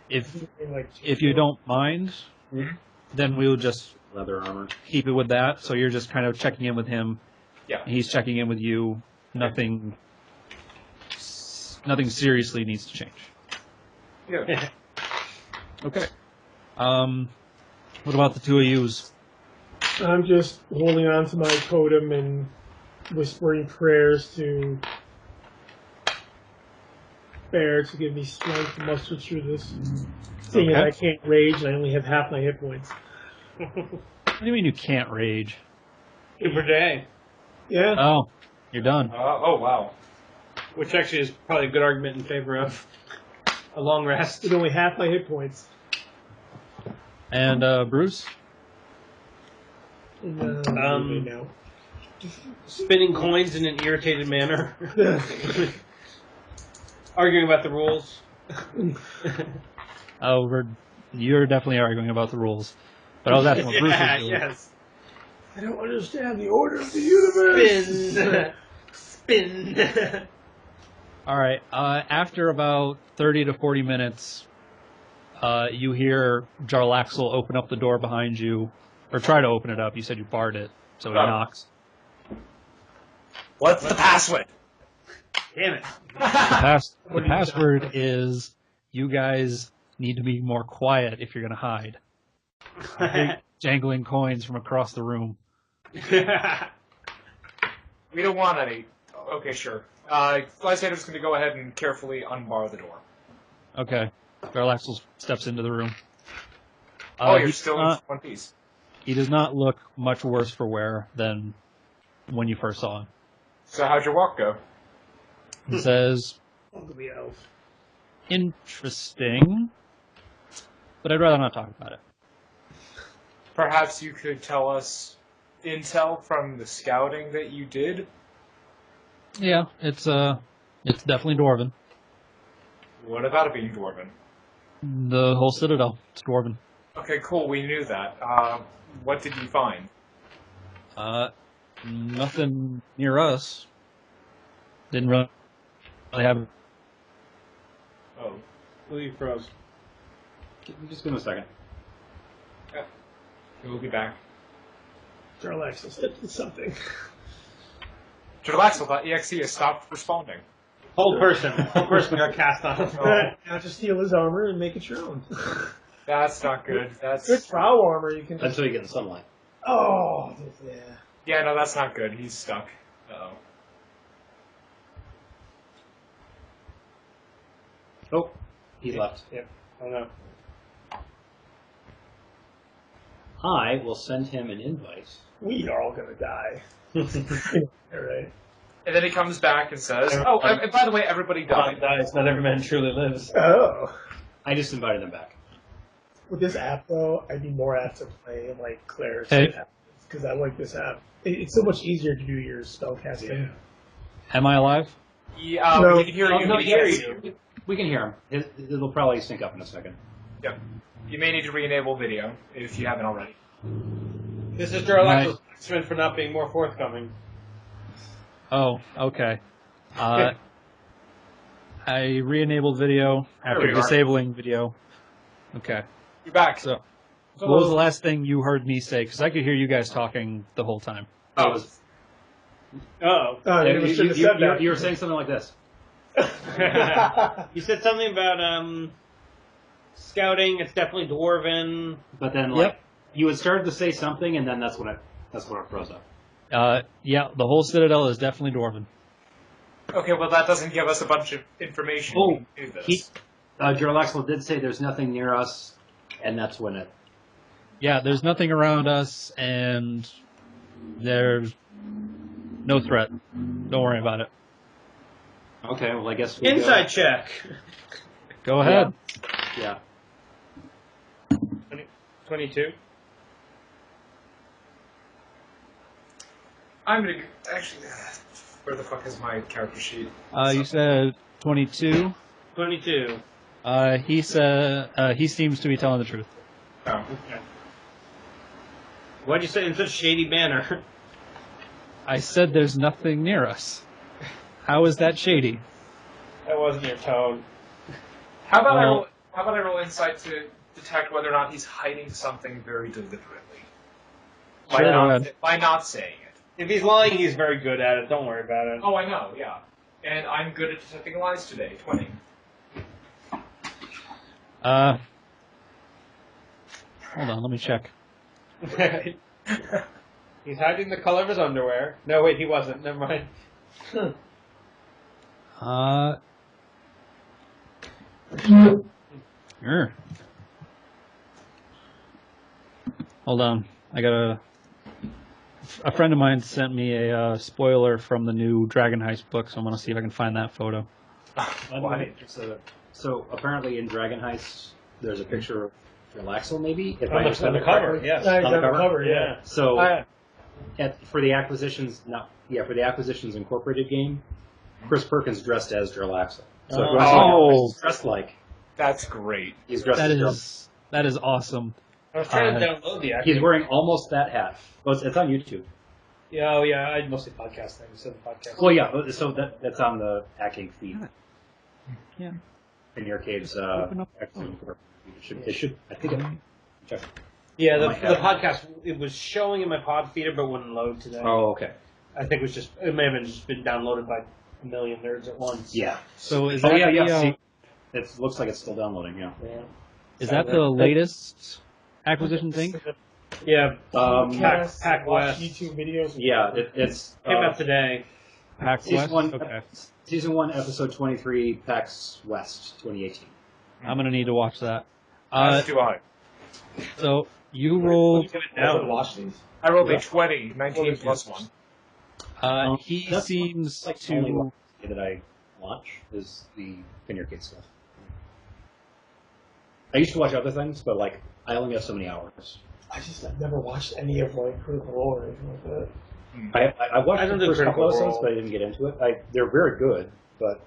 If Like, you don't mind, Mhm. then we'll just Leather armor. keep it with that. So you're just kind of checking in with him. Yeah. And he's checking in with you. Nothing seriously needs to change. Yeah. Okay. What about the two of yous? I'm just holding on to my totem and whispering prayers to Bear to give me strength to muster through this. Seeing Okay. that I can't rage and I only have half my hit points. What do you mean you can't rage? Two per day, Yeah. Oh, you're done. Oh, wow. which actually is probably a good argument in favor of a long rest. With only half my hit points. And Bruce? And, now. Spinning coins in an irritated manner, arguing about the rules. Oh, you're definitely arguing about the rules. But I was asking what Bruce was doing. Yes. I don't understand the order of the universe. Spin. All right. After about 30 to 40 minutes, you hear Jarlaxle open up the door behind you, or try to open it up. You said you barred it, so he Oh. knocks. What's the password? Damn it. The password is you guys need to be more quiet if you're going to hide. Jangling coins from across the room. We don't want any. Okay, sure. Lysander's going to go ahead and carefully unbar the door. Okay. Jarlaxle steps into the room. You're he's still not- in one piece. He does not look much worse for wear than when you first saw him. So how'd your walk go? He says, Ugly elf. interesting, but I'd rather not talk about it. Perhaps you could tell us intel from the scouting that you did? Yeah, it's definitely Dwarven. What about it being Dwarven? The whole Citadel, it's Dwarven. Okay, cool, we knew that. What did you find? Nothing near us. Didn't really have. Oh. You froze. Just give him a second. We'll be back. Jarlaxle stepped in something. Jarlaxle.exe has stopped responding. Whole person got cast on him. Now just steal his armor and make it your own. That's not good. That's Good trial armor. You can just. Until you get in sunlight. Oh, yeah. Yeah, no, that's not good. He's stuck. Uh-oh. Oh, he left. Yep. Oh no. I will send him an invite. We are all gonna die. Alright. And then he comes back and says, "Oh, and by the way, everybody died." Dies, not every man truly lives. Oh. I just invited them back. With this app, though, I'd be more apt to play like Claire's Hey. app. Because I like this app. It's so much easier to do your spellcasting. Am I alive? Yeah, No. we can hear you. no, We can yes. hear you. We can hear him. It'll probably sync up in a second. Yep. You may need to re-enable video if you haven't already. This is Jarlaxle's punishment for not being more forthcoming. Oh, okay. I re-enabled video after we are. disabling video. Okay. You're back. So, what was the last thing you heard me say? Because I could hear you guys talking the whole time. Oh, Oh. Oh, you You, shouldn't have said that. you were saying something like this. You said something about scouting. It's definitely dwarven. But then, like, you had started to say something, and then that's when it froze up. Yeah, the whole Citadel is definitely Dwarven. okay. Well, that doesn't give us a bunch of information. Oh, to do this. Jarlaxle did say there's nothing near us, and that's when it. Yeah, there's nothing around us, and there's no threat. Don't worry about it. Okay, well, I guess we Inside check. Go ahead. Yeah. 22. I'm gonna actually. Where the fuck is my character sheet? You said 22. 22. He said he seems to be telling the truth. Oh. Okay. Why'd you say it in such a shady manner? I said there's nothing near us. How is that shady? That wasn't your tone. How about Well- I roll insight to detect whether or not he's hiding something very deliberately Sure, by not saying it. If he's lying, he's very good at it. Don't worry about it. Oh, I know, yeah. And I'm good at detecting lies today. 20. Hold on, let me check. He's hiding the color of his underwear. No, wait, he wasn't. Never mind. Sure. Hold on, I got a friend of mine sent me a spoiler from the new Dragon Heist book, so I'm gonna see if I can find that photo. Why? So apparently in Dragon Heist, there's a picture of Relaxel, maybe? If On I the understand it cover, correctly. yes. Nice On the on the cover? cover, yeah. So Ah, for the Acquisitions, for the Acquisitions Incorporated game, Chris Perkins dressed as Relaxel. So if you want to see what he's dressed like, That's great. he's dressed That as that is awesome. I was trying to download the He's wearing almost that hat. Well, it's on YouTube. Yeah, oh yeah, I mostly podcast things, so the podcast. Well, yeah, so that's on the hacking feed. Yeah. In your cave's Open up. it should, I think it, check. Yeah, Oh, the my God. podcast, it was showing in my pod feeder, but wouldn't load today. Oh, okay. I think it may have just been downloaded by a million nerds at once. Yeah. So is Oh, that yeah, yeah. the, See, it looks like it's still downloading, yeah. Yeah. is that the latest acquisition thing? Yeah, Podcasts, Pac watch West. YouTube videos. Yeah, it's Came out today. PAX season West? one, Okay. season 1, episode 23, PAX West, 2018. I'm gonna need to watch that. As do I. So you rolled. I haven't watched these. I rolled Yeah. a 20, 19 plus 1. He That's seems like the only to. one that I watch is the Pin Arcade stuff. I used to watch other things, but like I only have so many hours. I've never watched any of like Critical Role or anything like that. I watched I don't the do first couple Critical episodes, Role. but I didn't get into it. They're very good, but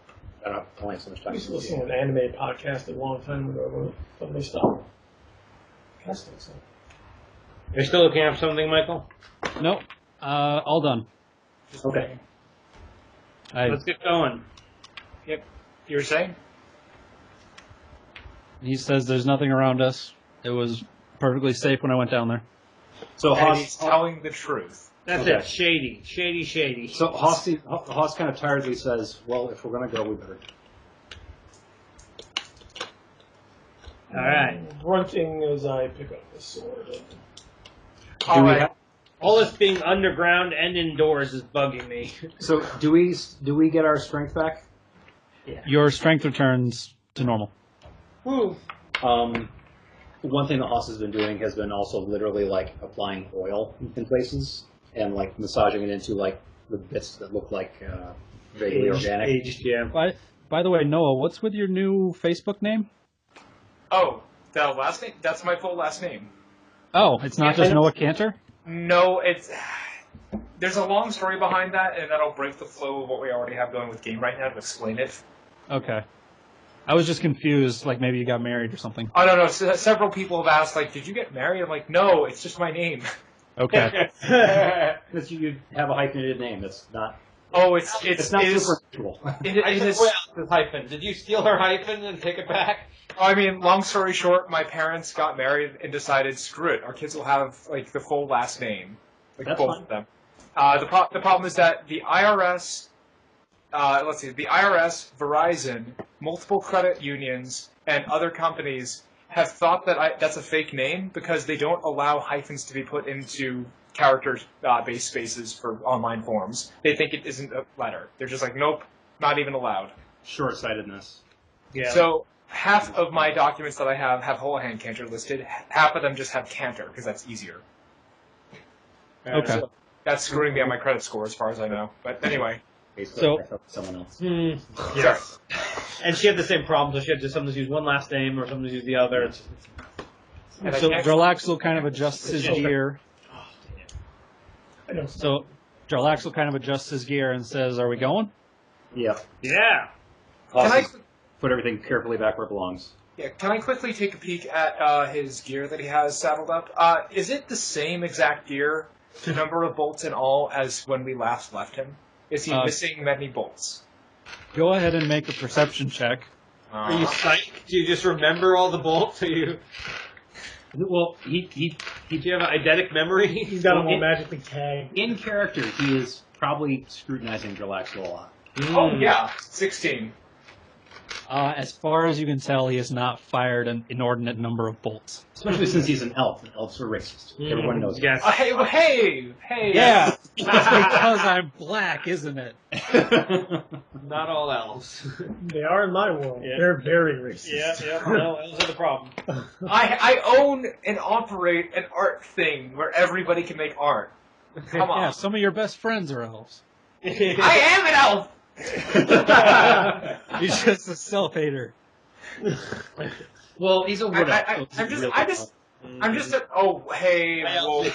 I don't only have so much I time. used to listen to an anime podcast a long time ago, but they stopped. Casting so. You're still looking up something, Michael? Nope. All done. Okay. Let's get going. Yep. You were saying? He says there's nothing around us. It was perfectly safe when I went down there. So And he's telling the truth. That's Okay. it. Shady. Shady, shady. So Hoss kind of tiredly says, "Well, if we're going to go, we better." All right. Grunting as I pick up the sword. All we right. have- All this being underground and indoors is bugging me. So do we get our strength back? Your strength returns to normal. Woo. One thing that Hoss has been doing has been also literally like applying oil in places and like massaging it into like the bits that look like vaguely organic. Aged, yeah. By the way, Noah, what's with your new Facebook name? Oh, that last name? That's my full last name. Oh, it's not just Noah Cantor? No, it's... There's a long story behind that, and that'll break the flow of what we already have going with Game right now to explain it. Okay. I was just confused, like maybe you got married or something. Oh, no. Several people have asked, like, did you get married? I'm like, no, it's just my name. Okay. Because you have a hyphenated name. It's not. Oh, It's not super unusual. It is... This hyphen. Did you steal her hyphen and take it back? I mean, long story short, my parents got married and decided, screw it, our kids will have, like, the full last name. Like, That's both fine. of them. The problem is that the IRS, the IRS, Verizon, multiple credit unions, and other companies have thought that that's a fake name because they don't allow hyphens to be put into character-based spaces for online forms. They think it isn't a letter. They're just like, nope, not even allowed. Short-sightedness. Yeah. So half of my documents that I have Holohan Cantor listed. Half of them just have Cantor because that's easier. Okay. So that's screwing me on my credit score as far as I know. But anyway. So- I thought someone else. Yes. And she had the same problem, so she had to sometimes use one last name or sometimes use the other. And I So can't- Relax will kind of adjust his gear. I know. So Jarlaxle kind of adjusts his gear and says, "Are we going?" Yeah. Yeah. Put everything carefully back where it belongs. Yeah, can I quickly take a peek at his gear that he has saddled up? Is it the same exact gear, the number of bolts in all, as when we last left him? Is he missing many bolts? Go ahead and make a perception check. Are you psychic? Do you just remember all the bolts? Are you? Well, Do you have an eidetic memory? He's got them all magically tagged. in character, he is probably scrutinizing Jarlaxle a lot. Oh, yeah, 16. As far as you can tell, he has not fired an inordinate number of bolts. Especially since he's an elf. Elves are racist. Everyone knows that. Yes. Hey! Yeah, that's because I'm black, isn't it? Not all elves. They are in my world. Yeah. They're very racist. Yeah. No, elves are the problem. I own and operate an art thing where everybody can make art. Come on. Yeah, some of your best friends are elves. I am an elf! He's just a self-hater. Well, he's a wood elf. I'm just a. Oh, hey, whoa.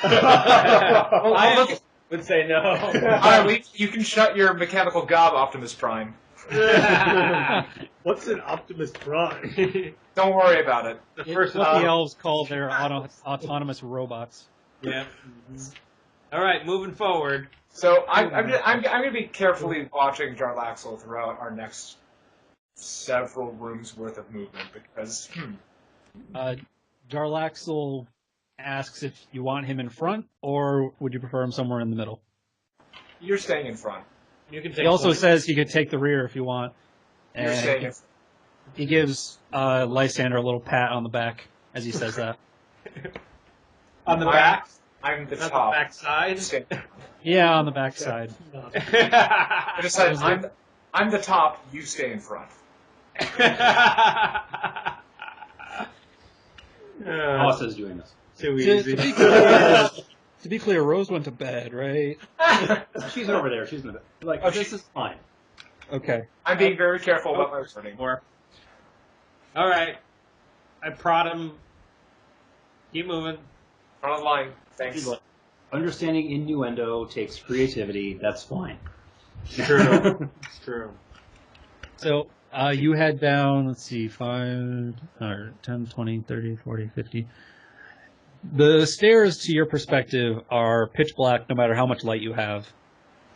I would say no. Alright, you can shut your mechanical gob, Optimus Prime. What's an Optimus Prime? Don't worry about it. It's what the elves call their autonomous robots. Yeah. All right, moving forward. So I'm going to be carefully watching Jarlaxle throughout our next several rooms worth of movement because. Jarlaxle asks if you want him in front, or would you prefer him somewhere in the middle? You're staying in front. You can take He also point. says he could take the rear if you want. You're staying in front. He gives Lysander a little pat on the back as he says that. On the back? I'm the Not top. the back side? Stay- Yeah, on the back side. I just said, I'm the top, you stay in front. Boss is doing this. Too To easy. be clear, Rose went to bed, right? She's over there. She's in the bed. Like, Oh, this is fine. Okay. I'm being very careful about my wording. More. All right. I prod him. Keep moving. Front of the line. Thanks. Understanding innuendo takes creativity. That's fine. True. It's true. So, you head down, let's see, 5, or 10, 20, 30, 40, 50. The stairs, to your perspective, are pitch black no matter how much light you have,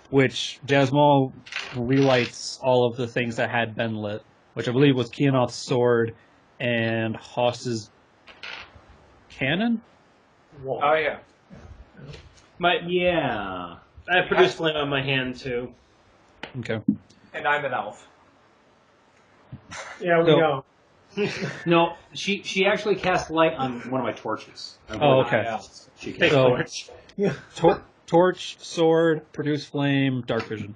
which Jasmal relights all of the things that had been lit, which I believe was Keanoth's sword and Hoss's cannon? Oh, yeah. Yeah. I have produced flame on my hand, too. Okay. And I'm an elf. Yeah, we So- know. No, she actually cast light on one of my torches. Oh, okay. She Take cast So- torch. Torch, sword, produce flame, dark vision.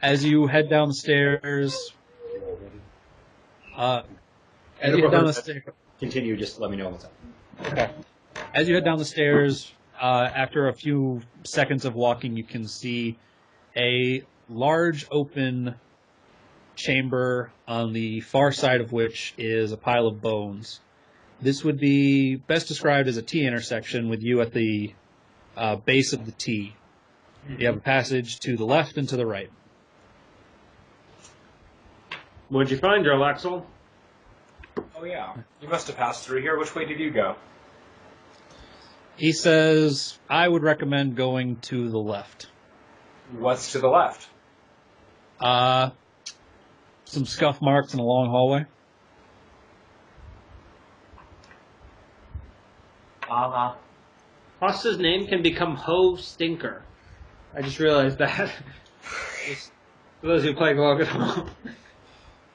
As you head down the stairs, Continue, just let me know what's up. Okay. As you head down the stairs, after a few seconds of walking, you can see a large open chamber on the far side of which is a pile of bones. This would be best described as a T-intersection with you at the base of the T. You have a passage to the left and to the right. What'd you find, Jarlaxle? Oh, yeah. You must have passed through here. Which way did you go? He says, I would recommend going to the left. What's to the left? Some scuff marks in a long hallway. Uh-huh. Hoss's name can become Ho Stinker. I just realized that. Just for those who play along at home.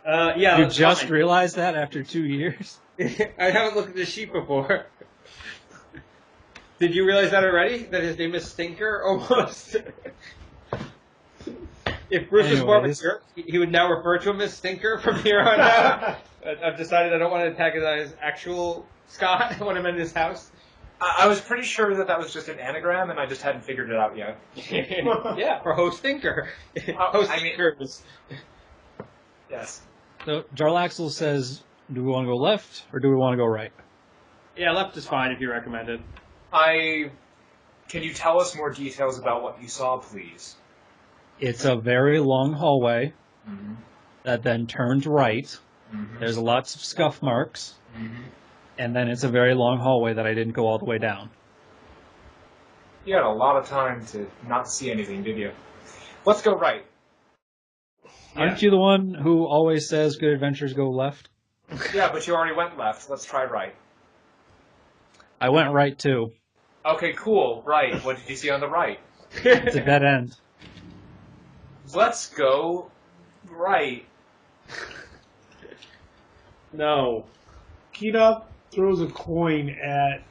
Yeah, You that's just fine. realized that after 2 years? I haven't looked at the sheet before. Did you realize that already? That his name is Stinker? Almost. If Bruce was more of a Anyways. jerk, he would now refer to him as Stinker from here on out. I've decided I don't want to antagonize actual Scott when I'm in his house. I was pretty sure that was just an anagram, and I just hadn't figured it out yet. Yeah, for Ho Stinker. Ho I mean- Stinkers. Yes. So Jarlaxle says, do we want to go left or do we want to go right? Yeah, left is fine if you recommend it. Can you tell us more details about what you saw, please? It's a very long hallway Mm-hmm. that then turns right. Mm-hmm. There's lots of scuff marks, Mm-hmm. and then it's a very long hallway that I didn't go all the way down. You had a lot of time to not see anything, did you? Let's go right. Aren't you the one who always says good adventures go left? Yeah, but you already went left. Let's try right. I went right too. Okay, cool. Right. What did you see on the right? It's a dead end. Let's go right. No. Keenoth throws a coin at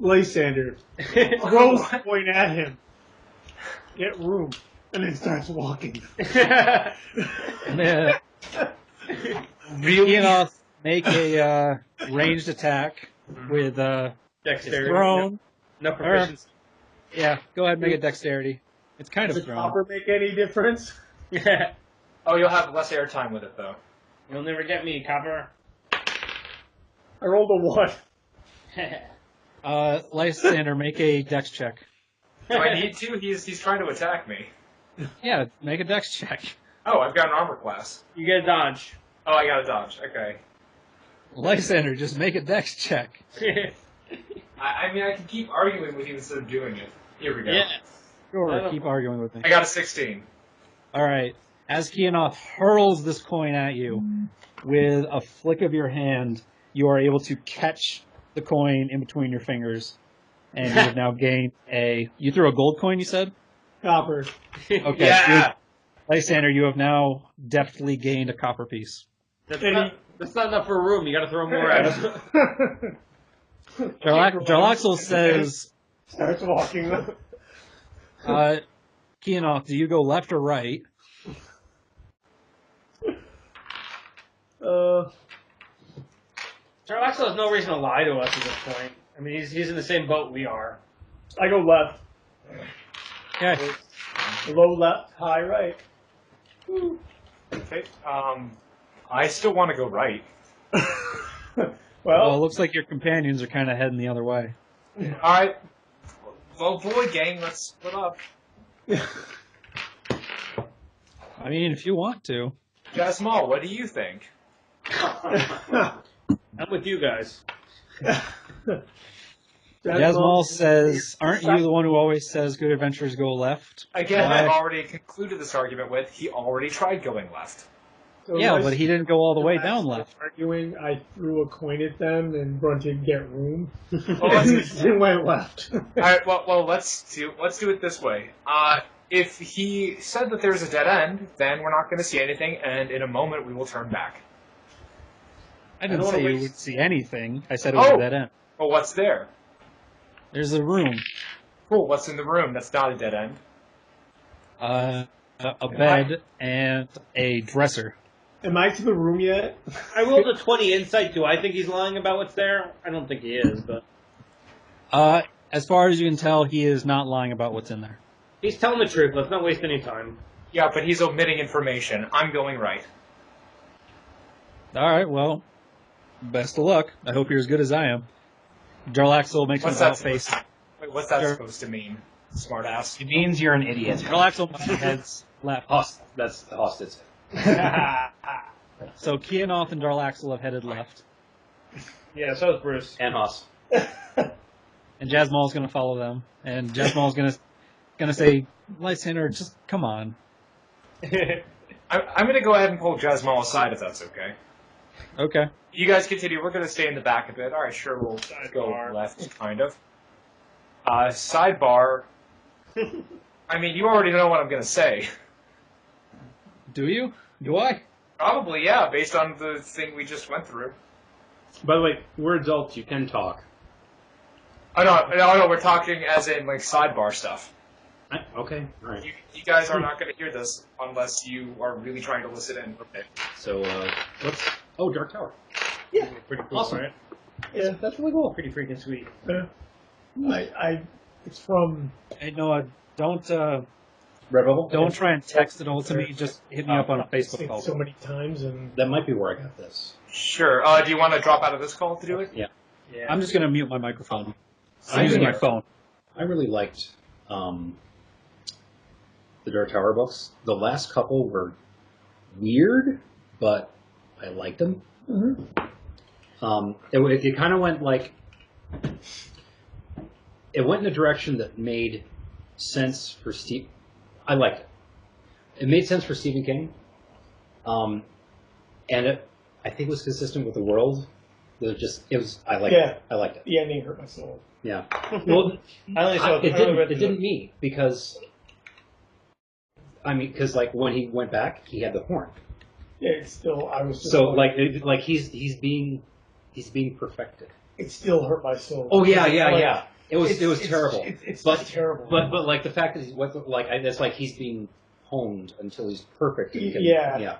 Lysander. Throws the coin at him. Get room. And then starts walking. Yeah. Keenoth make a ranged attack with his Dexterity. throne. No proficiency. Yeah, go ahead and make a dexterity. It's kind Does of the thrown. copper make any difference? Yeah. Oh, you'll have less airtime with it, though. You'll never get me, copper. I rolled a 1. Lysander, make a dex check. Do I need to? He's trying to attack me. Yeah, make a dex check. Oh, I've got an armor class. You get a dodge. Oh, I got a dodge. Okay. Lysander, just make a dex check. I mean, I can keep arguing with you instead of doing it. Here we go. Yeah. Sure, keep arguing with me. I got a 16. Alright, as Keanoth hurls this coin at you, with a flick of your hand, you are able to catch the coin in between your fingers. And you have now gained You threw a gold coin, you said? Copper. Okay. Yeah! Lysander, you have now deftly gained a copper piece. That's not enough for a room. You gotta throw more at us. Jarlaxle says, Starts walking. Keanoth, do you go left or right? Jarlaxle has no reason to lie to us at this point. I mean, he's in the same boat we are. I go left. Okay. Low left, high right. Okay. I still want to go right. Well, it looks like your companions are kind of heading the other way. Alright. Well, boy, gang, let's split up. I mean, if you want to. Jasmal, what do you think? I'm with you guys. Jasmal says, aren't you the one who always says good adventures go left? Again, Why? I've already concluded this argument with, he already tried going left. So Yeah, but he didn't go all the way down left. Arguing, I threw a coin at them and grunted, "Get room." Well, let's, It went left. alright, well, let's do it this way. If he said that there's a dead end, then we're not going to see anything, and in a moment we will turn back. I didn't don't say wanna you waste- would see anything. I said it was a dead end. Well, what's there? There's a room. Cool, what's in the room? That's not a dead end. A bed and a dresser. Am I to the room yet? I rolled a 20 insight. Do I think he's lying about what's there? I don't think he is, but As far as you can tell, he is not lying about what's in there. he's telling the truth. Let's not waste any time. Yeah, but he's omitting information. I'm going right. Alright, well, best of luck. I hope you're as good as I am. Jarlaxle makes an What's that about face. Wait, what's that Sure. supposed to mean? Smartass. It means you're an idiot. Jarlaxle heads left. That's Hosted. So Keanoth and Jarlaxle have headed left. Yeah, so is Bruce. And Hoss. And Jasmal's going to follow them. And Jasmal's going to say, Lysander, just come on. I'm going to go ahead and pull Jasmal aside if that's okay. Okay. You guys continue. We're going to stay in the back a bit. All right, sure, we'll go Sidebar. left, kind of. Sidebar. I mean, you already know what I'm going to say. Do you? Do I? Probably, yeah, based on the thing we just went through. By the way, we're adults. You can talk. Oh, no, we're talking as in, like, sidebar stuff. Okay, all right. You guys are not going to hear this unless you are really trying to listen in. Okay. So, let's... Oh, Dark Tower. Yeah. Pretty cool, Awesome. right? Yeah, that's really cool. Pretty freaking sweet. It's from. Hey, Noah, don't Redbubble? don't try and text it all to me. Just hit me up on a Facebook Seen call. so many times, and That might be where I got this. Sure. Do you want to drop out of this call to do it? Yeah. I'm just going to mute my microphone. I'm Same using my here. phone. I really liked the Dark Tower books. The last couple were weird, but I liked them. It kind of went like it went in a direction that made sense for Steve. I liked it. It made sense for Stephen King, and I think it was consistent with the world. I liked it. I liked it. The ending hurt my soul. Yeah. Well, it didn't me because like when he went back, he had the horn. Yeah, it's still. I was just so he's being perfected. It still hurt my soul. Oh yeah. It was terrible. It's but just terrible. But like the fact that it's like he's being honed until he's perfect. And Yeah.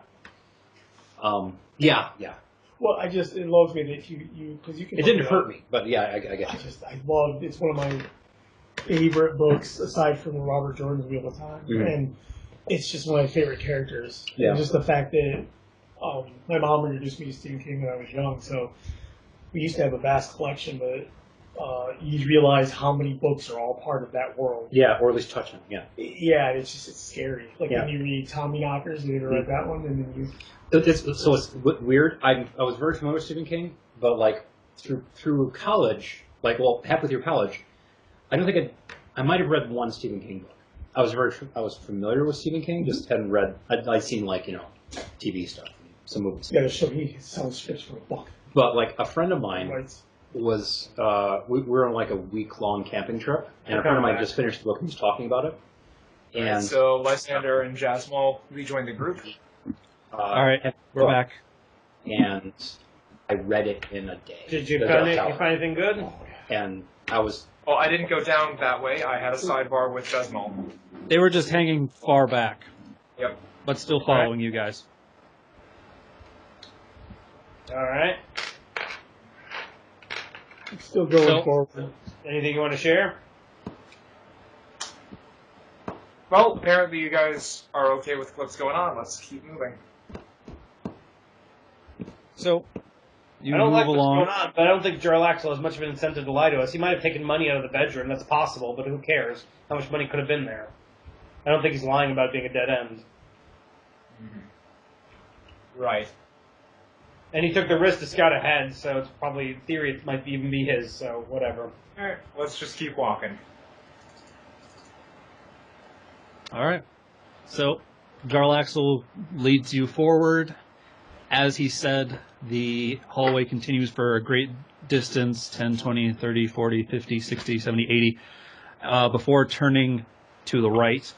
Yeah. Well, it loves me that you because you can. It didn't hurt me, but yeah, I get it. I loved. It's one of my favorite books aside from Robert Jordan's Wheel of Time, and it's just one of my favorite characters. Yeah. And just the fact that my mom introduced me to Stephen King when I was young, so we used to have a vast collection, but you realize how many books are all part of that world. Yeah, or at least touch them. Yeah. Yeah, it's scary. Like when you read Tommy Knockers, you read that one, and then you. It's weird. I was very familiar with Stephen King, but like through college, halfway through college, I don't think I might have read one Stephen King book. I was familiar with Stephen King, just hadn't read. I'd seen TV stuff, some movies. Yeah, show me selling scripts for a book. But like a friend of mine was we were on like a week-long camping trip, and a friend of mine just finished the book and was talking about it. And right, so Lysander and Jasmine rejoined the group. All right, we're back. And I read it in a day. Did you find anything good? And I was. Oh, I didn't go down that way. I had a sidebar with Jasmine. They were just hanging far back. Yep. But still following you guys. All right. Still going forward. Anything you want to share? Well, apparently you guys are okay with what's going on. Let's keep moving. So, you I don't move like along. what's going on, but I don't think Jarlaxle has much of an incentive to lie to us. He might have taken money out of the bedroom. That's possible, but who cares? How much money could have been there? I don't think he's lying about it being a dead end. Right. And he took the risk to scout ahead, so it's probably, in theory, it might even be his, so whatever. Alright, let's just keep walking. Alright. So, Jarlaxle leads you forward. As he said, the hallway continues for a great distance, 10, 20, 30, 40, 50, 60, 70, 80, before turning to the right.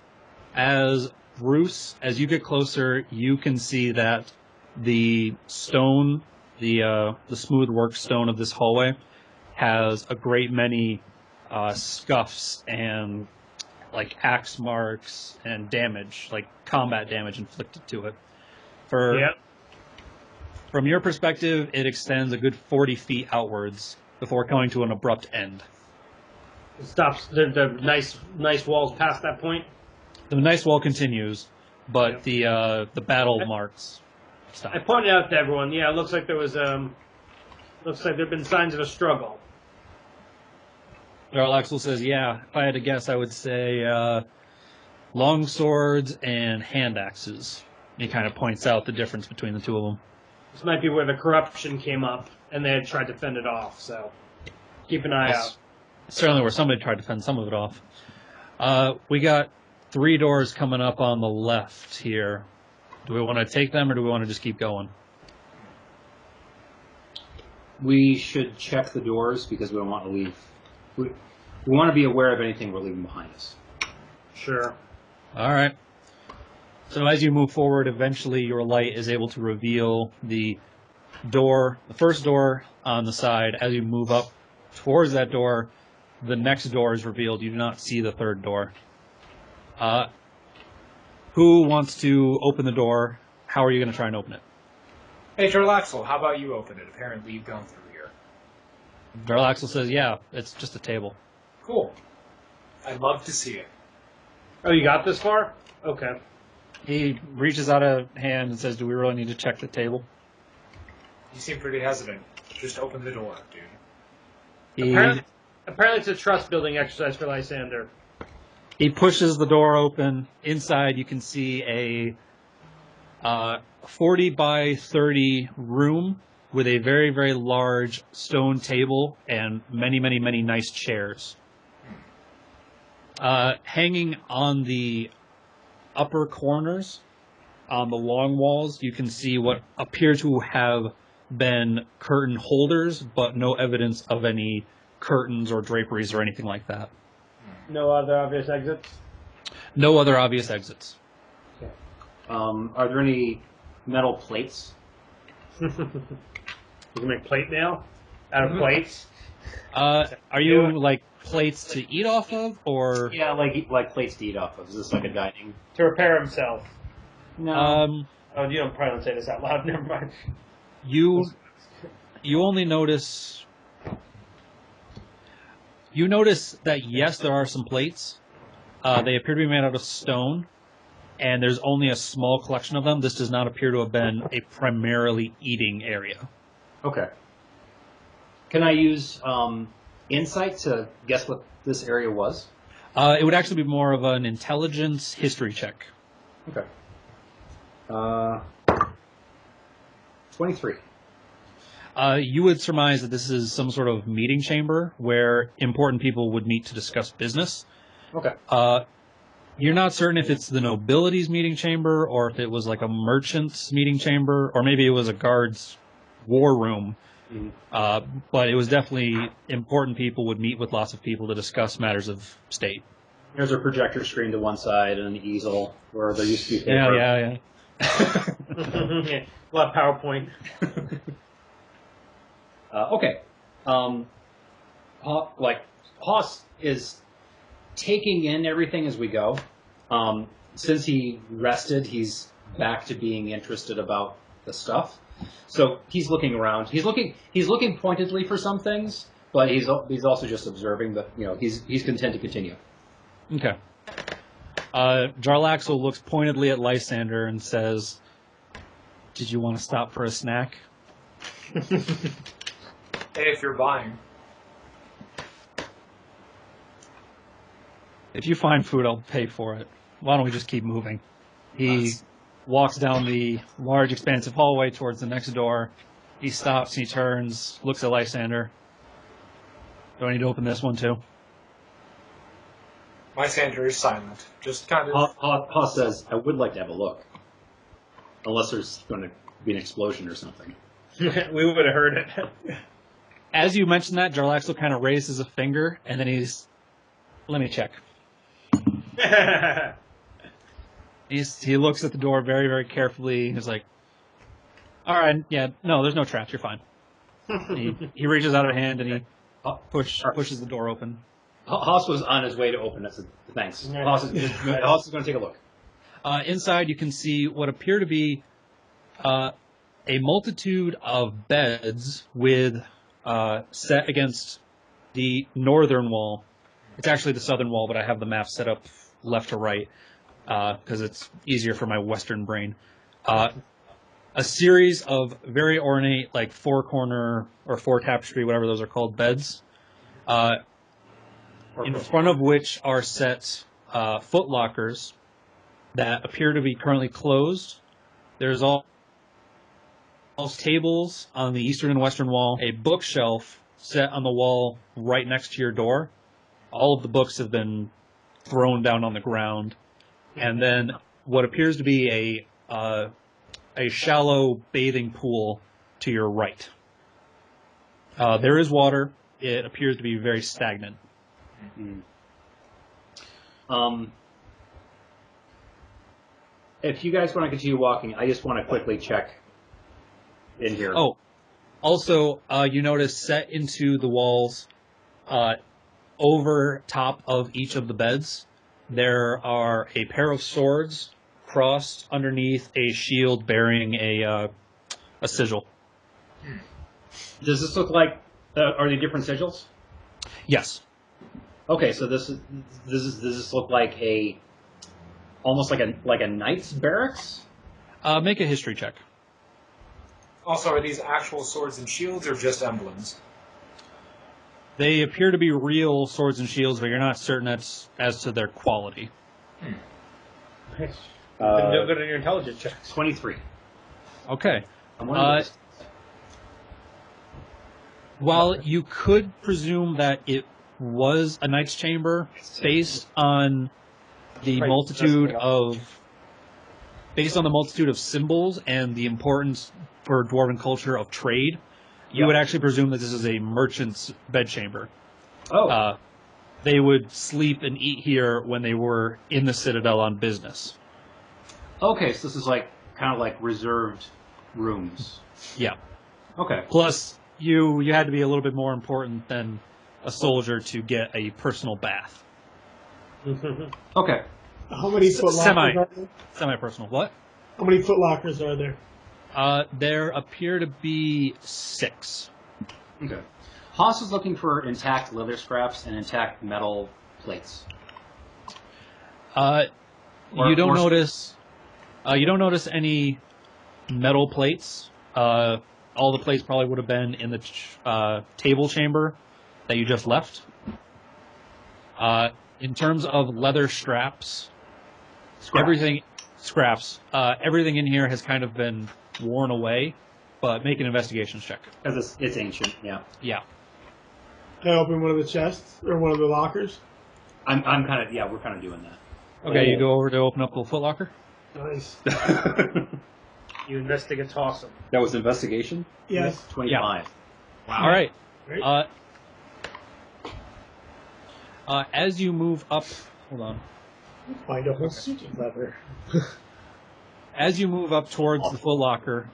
As Bruce, as you get closer, you can see that the stone, the smooth work stone of this hallway, has a great many scuffs and axe marks and damage, combat damage inflicted to it. From your perspective, it extends a good 40 feet outwards before coming to an abrupt end. It stops. The nice walls past that point. The nice wall continues, but the battle marks stop. I pointed out to everyone. Yeah, it looks like there've been signs of a struggle. Jarlaxle says, "Yeah, if I had to guess, I would say long swords and hand axes." He kind of points out the difference between the two of them. This might be where the corruption came up, and they had tried to fend it off. So keep an eye out. Certainly, where somebody tried to fend some of it off. We got 3 doors coming up on the left here. Do we want to take them, or do we want to just keep going? We should check the doors because we don't want to leave. We want to be aware of anything we're leaving behind us. Sure. All right. So as you move forward, eventually your light is able to reveal the first door on the side. As you move up towards that door, the next door is revealed. You do not see the third door. Who wants to open the door? How are you going to try and open it? Hey, Jarlaxle, how about you open it? Apparently you've gone through here. Jarlaxle says, "Yeah, it's just a table." Cool. I'd love to see it. Oh, you got this far? Okay. He reaches out a hand and says, "Do we really need to check the table?" You seem pretty hesitant. Just open the door, dude. Apparently it's a trust-building exercise for Lysander. He pushes the door open. Inside, you can see a 40 by 30 room with a very, very large stone table and many, many, many nice chairs. Hanging on the upper corners, on the long walls, you can see what appear to have been curtain holders, but no evidence of any curtains or draperies or anything like that. No other obvious exits? No other obvious exits. Are there any metal plates? You can make plate mail out of plates? Are you like plates to eat off of, or Yeah, like plates to eat off of. Is this like a dining? To repair himself. No. Oh, you don't probably don't say this out loud. Never mind. you only notice that yes, there are some plates. They appear to be made out of stone, and there's only a small collection of them. This does not appear to have been a primarily eating area. Okay. Can I use insight to guess what this area was? It would actually be more of an intelligence history check. Okay. 23. You would surmise that this is some sort of meeting chamber where important people would meet to discuss business. Okay. You're not certain if it's the nobility's meeting chamber or if it was like a merchant's meeting chamber or maybe it was a guard's war room. Mm-hmm. But it was definitely important people would meet with lots of people to discuss matters of state. There's a projector screen to one side and an easel where there used to be paper. Yeah. A lot of PowerPoint. Okay. Haas is taking in everything as we go. Since he rested, he's back to being interested about the stuff. So he's looking around. He's looking pointedly for some things, but he's also just observing. But he's content to continue. Okay. Jarlaxle looks pointedly at Lysander and says, "Did you want to stop for a snack?" Hey, if you're buying. If you find food, I'll pay for it. Why don't we just keep moving? He walks down the large, expansive hallway towards the next door. He stops, he turns, looks at Lysander. Do I need to open this one too? Lysander is silent. Just kind of... Haas says, "I would like to have a look, unless there's going to be an explosion or something." We would have heard it. As you mention that, Jarlaxle kind of raises a finger, and then let me check. He looks at the door very, very carefully. He's like, all right, yeah, no, there's no traps. You're fine. He reaches out a hand and he pushes the door open. Haas was on his way to open it. So thanks. Haas is going to take a look. Inside, you can see what appear to be a multitude of beds with set against the northern wall. It's actually the southern wall, but I have the map set up left to right because it's easier for my Western brain. A series of very ornate, like four-corner or four-tapestry, whatever those are called, beds, in front of which are set footlockers that appear to be currently closed. There's all tables on the eastern and western wall, a bookshelf set on the wall right next to your door. All of the books have been thrown down on the ground, and then what appears to be a shallow bathing pool to your right. There is water. It appears to be very stagnant. If you guys want to continue walking, I just want to quickly check in here. Oh, also, you notice set into the walls, over top of each of the beds, there are a pair of swords crossed underneath a shield bearing a sigil. Does this look like? Are they different sigils? Yes. Okay, so does this look like almost like a knight's barracks? Make a history check. Also, are these actual swords and shields or just emblems? They appear to be real swords and shields, but you're not certain as to their quality. Nice. Then do good on your intelligence checks. 23. Okay. I'm one of those. While you could presume that it was a knight's chamber based on the multitude of symbols and the importance for dwarven culture of trade, you would actually presume that this is a merchant's bedchamber. Oh. They would sleep and eat here when they were in the citadel on business. Okay, so this is kind of like reserved rooms. Yeah. Okay. Plus, you had to be a little bit more important than a soldier to get a personal bath. Okay. How many footlockers are there? Semi-personal. What? How many footlockers are there? There appear to be 6. Okay. Haas is looking for intact leather scraps and intact metal plates. You don't notice any metal plates. All the plates probably would have been in the table chamber that you just left. In terms of leather straps, everything in here has kind of been worn away. But make an investigation check. Because it's ancient, yeah. Yeah. Can I open one of the chests or one of the lockers? I'm kind of, we're kind of doing that. Okay, you go over to open up the footlocker. Nice. You investigate awesome. That was investigation? Yes. 25. Yeah. Wow. All right. Great. As you move up, hold on. Find a whole suit of leather. As you move up towards the footlocker,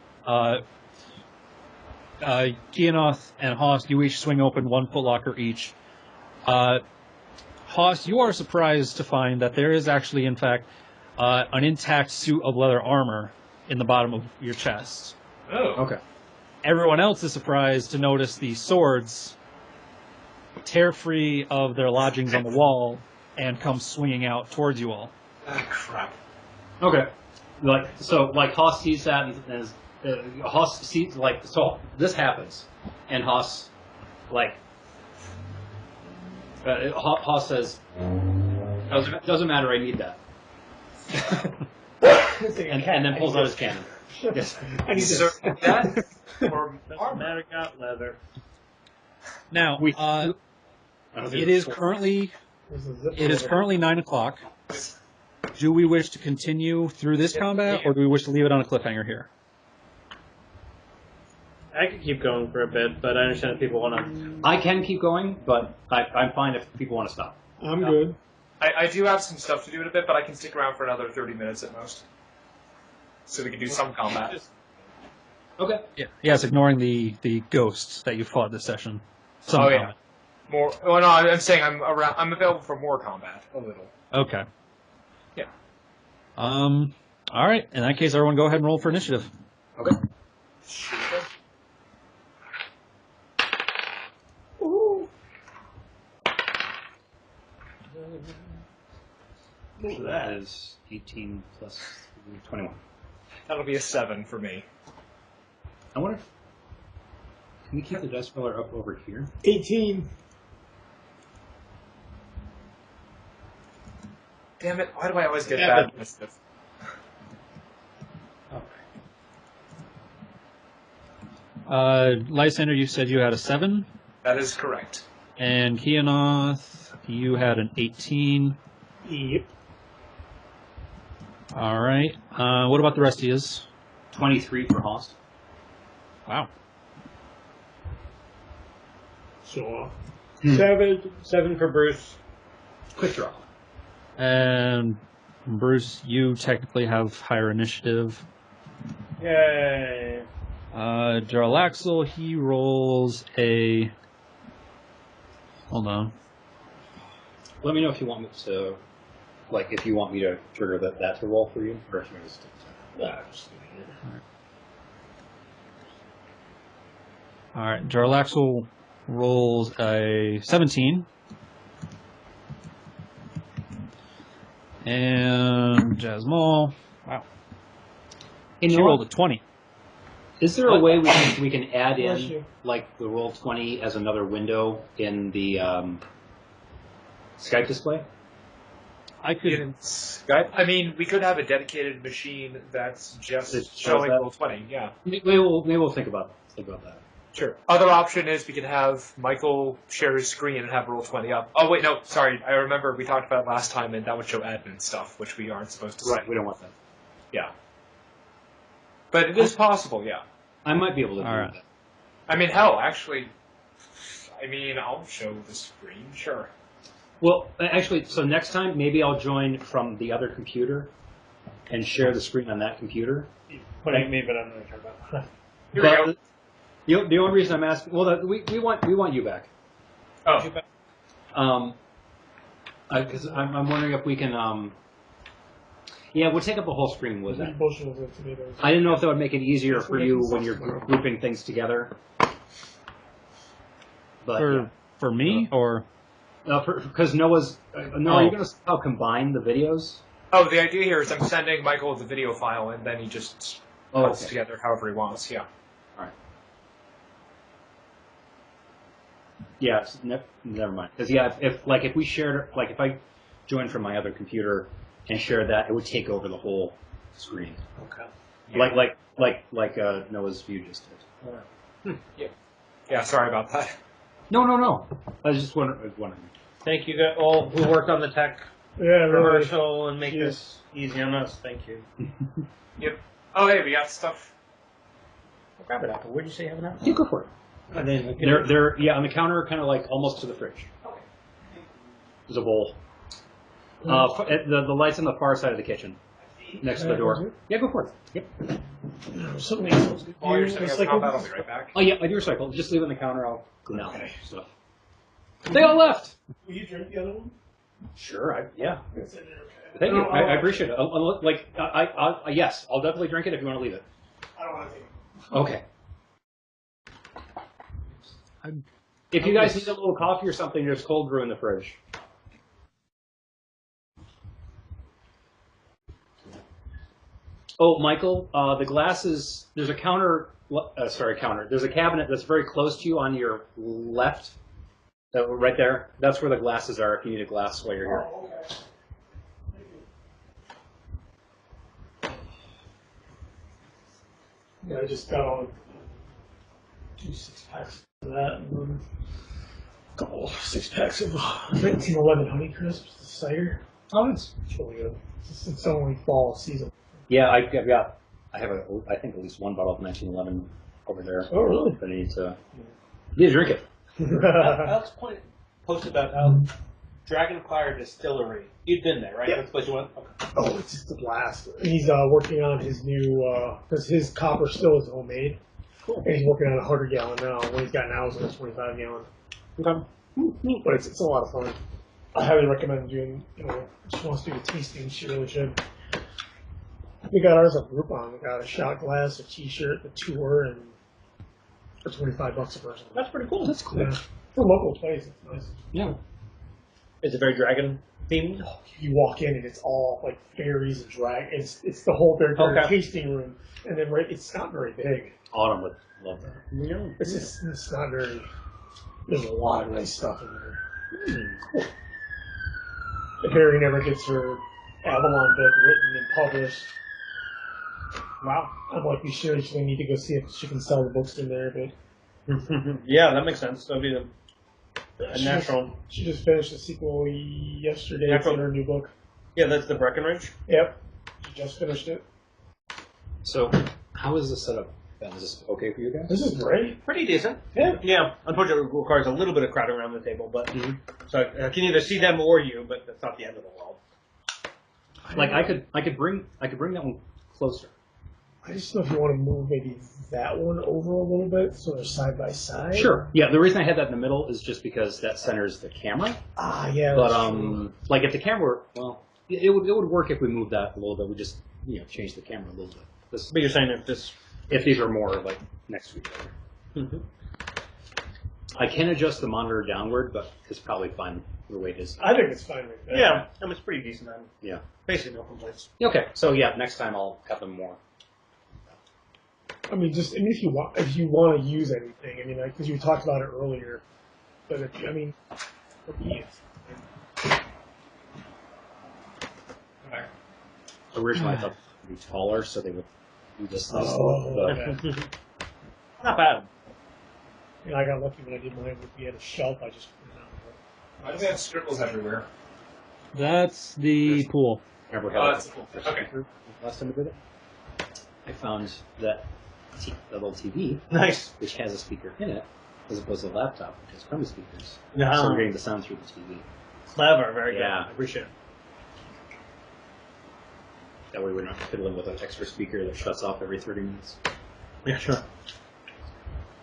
Keanoth and Haas, you each swing open one footlocker each. Haas, you are surprised to find that there is actually, in fact, an intact suit of leather armor in the bottom of your chest. Oh. Okay. Everyone else is surprised to notice the swords tear free of their lodgings on the wall and come swinging out towards you all. Ah, crap. Okay. Haas sees that and Haas sees, so this happens, and Haas, Haas says, doesn't matter, I need that. and then pulls out his cannon. Yes. I need So this. that or Doesn't matter, got leather. Now, it is currently 9 o'clock. Do we wish to continue through this combat, or do we wish to leave it on a cliffhanger here? I could keep going for a bit, but I understand if people want to. I can keep going, but I'm fine if people want to stop. I'm good. I do have some stuff to do in a bit, but I can stick around for another 30 minutes at most. So we can do some combat. Okay. Yeah. Yes, ignoring the ghosts that you fought this session. Some Oh, yeah. combat. More. Well, no, I'm saying I'm available for more combat. A little. Okay. Yeah. All right. In that case, everyone go ahead and roll for initiative. Okay. So that is 18 plus 21. That'll be a 7 for me. I wonder if... Can we keep the dice roller up over here? 18. Damn it! Why do I always get bad initiative? Lysander, you said you had a 7, That is correct. and Keanoth, you had an 18. Yep. All right. What about the rest of yous? 23 for Haas. Wow. So, 7 for Bruce. Quick draw. And Bruce, you technically have higher initiative. Yay. Jarlaxle, he rolls a... Hold on. Let me know if you want me to, if you want me to trigger that to roll for you, or if you want to stick to it. just leave it here. All right. Jarlaxle rolls a 17. And Jasmine, wow. She rolled a 20. Is there a way we can add Bless in you. like the Roll20 as another window in the Skype display? I could. In Skype? I mean, we could have a dedicated machine that's just That shows showing that? Roll20, yeah. Maybe we'll think about that. Sure. Other option is we could have Michael share his screen and have Roll20 up. Oh, wait, no, sorry. I remember we talked about it last time, and that would show admin stuff, which we aren't supposed to see. Right, we don't want that. Yeah. But it is possible, yeah. I might be able to do All right. that. I mean, hell, actually, I'll show the screen, sure. Well, actually, so next time maybe I'll join from the other computer and share the screen on that computer. Putting me, but I'm not sure about that. Here we go. But the only reason I'm asking, well, we want you back. Oh, Because I'm wondering if we can. Yeah, we'll take up a whole screen with that. Bushels of tomatoes. I didn't know if that would make it easier for you when you're grouping things together. But For me or because Noah, Oh. are you going to somehow combine the videos? Oh, the idea here is I'm sending Michael the video file, and then he just puts it together however he wants, yeah. All right. Yeah, never mind. Because if we shared, like if I joined from my other computer and shared that, it would take over the whole screen. Okay. Like Noah's view just did. Yeah, sorry about that. No. I was just wondering. Thank you guys all who worked on the tech Yeah, really. commercial and make Jeez. this easy on us. Thank you. Yep. Oh, hey, we got stuff. I'll grab it apple. Where'd you say you have an apple? You go for it. And then They're on the counter, kind of like almost to the fridge. There's a bowl. The light's on the far side of the kitchen, next to the door. Yeah, go for it. Yep. Something else. While you're setting up the compound, I'll Recycle? be right back. Oh yeah, I do recycle. Just leave it on the counter. I'll clean out stuff. They all left. Will you drink the other one? Sure. Yeah. It's in there, okay. Thank you. No, I appreciate it. Yes, I'll definitely drink it if you want to leave it. I don't want to take it. Okay. If you guys need a little coffee or something, there's cold brew in the fridge. Oh, Michael, the glasses. There's a counter. There's a cabinet that's very close to you on your left. Right there. That's where the glasses are. If you need a glass while you're here. Oh, okay. Yeah, I just got on 2 6-packs of that, and then a couple 6-packs of 1911 Honeycrisp cider. Oh, nice. It's really good. It's only fall season. Yeah, I think at least one bottle of 1911 over there. Oh, really? I need to drink it. Alex posted about Dragonfire Distillery. You'd been there, right? Yeah. That's the place you went? Okay. Oh, it's just a blast. He's working on his new, because his copper still is homemade. Cool. And he's working on a 100-gallon now. What he's got now is a 25-gallon. Okay. But it's a lot of fun. I highly recommend doing, just wants to do a tasting, she really should. We got ours on Groupon. We got a shot glass, a t-shirt, a tour, and for $25 a person. That's pretty cool. That's cool. Yeah. For a local place, it's nice. Yeah. Is it very dragon themed? You walk in and it's all like fairies and dragons. It's the whole their Okay. tasting room, and then it's not very big. Autumn would love that. It's not very. There's a lot of nice stuff in there. The Harry never gets her Avalon book written and published. Wow. I'm like, we should actually need to go see if she can sell the books in there, but Yeah, that makes sense. That'd be a natural. She just finished the sequel yesterday. Yeah, It's in her new book. Yeah, that's the Breckenridge. Yep, she just finished it. So, how is this set up? Ben? Is this okay for you guys? This is great. Pretty decent. Yeah. Yeah. Unfortunately, it requires a little bit of crowding around the table, but so I can either see them or you, but that's not the end of the world. Like I could bring that one closer. I just know if you want to move maybe that one over a little bit so they're side by side. Sure. Yeah. The reason I had that in the middle is just because that centers the camera. Ah, yeah. But that's true. like if the camera, well, it would work if we moved that a little bit. We just change the camera a little bit. But you're saying If these are more like next to each other. I can adjust the monitor downward, but it's probably fine the way it is. I think it's fine right there. Yeah, I mean, it's pretty decent then. Yeah. Basically, no complaints. Okay. So yeah, next time I'll have them more. I mean, if you want to use anything, I mean, because you talked about it earlier, but for me, Originally, I thought it would be taller, so they would do this. okay. Not bad. I got lucky when I did mine. We had a shelf. I just put it on. Why do we have scribbles everywhere? That's the pool. Remember Oh, how that's cool. the Okay. speaker last time we did it? I found that little TV, Nice. which has a speaker in it, as opposed to a laptop, which has Chroma speakers. Yeah. So we're getting the sound through the TV. Clever. Very Yeah. good. I appreciate it. That way we're not fiddling with an extra speaker that shuts off every 30 minutes. Yeah, sure.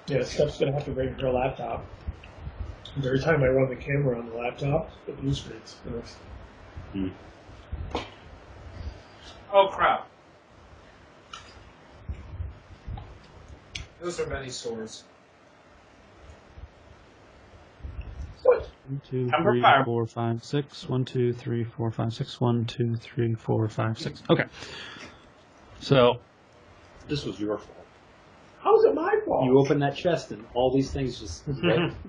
Yeah, Steph's gonna have to bring her laptop. And every time I run the camera on the laptop, the blue screen's first. Oh crap! Those are many swords. What? 1, 2, Number 3, five. 4, 5, 6. 1, 2, 3, 4, 5, 6. 1, 2, 3, 4, 5, 6. Okay. So This was your fault. How's it my fault? You opened that chest and all these things just...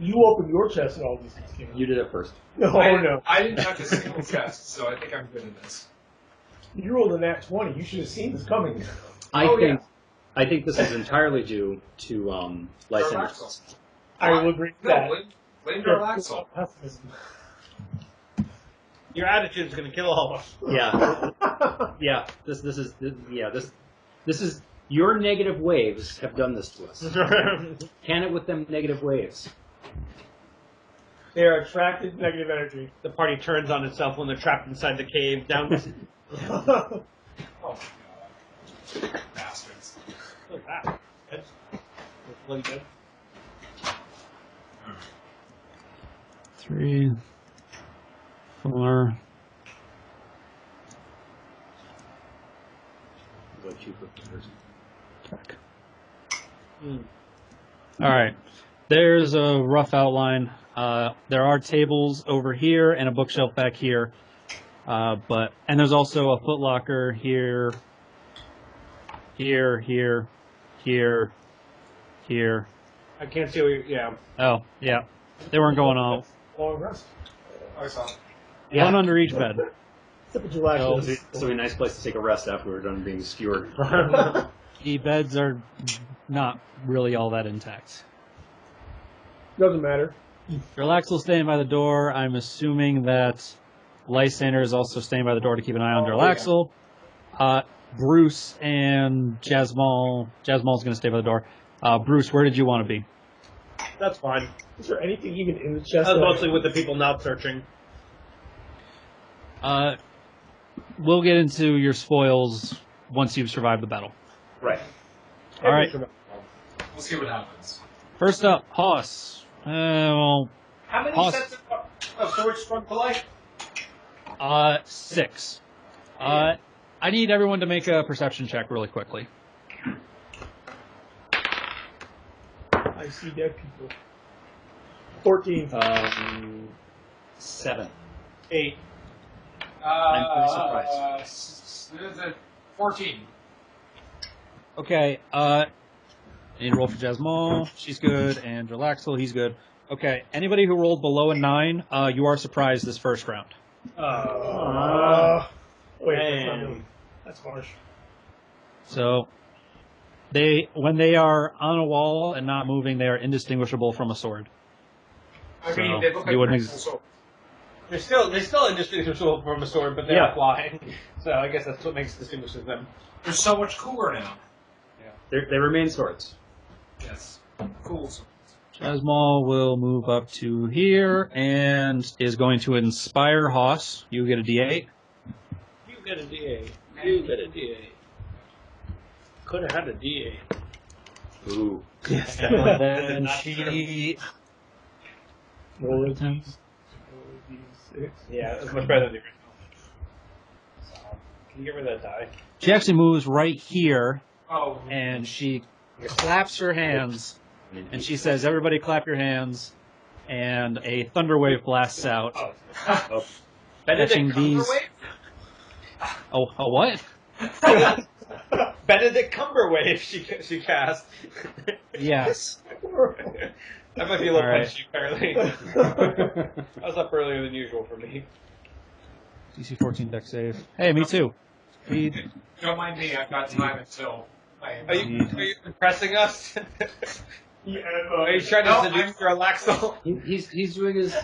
You opened your chest and all these things came out. You did it first. No, no. I didn't touch a single chest, so I think I'm good at this. You rolled a nat 20. You should have seen this coming. I think this is entirely due to Lysander's. I will agree with that. Blame Darlaxle. Pessimism. Your attitude's going to kill all of us. Yeah, yeah. This is your negative waves have done this to us. Can it with them negative waves? They are attracted to negative energy. The party turns on itself when they're trapped inside the cave. Down. Oh my god. Bastards. Look at that. That's bloody good. 3, 4. What you prefer. Check. All right. There's a rough outline. There are tables over here and a bookshelf back here. And there's also a footlocker here, here. I can't see what you... Yeah. Oh, yeah. They weren't going on. Long rest. I saw. One under each bed. Except for July. Oh, This would be a nice place to take a rest after we're done being skewered. The beds are not really all that intact. Doesn't matter. Relaxel staying by the door. I'm assuming that Lysander is also staying by the door to keep an eye on Derlaxel. Bruce and Jasmal. Jasmal's going to stay by the door. Bruce, where did you want to be? That's fine. Is there anything even in the chest? That's mostly with the people not searching. We'll get into your spoils once you've survived the battle. Right. All right. We'll see what happens. First up, Hoss. Well, How many Hoss. sets of swords sprung to life? 6. I need everyone to make a perception check really quickly. I see dead people. 14. 7. 8. I'm pretty surprised. 14. Okay, I need to roll for Jasmal. She's good. And Relaxel, he's good. Okay, anybody who rolled below a 9, you are surprised this first round. Wait, that's not man. me. That's harsh. So, when they are on a wall and not moving, they are indistinguishable from a sword. I So, mean, they look you like wouldn't crystals, so They're still indistinguishable from a sword, but they're Yeah. flying. So I guess that's what distinguishes them. they're so much cooler now. They remain swords. Yes. Cool. Jasmal will move up to here and is going to inspire Hoss. You get a D8. You get a D8. You get a D8. Could have had a D8. Ooh. Yes, And then she... Roll it. Ten. Yeah, it's much better than the original. So, can you give her that die? She actually moves right here Oh. and she claps her hands and she says, "Everybody clap your hands," and a thunder wave blasts out. Oh. Catching Benedict these. Cumberwave? Oh, a what? Benedict Cumberwave she cast. Yes. That might be a little All right. punchy, apparently. I was up earlier than usual for me. DC 14 deck save. Hey, me too. Speed. Don't mind me, I've got time until I am. Are you impressing us? Yeah, Are you trying to seduce your Alaxel? He's doing his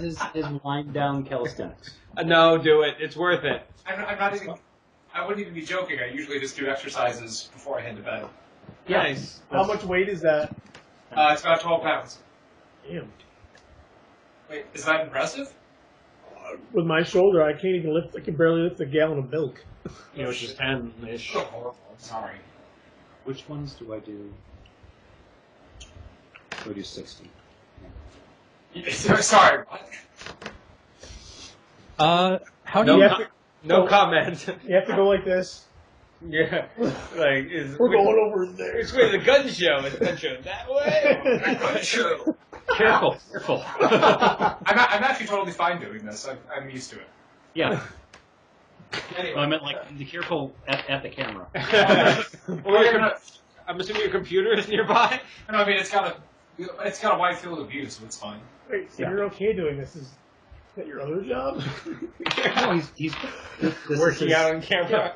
wind down calisthenics. No, do it. It's worth it. I'm not even. I wouldn't even be joking. I usually just do exercises before I head to bed. Yeah. Nice. how much weight is that? It's about 12 pounds. Damn. Wait, is that impressive? With my shoulder, I can't even lift. I can barely lift a gallon of milk. You know, it's just 10-ish. So horrible. I'm sorry. Which ones do I do? I do 60. Sorry. What? How do You you? have to, No comment. you have to go like this. Yeah. We're going over there. Which way the gun show? Is the gun show that way? True. Careful. I'm actually totally fine doing this. I'm used to it. Yeah. Anyway. Well, I meant like be careful at the camera. I'm assuming your computer is nearby. No, I mean it's got a wide field of view, so it's fine. Wait, so Yeah. you're okay doing this? Is that your other job? No, he's this Working is, out on camera.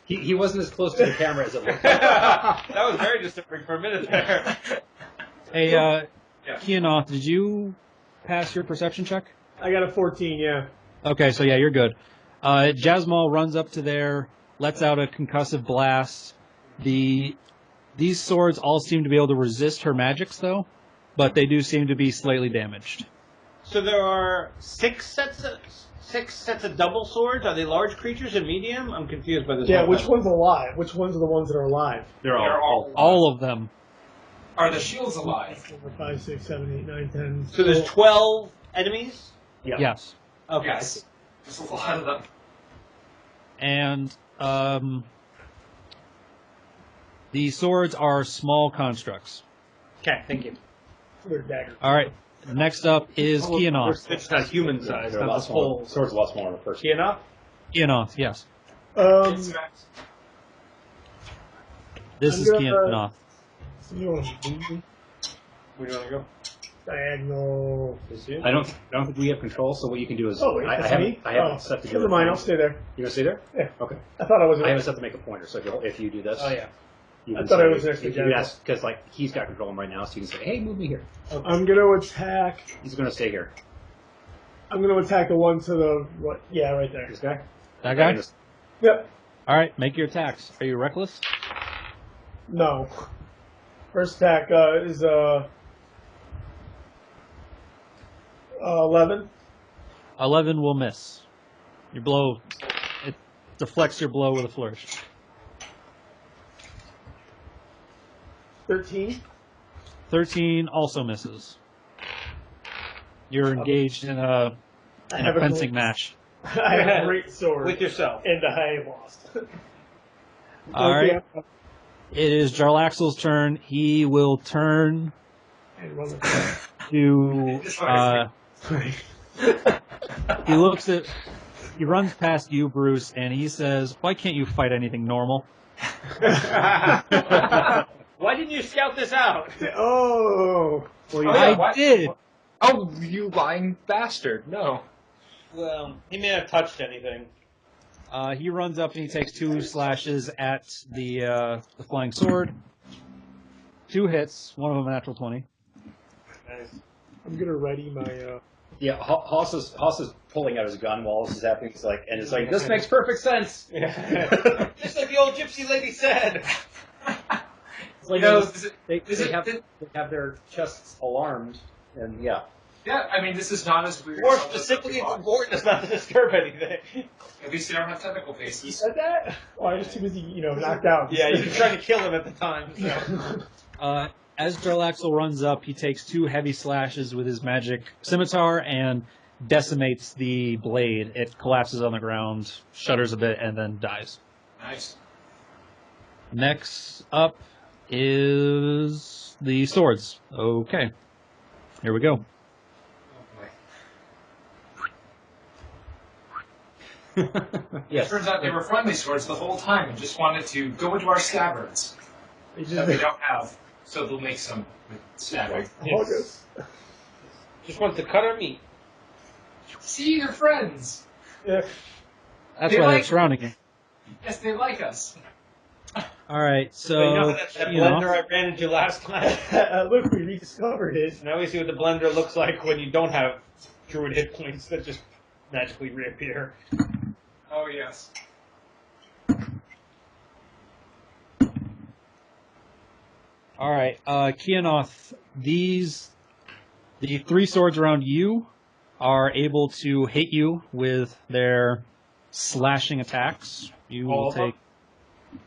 He wasn't as close to the camera as it looked. That was very disturbing for a minute there. Hey, Yeah. Keanoth, did you pass your perception check? I got a 14. Yeah. Okay, so yeah, you're good. Jasmal runs up to there, lets out a concussive blast. These swords all seem to be able to resist her magics, though, but they do seem to be slightly damaged. So there are six sets of double swords. Are they large creatures and medium? I'm confused by this. Yeah. whole Which thing. one's alive? Which ones are the ones that are alive? They're They're all All of them. Are the shields alive? 4, 5, 6, 7, 8, 9, 10. So there's 12 enemies. Yeah. Yes. Okay. Yes. There's a lot of them. And the swords are small constructs. Okay. Thank you. They're daggers. All right. Next up is Keanoth. It's not human size. They're a Not lot this smaller. whole. Sword's a lot smaller than a person. Enough. Keanoth, yes. It's fact. This I'm is gonna- Keanoth. So you want to move me? Where do you want to go? Diagonal. I don't think we have control. So what you can do is Oh, wait, I that's haven't me? set to do Never it. mind, I'll stay there. You gonna stay there? Yeah. Okay. I thought I was. I haven't set to make a pointer. So if you do this, Oh yeah. you I can thought say, I was next to if you Jack. ask because like he's got control of him right now, so you can say, hey, move me here. I'm gonna attack. He's gonna stay here. I'm gonna attack the one to the what? Yeah, right there. This guy. That guy? Yep. All right, make your attacks. Are you reckless? No. First attack is 11. 11 will miss. Your blow, it deflects your blow with a flourish. 13. 13 also misses. You're engaged in a I have a fencing great- match. I have a great sword. With yourself. And I lost. All right. Okay, It is Jarlaxle's turn. He will turn and run the to. He runs past you, Bruce, and he says, "Why can't you fight anything normal?" Why didn't you scout this out? Oh. Oh, yeah, I why- did. Oh, you lying bastard! No. Well, he may have touched anything. He runs up and he takes 2 slashes at the flying sword. 2 hits, one of them a natural 20. Nice. I'm gonna ready my. Yeah, Hoss is pulling out his gun while this is happening. It's like, this makes perfect sense. Just like the old gypsy lady said. It's like they have their chests alarmed, and yeah. Yeah, I mean, this is not as weird. More as all the stuff we specifically, it's fought. important is not to disturb anything. At least they don't have tentacle You faces. said that? Oh, I was too busy, knocked out. Yeah, you were trying to kill him at the time. So. As Jarlaxle runs up, he takes 2 heavy slashes with his magic scimitar and decimates the blade. It collapses on the ground, shudders a bit, and then dies. Nice. Next up is the swords. Okay. Here we go. Oh, boy. Yes. It turns out they were friendly swords the whole time and just wanted to go into our scabbards that we don't have. So they'll make some with stabbing. Hug us. Just want to cut our meat. See, they're friends. Yeah. That's They why they're like- surrounding you. Yes, they like us. All right, so But you know that you know, blender I ran into last time? Look, we rediscovered it. Now we see what the blender looks like when you don't have druid hit points that just magically reappear. Oh, yes. all right, Keanoth, the 3 swords around you are able to hit you with their slashing attacks. You All will of them? take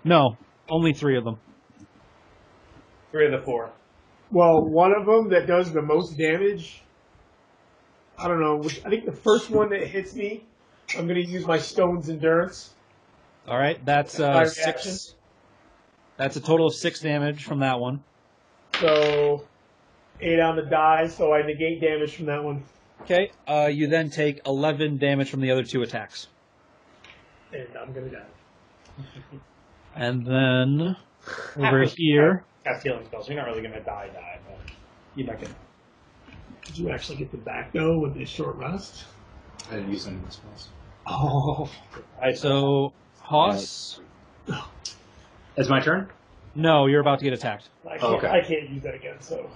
no, only 3 of them. 3 of the 4. Well, one of them that does the most damage, I don't know, I think the first one that hits me, I'm going to use my Stone's Endurance. All right, that's Fire 6. reaction. That's a total of 6 damage from that one. So, 8 on the die, so I negate damage from that one. Okay, you then take 11 damage from the other 2 attacks. And I'm going to die. And then over here, Cast healing spells, so you're not really going to die, but you might get. Did you actually get the back, though, with the short rest? I didn't use any of the spells. Oh. so Hoss, It's my turn? no, you're about to get attacked. Okay. I can't use that again, so.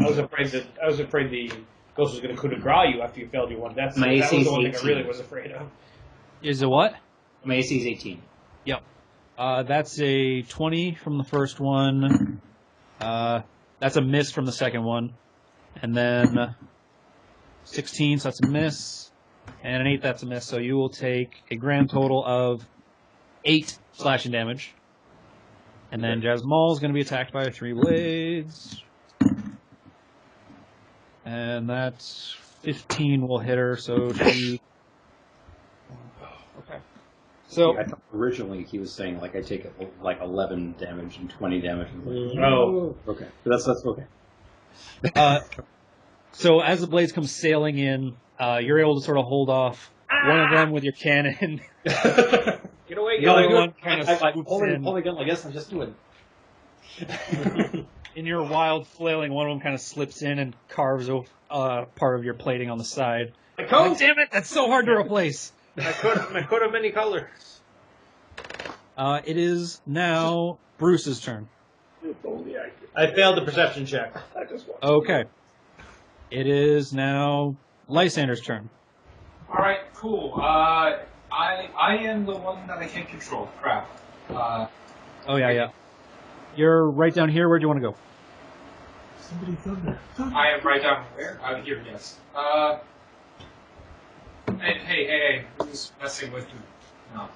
I was afraid the ghost was going to coup de grace you after you failed your one death. My That was AC the one is thing I really 18. was afraid of. Is it what? My AC is 18. Yep. That's a 20 from the first one. That's a miss from the second one. And then 16, so that's a miss. And an 8, that's a miss. So you will take a grand total of 8 slashing damage. And then Jasmal is going to be attacked by 3 blades. And that's 15 will hit her, so she... Okay. So... I thought originally he was saying, like, I take like 11 damage and 20 damage. Oh. Okay. But that's okay. So as the blades come sailing in, you're able to sort of hold off one of them with your cannon. Get away, The other go. one kind of swoops Pulling in. a gun like this, I'm just doing. In your wild flailing, one of them kind of slips in and carves part of your plating on the side. My Oh, coat! damn it! That's so hard to replace. My coat of many colors. It is now Bruce's turn. If only I could. I failed the perception check. I just want Okay. It is now Lysander's turn. All right, cool. I am the one that I can't control. Crap. Oh, yeah. You're right down here. Where do you want to go? Somebody thunder. I am right down where? Out here, yes. Hey, who's messing with me? No.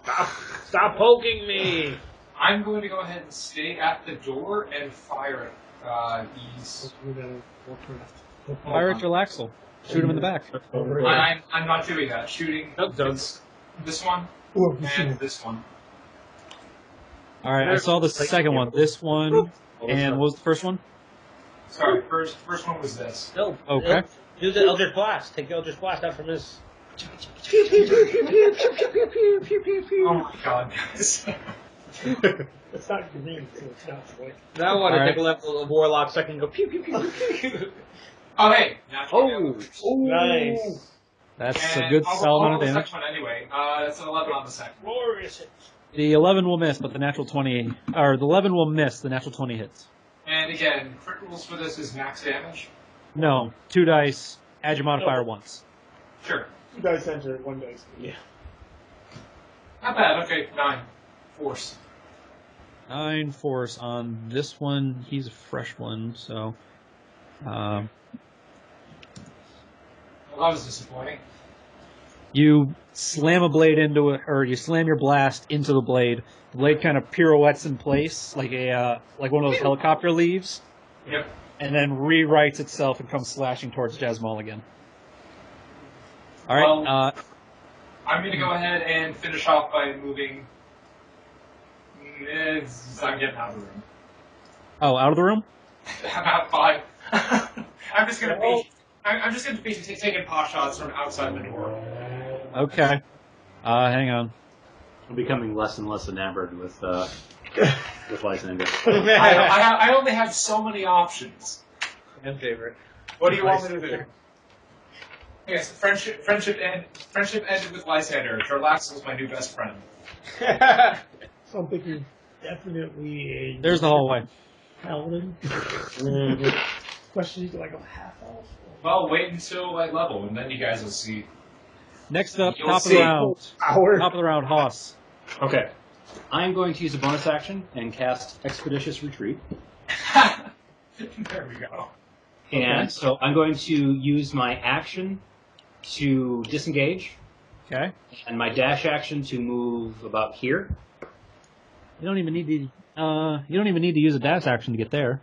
Stop poking me! I'm going to go ahead and stay at the door and fire at these. Fire at your Laxel. Shoot him in the back. I'm not doing that. Shooting this one Oh, and this one. All right, I saw the second one. This one, and what was the first one? Sorry, first one was this. No. Okay. Do the Eldritch Blast. Take the Eldritch Blast out from his. Oh my god, guys. It's not green, so it's not white. Now I want to All take a level of Warlock so I can go pew pew pew pew pew. Oh hey, natural damage. Nice. That's a And good I'll solid roll amount of the damage. second one anyway. That's an 11 on the second. Glorious. The 11 will miss, but the natural 20, or the 11 will miss. The natural 20 hits. And again, crit rules for this is max damage. No, 2 dice. Add your modifier once. Sure. 2 dice enter, 1 dice. Yeah. Not bad. Okay, 9. Force. 9 force on this one. He's a fresh one, so. Well, that was disappointing. You slam a blade into it, or you slam your blast into the blade. The blade kind of pirouettes in place, like one of those helicopter leaves, Yep. and then rewrites itself and comes slashing towards Jasmal again. All right. Well- I'm going to go ahead and finish off by moving. I'm getting out of the room. Oh, out of the room. About 5. I'm just going to be. I'm just going to be taking pot shots from outside the door. Okay. Hang on. I'm becoming less and less enamored with Lysander. I only have so many options. My favorite. What do you want me to do? Yes, friendship ended with Lysander. Jarlaxle was my new best friend. So I'm thinking definitely a There's the hallway. paladin. Especially like a half elf. Well, wait until I level, and then you guys will see. Next up, You'll top of see. the round. Power. Top of the round, Hoss. Okay. I'm going to use a bonus action and cast Expeditious Retreat. There we go. And so I'm going to use my action to disengage, Okay. and my dash action to move about here. You don't even need to. You don't even need to use a dash action to get there.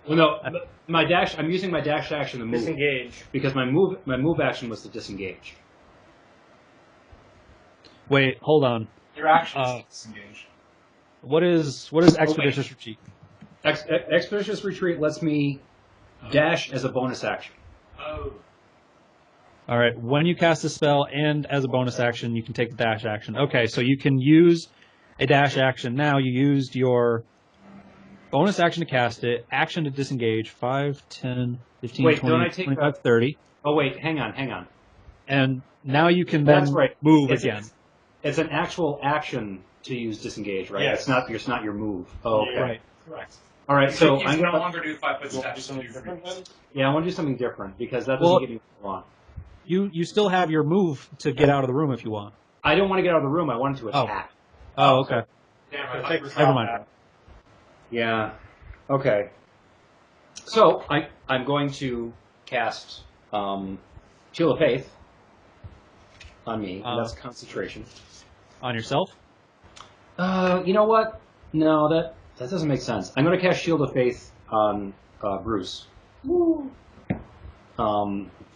Well, no, my dash. I'm using my dash action to move Disengage. because my move action was to disengage. Wait, hold on. Your action is disengage. What is expeditious retreat? Expeditious Retreat lets me dash as a bonus action. Oh. All right. When you cast a spell and as a bonus action, you can take the dash action. Okay, so you can use a dash action. Now you used your bonus action to cast it, action to disengage, 5, 10, 15, Wait, 20, don't I take 25, 30. Oh wait, hang on. And now you can then That's right. move It's- again. It's an actual action to use disengage, right? Yes. It's not your move. Oh, okay. Right. Correct. All right, so you I'm can no gonna, longer do 5 foot steps. Something different then? I want to do something different because that doesn't Well- give me what I want. You still have your move to get out of the room if you want. I don't want to get out of the room. I wanted to attack. Oh, okay. Damn, I thought Take you were Never mind. Yeah. Okay. So I'm going to cast Shield of Faith on me. And that's concentration. On yourself? You know what? No, that doesn't make sense. I'm going to cast Shield of Faith on Bruce.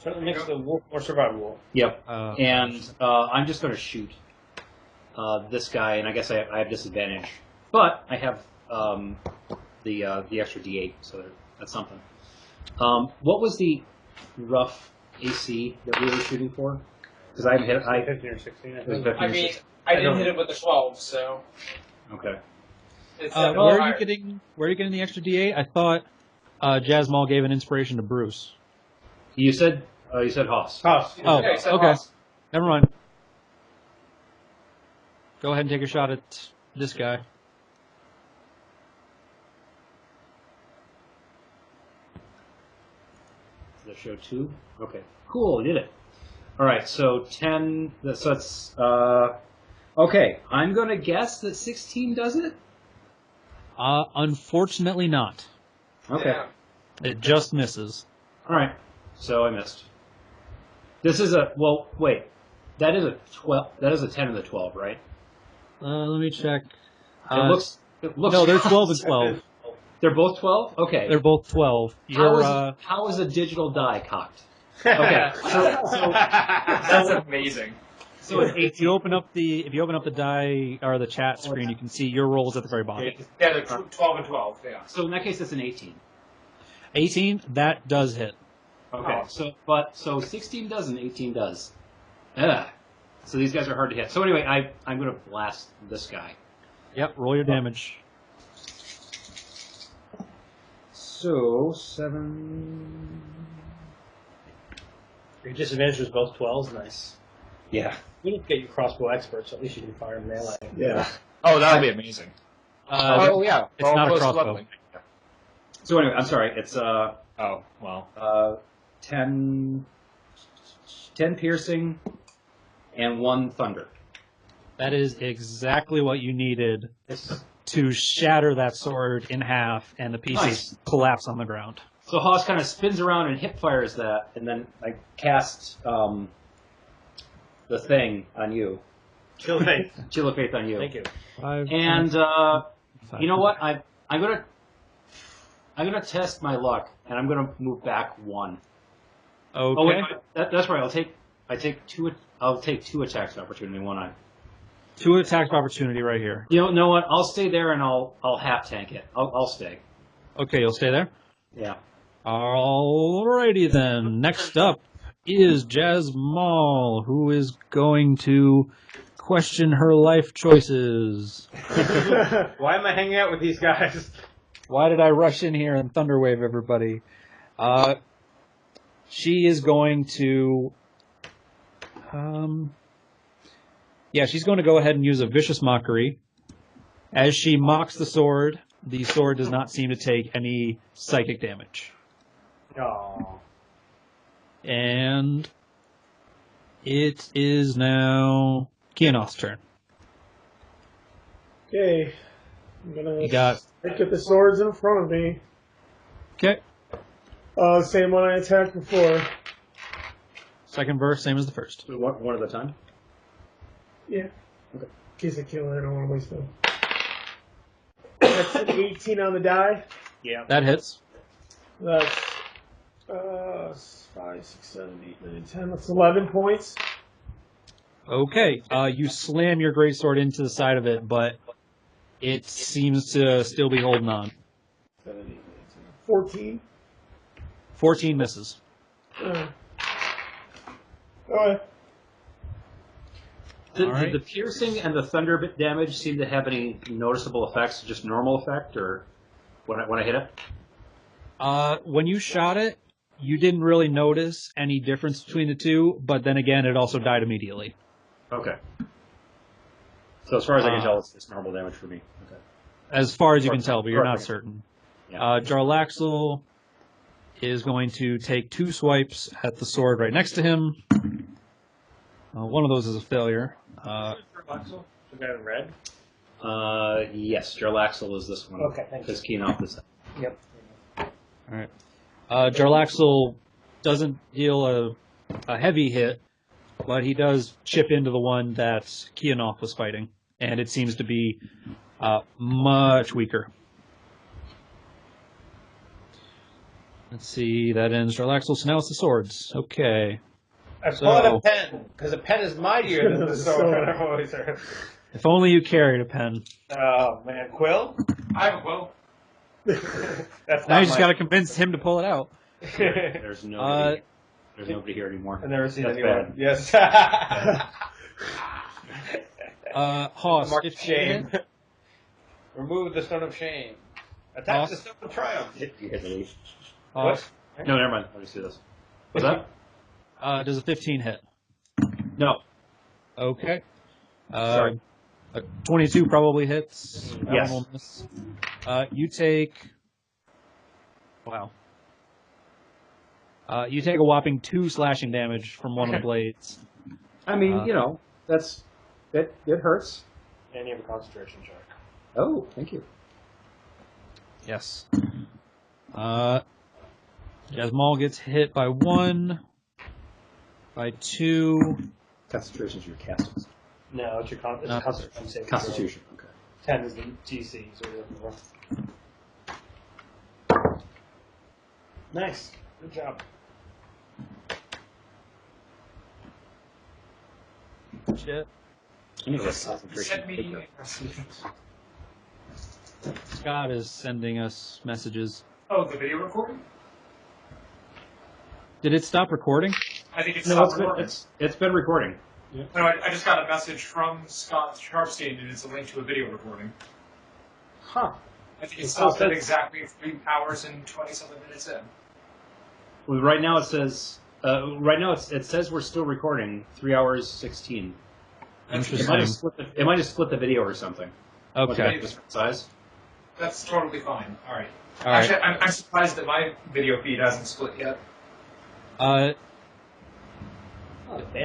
Certainly makes the wolf more survivable. Yep. Uh, And I'm just going to shoot this guy, and I guess I have disadvantage, but I have the extra D8, so that's something. What was the rough AC that we were shooting for? Because I haven't hit. 15 or 16, I It was think. 15 I or mean, 16. I didn't hit it with the 12, so. Okay. It's where definitely are higher. you getting? Where are you getting the extra D8? I thought Jasmine gave an inspiration to Bruce. You said Hoss. Toss. Oh, Okay, so okay. Hoss. Never mind. Go ahead and take a shot at this guy. Did I show 2? Okay. Cool, I did it. All right, so 10. So it's okay. I'm gonna guess that 16 does it. Unfortunately not. Okay. Yeah. It just misses. All right. So I missed. This is a wait. That is a 12. That is a 10 and a 12, right? Let me check. It looks. No, they're 12 and 12. They're both 12. Okay. They're both 12. How is a digital die cocked? Okay. That's amazing. So it's 18. If you open up the die or the chat screen, you can see your rolls at the very bottom. Yeah, they're 12 and 12, yeah. So in that case, it's an 18. 18, that does hit. Okay. So 16 doesn't. 18 does. Ugh. So these guys are hard to hit. So anyway, I'm gonna blast this guy. Yep, roll your damage. So 7. Your disadvantage was both 12s. Nice. Yeah. We need to get you crossbow experts, so at least you can fire melee. Yeah. Oh, that would be amazing. Oh, yeah. It's Well, not a close to crossbow. leveling. So anyway, I'm sorry. It's Oh, well. 10 piercing and 1 thunder. That is exactly what you needed to shatter that sword in half, and the pieces Nice. collapse on the ground. So Hoss kind of spins around and hip fires that, and then I cast the thing on you, Chill faith. Chill of Faith on you. Thank you. 5, And 5, you know what? I'm gonna test my luck, and I'm gonna move back 1. Okay. Oh wait, that's right. I'll take 2 attacks of opportunity, won't I? 2 attacks of opportunity right here. You know what? I'll stay there and I'll half tank it. I'll stay. Okay, you'll stay there? Yeah. Alrighty then. Next up is Jasmal, who is going to question her life choices. Why am I hanging out with these guys? Why did I rush in here and thunderwave everybody? She is going to... she's going to go ahead and use a vicious mockery. As she mocks the sword does not seem to take any psychic damage. Oh. And it is now Keanoth's turn. Okay. I'm gonna You got... look at the swords in front of me. Okay. Same one I attacked before. Second verse, same as the first. One at a time? Yeah. Okay. In case I kill her, I don't want to waste them. That's an 18 on the die. Yeah. That hits. That's 5, 6, 7, 8, 9, 10. That's 11 points. Okay. You slam your greatsword into the side of it, but it seems to still be holding on. 7, 8, 9, 10. 14. 14 misses. Alright. Did the piercing and the thunder bit damage seem to have any noticeable effects? Just normal effect, or when I hit it? When you shot it, you didn't really notice any difference between the two, but then again, it also died immediately. Okay. So as far as I can tell, it's normal damage for me. Okay. As far as you can tell, but you're not certain. Yeah. Jarlaxle is going to take 2 swipes at the sword right next to him. One of those is a failure. The guy in red? Yes, Jarlaxle is this one. Okay, thank you. Because Keanoth is... Yep. Alright. Jarlaxle doesn't deal a heavy hit, but he does chip into the one that Keanoth was fighting, and it seems to be much weaker. Let's see, that ends Jarlaxle, so now it's the swords. Okay. I pull out a pen, because a pen is mightier than the sword. If only you carried a pen. Oh, man. Quill? I have a quill. That's Now not you just got to convince him to pull it out. There's nobody here anymore. I've never seen That's anyone. bad. Yes. Hoss, Mark 15 shame. hit? Remove the stone of shame. Attack the stone of triumph. You hit the leaf. Hoss. No, never mind. Let me see this. What's that? Does a 15 hit? No. Okay. Sorry. 22 probably hits. That Yes. one will miss. You take... Wow. You take a whopping 2 slashing damage from one of the blades. I mean, it hurts. And you have a concentration check. Oh, thank you. Yes. Jasmal gets hit by 1, by 2. Concentration's your casting. No, it's your concentration save. Constitution, okay. 10 is the DC, so you're looking for. Nice. Good job. Shit. I need less concentration. Send me. Scott is sending us messages. Oh, the video recording? Did it stop recording? I think it's No, stopped recording. it's been recording. No, I just got a message from Scott Sharpstein, and it's a link to a video recording. Huh. I think it stopped at exactly 3 hours and 20-something minutes in. Well, right now it says. It says we're still recording. 3 hours 16. Interesting. It might have split the video or something. Okay. Different size. That's totally fine. All right. All right. Actually, I'm surprised that my video feed hasn't split yet.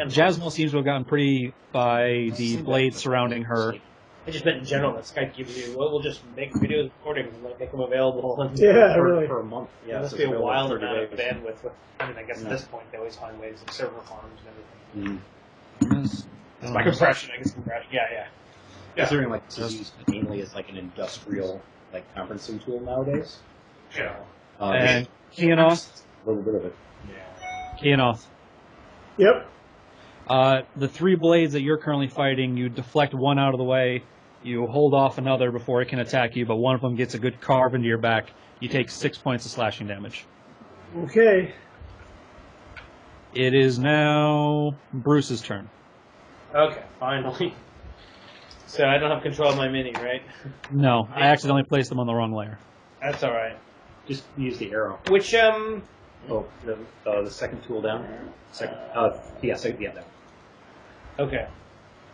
Jasmine seems to have gotten pretty by the blades surrounding her. I just meant in general that Skype gives you, we'll just make video recordings and make them available. Yeah, really. For a month. Yeah, it must so be it's a available wild 30 amount of days. bandwidth. I mean, I guess at this point they always find ways of server farms and everything. Mm. It's my compression, I guess compression. Yeah. Considering this is used mainly as an industrial conferencing tool nowadays. Yeah. And Keanoth. A little bit of it. Yeah. Keanoth. Yep. The 3 blades that you're currently fighting, you deflect one out of the way, you hold off another before it can attack you, but one of them gets a good carve into your back. You take 6 points of slashing damage. Okay. It is now Bruce's turn. Okay, finally. So I don't have control of my mini, right? No, I accidentally placed them on the wrong layer. That's all right. Just use the arrow. Which Oh, the second tool down. Second. Yeah, that. Okay.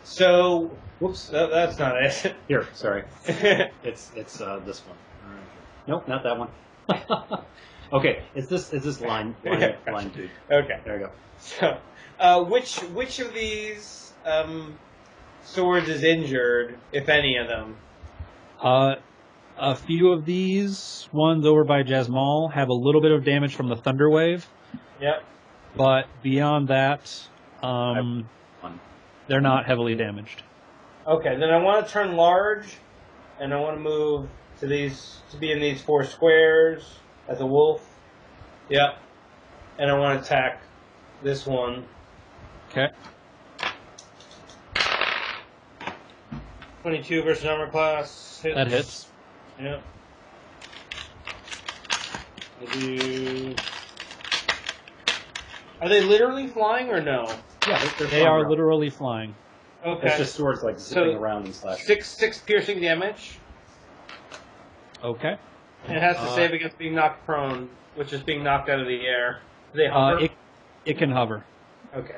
So, whoops, that's not it. Here, sorry. It's this one. All right. Nope, not that one. Okay, it's this line 2. Okay. There we go. So, which of these swords is injured, if any of them? A few of these ones over by Jasmal have a little bit of damage from the Thunder Wave. Yep. But beyond that, they're not heavily damaged. Okay, then I want to turn large, and I want to move to be in these 4 squares as a wolf. Yep. And I want to attack this one. Okay. 22 versus armor class. Hits. That hits. Yep. Are they literally flying or no? Yeah, They are literally flying. Okay. It's just swords like zipping around and slashing. 6 piercing damage. Okay. And it has to save against being knocked prone, which is being knocked out of the air. Do they hover? It can hover. Okay.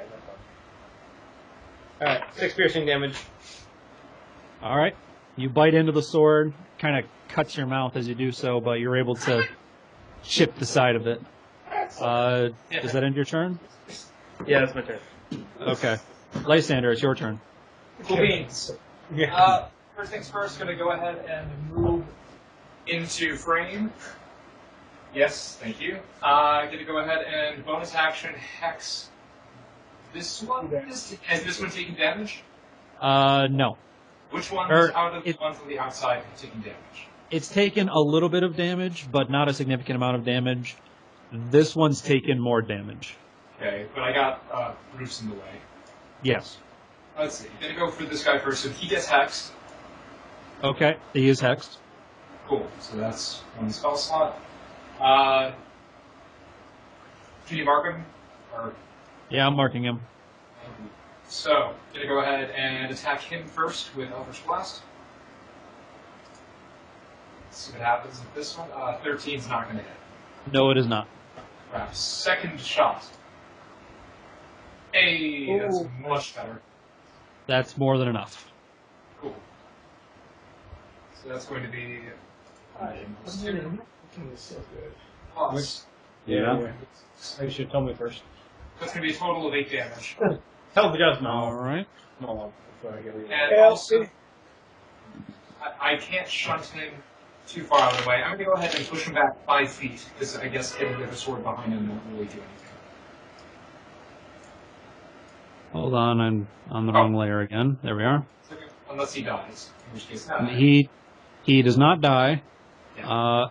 Alright, 6 piercing damage. All right. You bite into the sword, kind of cuts your mouth as you do so, but you're able to chip the side of it. Does that end your turn? Yeah, that's my turn. Okay. Lysander, it's your turn. Cool beans. Yeah. First things first, going to go ahead and move into frame. Yes, thank you. Going to go ahead and bonus action hex this one. Has this one taken damage? No. Which one's out of the ones on the outside taking damage? It's taken a little bit of damage, but not a significant amount of damage. This one's taken more damage. Okay, but I got Bruce in the way. Yes. Let's see. Gonna go for this guy first. So he gets hexed. Okay, he is hexed. Cool. So that's one spell slot. Can you mark him? Or Yeah, I'm marking him. so gonna go ahead and attack him first with Eldritch Blast. Let's see what happens with this one. 13's not gonna hit. No, it is not. Crap. Second shot. Hey, that's Ooh. much better. That's more than enough. Cool. So that's going to be so good. plus. Yeah. You should tell me first. That's going to be a total of 8 damage. Tell the judge All now. right. And also, I can't shunt him too far out of the way. I'm going to go ahead and push him back 5 feet, because I guess hitting with a sword behind him won't really do anything. Hold on, I'm on the wrong layer again. There we are. Unless he dies, in which case not. He does not die. Yeah.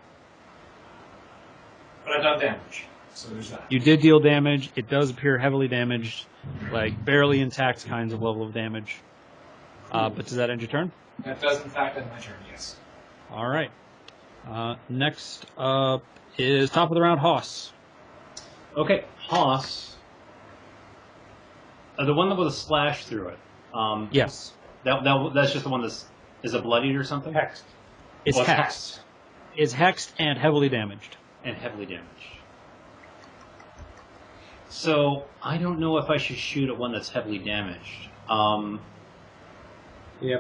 But I've done damage, so there's that. You did deal damage. It does appear heavily damaged, like barely intact kinds of level of damage. But does that end your turn? That does in fact end my turn, yes. All right. Next up is top of the round, Hoss. Okay, Hoss. The one that was a slash through it. Yes. That's just the one that's is it bloodied or something? Hexed. It's Well, hexed. It's hexed and heavily damaged. And heavily damaged. So I don't know if I should shoot at one that's heavily damaged. Yeah,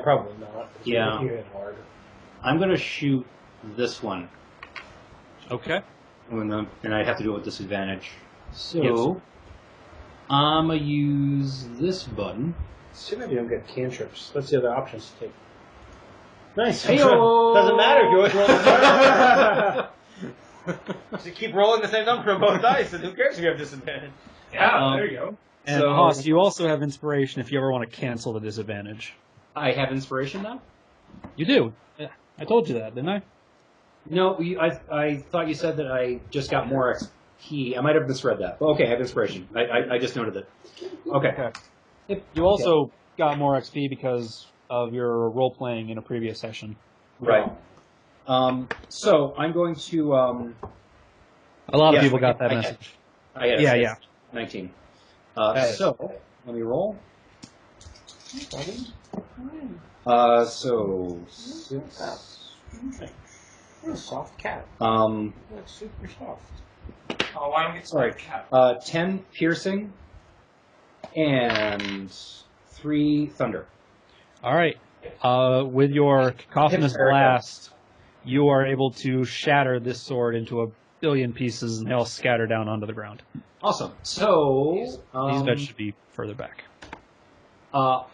probably not. Yeah. You hit hard. I'm going to shoot this one, Okay. and I have to do it with disadvantage. So Yes. I'm going to use this button. See if you don't get cantrips. What's the other options to take? Nice. Hey-o! Doesn't matter if you always roll the Just keep rolling the same number on both dice, and who cares if you have disadvantage? Yeah, there you go. And So- Hoss, you also have inspiration if you ever want to cancel the disadvantage. I have inspiration now? You do. I told you that, didn't I? No, I thought you said that I just got more XP. I might have misread that. But okay, I have inspiration. I just noted it. Okay. You also got more XP because of your role playing in a previous session. Right. So I'm going to. A lot of Yes, people I got that had- message. I had Yeah. 19. So, let me roll. So 6. What a soft cat. That's super soft. Oh, why don't we get Sorry. cat? 10 piercing and 3 thunder. All right. With your cacophonous Hits Erica. blast, you are able to shatter this sword into a billion pieces, and they all scatter down onto the ground. Awesome. So These beds should be further back. well,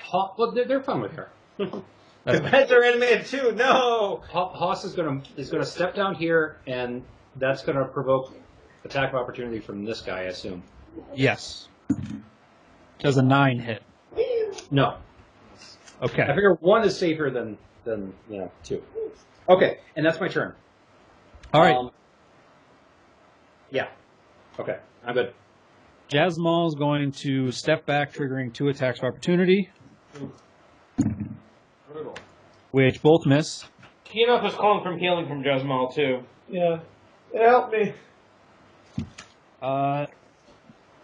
they're fun with her. The beds are animated too. No. Haas is gonna step down here, and that's gonna provoke attack of opportunity from this guy, I assume. Yes. Does a 9 hit? No. Okay. I figure 1 is safer than 2. Okay, and that's my turn. All right. Yeah. Okay, I'm good. Jasmal's going to step back, triggering 2 attacks of opportunity, Brutal. which both miss. Keanoth was calling from healing from Jasmal too. Yeah. Help me.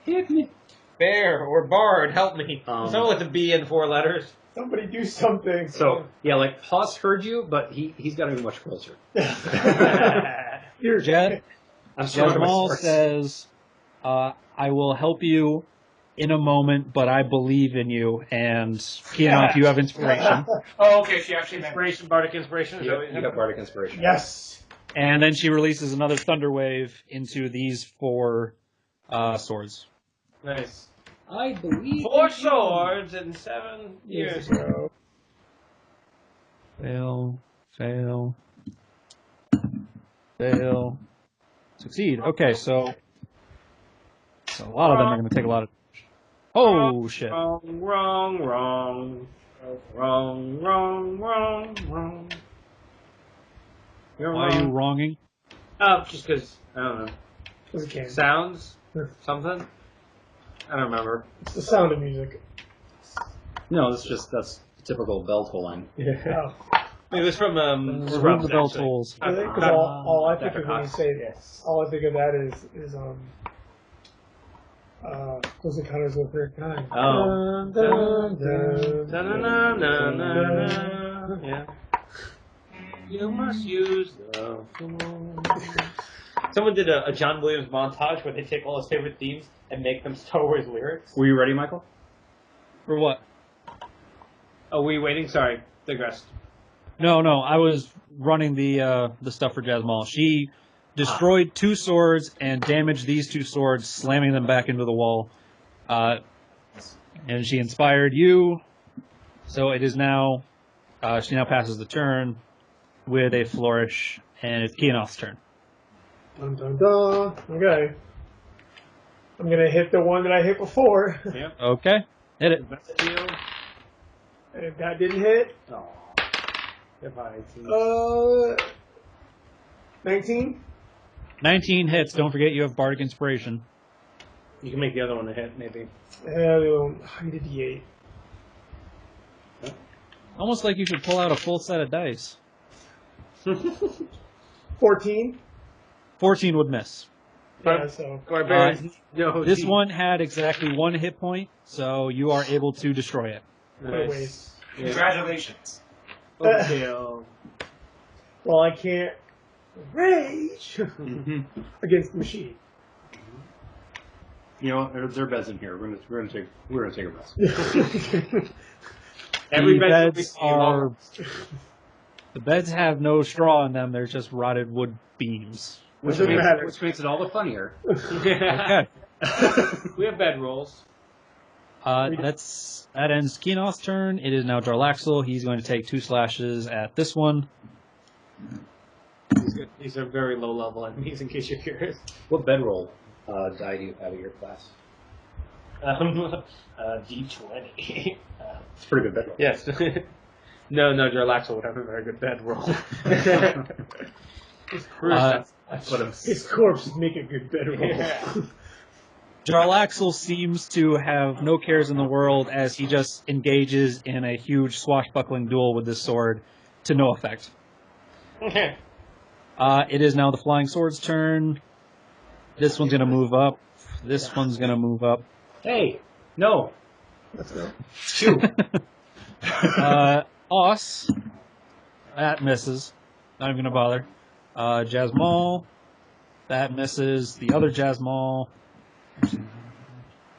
Hit me. Bear or Bard, help me. Someone with a B and 4 letters. Somebody do something. So yeah, like Haas heard you, but he's got to be much closer. Here, Jed, I'm sorry. Jasmal says, I will help you in a moment, but I believe in you, and Keanoth, you have inspiration. Oh, okay, she actually meant... Inspiration, Bardic Inspiration. Is that what You got Bardic Inspiration. Yes. And then she releases another thunder wave into these 4 swords. Nice. I believe 4 swords in 7 years. So, Fail, fail, fail, succeed. Okay, so a lot of them are going to take a lot of... Oh, shit. Wrong. You're Why are you wronging? Oh, just because, I don't know. because it can. Sounds? Something? I don't remember. It's the sound of music. No, that's typical bell tolling. Yeah. It was from, Remove Scrubs, the bell actually. tolls. Because all I think of when you say Yes. all I think of that is Close Encounters of the Third Kind. Oh. Dun, dun, dun, Na-na-na-na-na-na. Yeah. You must use the... Someone did a John Williams montage where they take all his favorite themes and make them Star Wars lyrics. Were you ready, Michael? For what? Oh, were you waiting? Sorry. Digressed. No, I was running the stuff for Jasmal. She destroyed 2 swords and damaged these 2 swords, slamming them back into the wall. And she inspired you, so it is now... she now passes the turn with a flourish, and it's Keanoth's turn. dun, dun, dun. Okay. I'm going to hit the one that I hit before. Yep. Okay, hit it. Best deal. And if that didn't hit, Oh. Goodbye. 19? 19 hits. Don't forget you have Bardic Inspiration. You can make the other one a hit, maybe. I need a D8. Almost like you should pull out a full set of dice. 14? 14 would miss. Yeah, so. This one had exactly 1 hit point, so you are able to destroy it. Anyways. Congratulations. Well, Well, I can't rage against the machine. You know, there are beds in here. We're gonna take a rest. every The bed beds are... The beds have no straw in them, they're just rotted wood beams. Which Doesn't matter. makes it all the funnier. Okay. We have bed rolls. That ends Keanoth's turn. It is now Jarlaxle. He's going to take 2 slashes at this one. These are very low level enemies, in case you're curious. What bedroll die do you have at your class? D20. It's a pretty good bedroll. Yes. No, Jarlaxle would have a very good bed roll. His corpse make a good bedroll. Yeah. Jarlaxle seems to have no cares in the world as he just engages in a huge swashbuckling duel with this sword to no effect. It is now the Flying Sword's turn. This one's going to move up. This one's going to move up. Hey, no. Let's go. Shoot. Os. That misses. Not even gonna bother. Jasmal. That misses. The other Jasmal.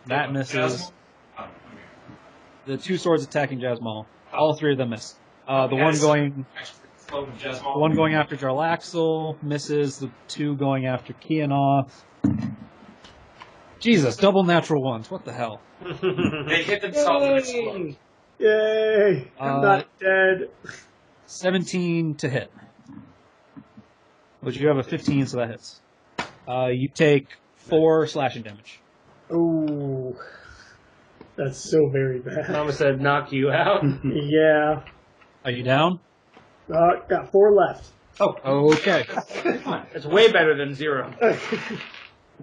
That misses. The two swords attacking Jasmal. All three of them miss. The one going after Jarlaxle misses. The two going after Keanoth. Jesus, double natural ones. What the hell? They hit themselves and explode. Yay! I'm not dead. 17 to hit. But you have a 15, so that hits. You take 4 slashing damage. Ooh. That's so very bad. Mama said knock you out. Yeah. Are you down? Got 4 left. Oh, Okay. It's way better than 0.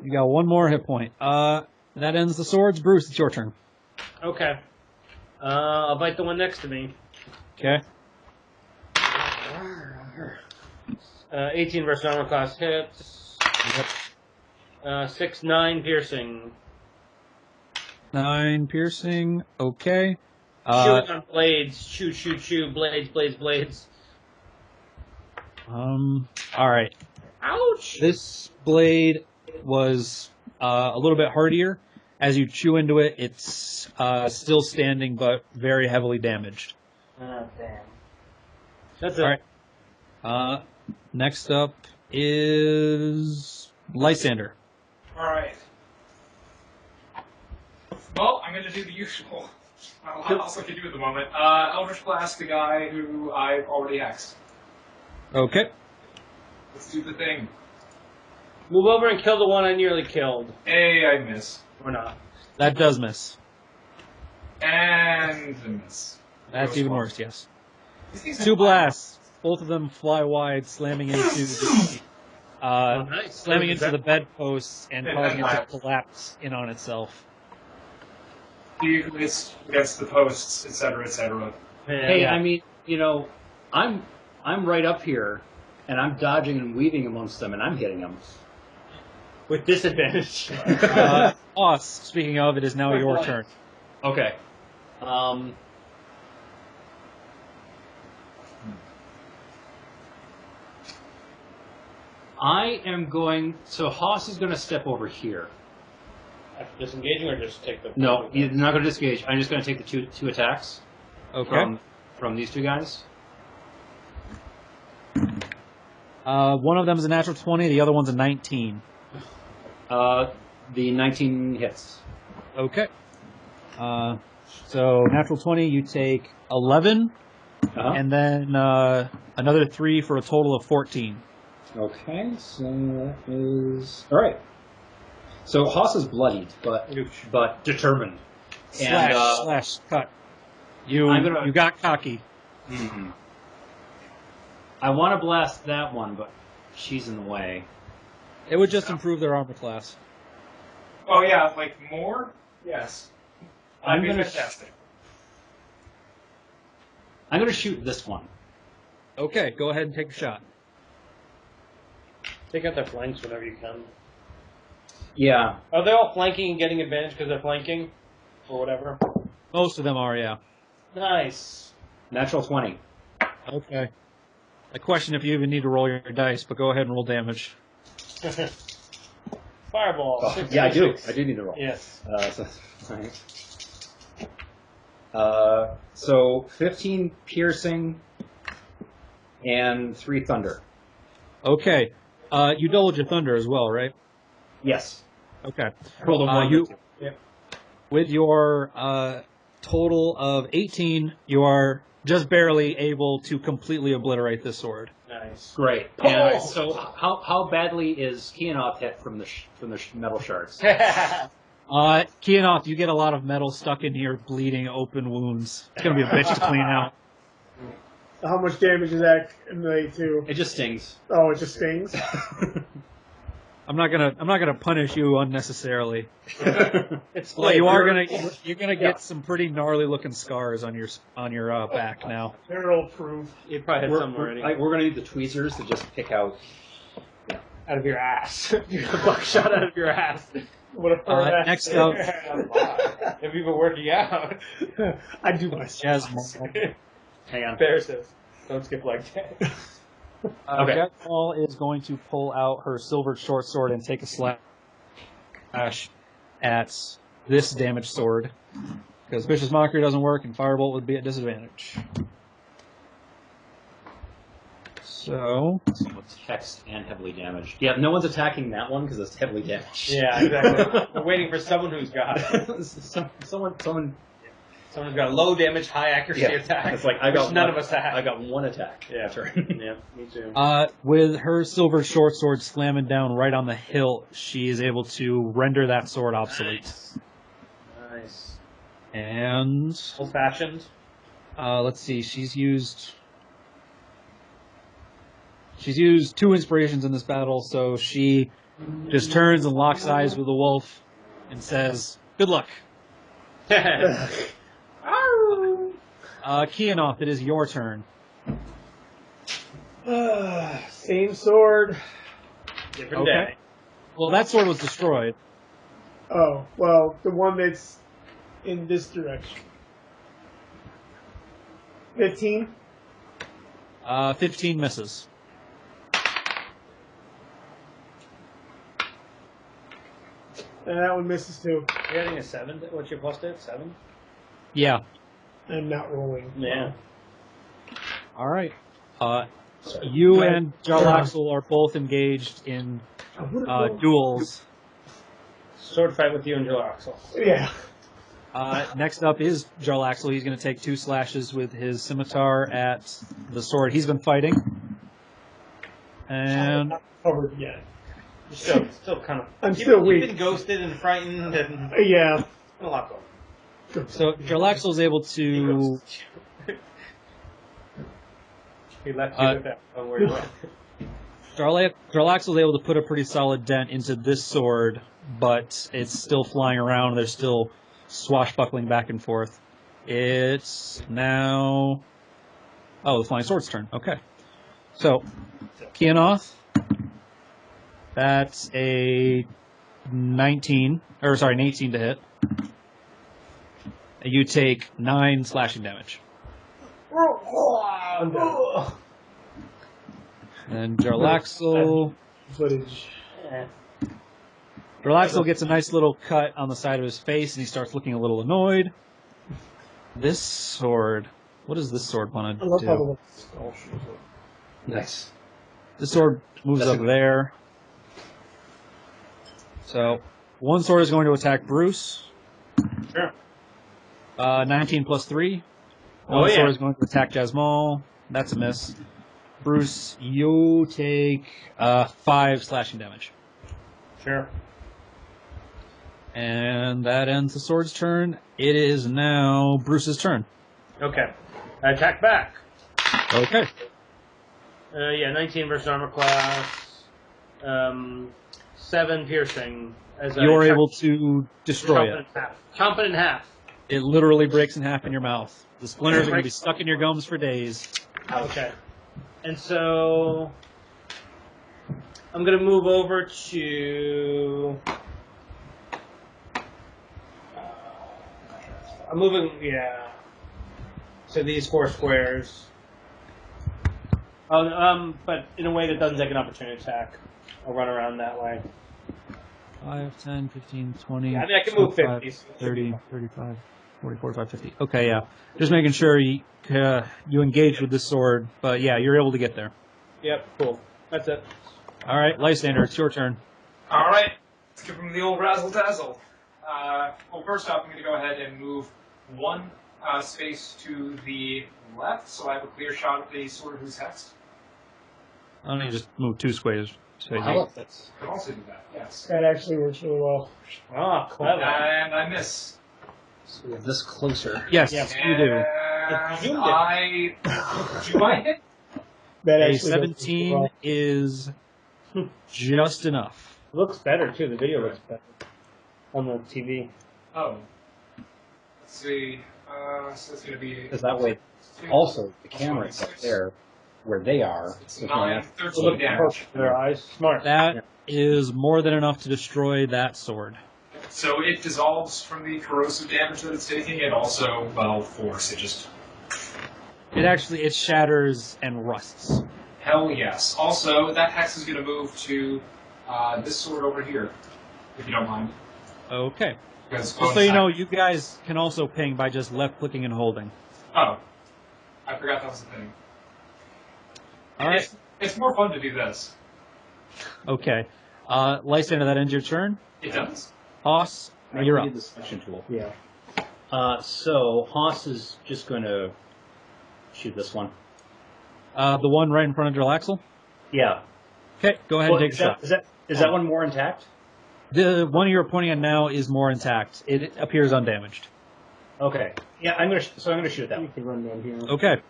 You got 1 more hit point. That ends the swords. Bruce, it's your turn. Okay. I'll bite the one next to me. Okay. 18 versus armor class hits. Yep. 6, 9 piercing. 9 piercing. Okay. Shooting on blades. Shoot, shoot, shoot. Blades, blades, blades. Alright. Ouch! This blade was a little bit hardier. As you chew into it, it's still standing, but very heavily damaged. Oh, damn. That's it. Alright. Next up is Lysander. Alright. Well, I'm going to do the usual. What else I can do at the moment? Eldritch Blast the guy who I've already hexed. Okay. Let's do the thing. Move over and kill the one I nearly killed. Hey, I miss. Or not. That does miss. And a miss. That's even worse, yes. These things 2 have- blasts. Both of them fly wide, slamming into the Nice. slamming into the bedposts and causing it to collapse in on itself. It's against the posts, etc., etc. Hey, I mean, I'm right up here, and I'm dodging and weaving amongst them, and I'm hitting them. With disadvantage. Os, speaking of, it is now your turn. Okay. I am going. So Haas is going to step over here. After disengaging or just take the... No, he's not going to disengage. I'm just going to take the two attacks Okay. from these two guys. One of them is a natural 20, the other one's a 19. The 19 hits. Okay. So natural 20, you take 11, and then another 3 for a total of 14. Okay, so that is all right. So Haas is bloodied, but determined. Slash, cut. You got cocky. Mm-hmm. I want to blast that one, but she's in the way. It would just improve their armor class. Oh yeah, like more? Yes. I'm That'd be gonna fantastic. I'm gonna shoot this one. Okay, go ahead and take a shot. Take out their flanks whenever you can. Yeah. Are they all flanking and getting advantage because they're flanking? Or whatever? Most of them are, yeah. Nice. Natural 20. Okay. I question if you even need to roll your dice, but go ahead and roll damage. Fireball. Oh, yeah, I do. I do need to roll. Yes. So 15 piercing and 3 thunder. Okay. You doubled your thunder as well, right? Yes. Okay. Rolled a 1. With your total of 18, you are just barely able to completely obliterate this sword. Nice. Great. And so how badly is Keanoth hit from the metal shards? Keanoth, you get a lot of metal stuck in here, bleeding, open wounds. It's gonna be a bitch to clean out. How much damage is that accumulate to? It just stings. Oh, it just stings? I'm not gonna punish you unnecessarily. It's Well, you're gonna get some pretty gnarly looking scars on your back now. Barrel proof. You probably had some already. We're going to need the tweezers to just pick out. Out of your ass. You're a buckshot out of your ass. What a Next up, If you've been working out. I do my Jasmine. Hang on. Bear says, don't skip leg day. Okay. Jasmine is going to pull out her silver short sword and take a slash at this damaged sword. Because Vicious Mockery doesn't work and Firebolt would be at disadvantage. So, It's hexed and heavily damaged. Yeah, no one's attacking that one because it's heavily damaged. Yeah, exactly. We're waiting for someone who's got someone. someone's got a low damage, high accuracy attack. It's like which none of us have. I got one attack. Yeah. Turn. Yeah, me too. with her silver short sword slamming down right on the hilt, she is able to render that sword obsolete. Nice. And Old fashioned. let's see, she's used 2 inspirations in this battle, so she just turns and locks eyes with the wolf and says, "Good luck." Keanoth, it is your turn. Same sword. Different Okay. day. Well, that sword was destroyed. Oh, well, the one that's in this direction. 15? 15 misses. And that one misses too. You're getting a 7? What's your plus to? 7? Yeah. I'm not rolling. Yeah. All right. You and Jarlaxle are both engaged in duels. Sword fight with you and Joe Axel. Yeah. Next up is Jarlaxle. He's going to take 2 slashes with his scimitar at the sword he's been fighting. And Not covered yet. Still kind of. I'm still weak. You've been ghosted and frightened and Yeah. a lot going. so Jarlaxle is able to... He left you with that. Don't worry about it. Jarlaxle is able to put a pretty solid dent into this sword, but it's still flying around. There's still swashbuckling back and forth. It's now... Oh, the flying sword's turn. Okay. So, Keanoth, that's a 18 to hit. You take 9 slashing damage. I'm done. And Jarlaxle... Footage. Jarlaxle gets a nice little cut on the side of his face, and he starts looking a little annoyed. This sword... What does this sword want I to love how the do? one skull shows up. Nice. This sword moves That's up there. So, one sword is going to attack Bruce. Sure. 19 plus 3. Oh, One yeah. sword is going to attack Jasmal. That's a miss. Bruce, you take 5 slashing damage. Sure. And that ends the sword's turn. It is now Bruce's turn. Okay. I attack back. Okay. 19 versus armor class. 7 piercing. As You're I able to destroy it. Chomp it in half. It literally breaks in half in your mouth. The splinters are going to be stuck in your gums for days. Okay. And so I'm going to move over to... I'm moving, to these 4 squares. But in a way that doesn't take an opportunity attack. I'll run around that way. 5, 10, 15, 20, Yeah, I mean, I can move 25, 50. 30, 35, 40, 45, 50. Okay, yeah. Just making sure you engage with this sword, but yeah, you're able to get there. Yep, cool. That's it. All right, Lysander, it's your turn. All right, let's give him the old razzle dazzle. Well, first off, I'm going to go ahead and move 1 space to the left, so I have a clear shot at the sword who's hexed. I don't need to just move 2 squares. I can also do that, yes. That actually works really well. Ah, clever. And I miss. So we have this closer. Yes, Yes. you do. And zoomed do I hit? That A actually works really 17 well. is just enough. Looks better, too. The video looks better on the TV. Oh. Let's see. So it's going to be... Because that way, also, the camera's up there where they are. It's So 9, Look 13 damage. perfect in their eyes. Smart. That is more than enough to destroy that sword. So it dissolves from the corrosive damage that it's taking, and also, well, force. It just... It shatters and rusts. Hell yes. Also, that hex is going to move to this sword over here, if you don't mind. Okay. Just so you know, you guys can also ping by just left-clicking and holding. Oh. I forgot that was a thing. Alright. It's more fun to do this. Okay. Lysander, that ends your turn. It does. Hoss, you're up. The selection tool. Yeah. So Hoss is just going to shoot this one. The one right in front of Drill Yeah. Okay, go ahead and take a shot. Is that one more intact? The one you're pointing at now is more intact. It appears undamaged. Okay. Yeah, I'm gonna shoot that You one. can run down here. Okay.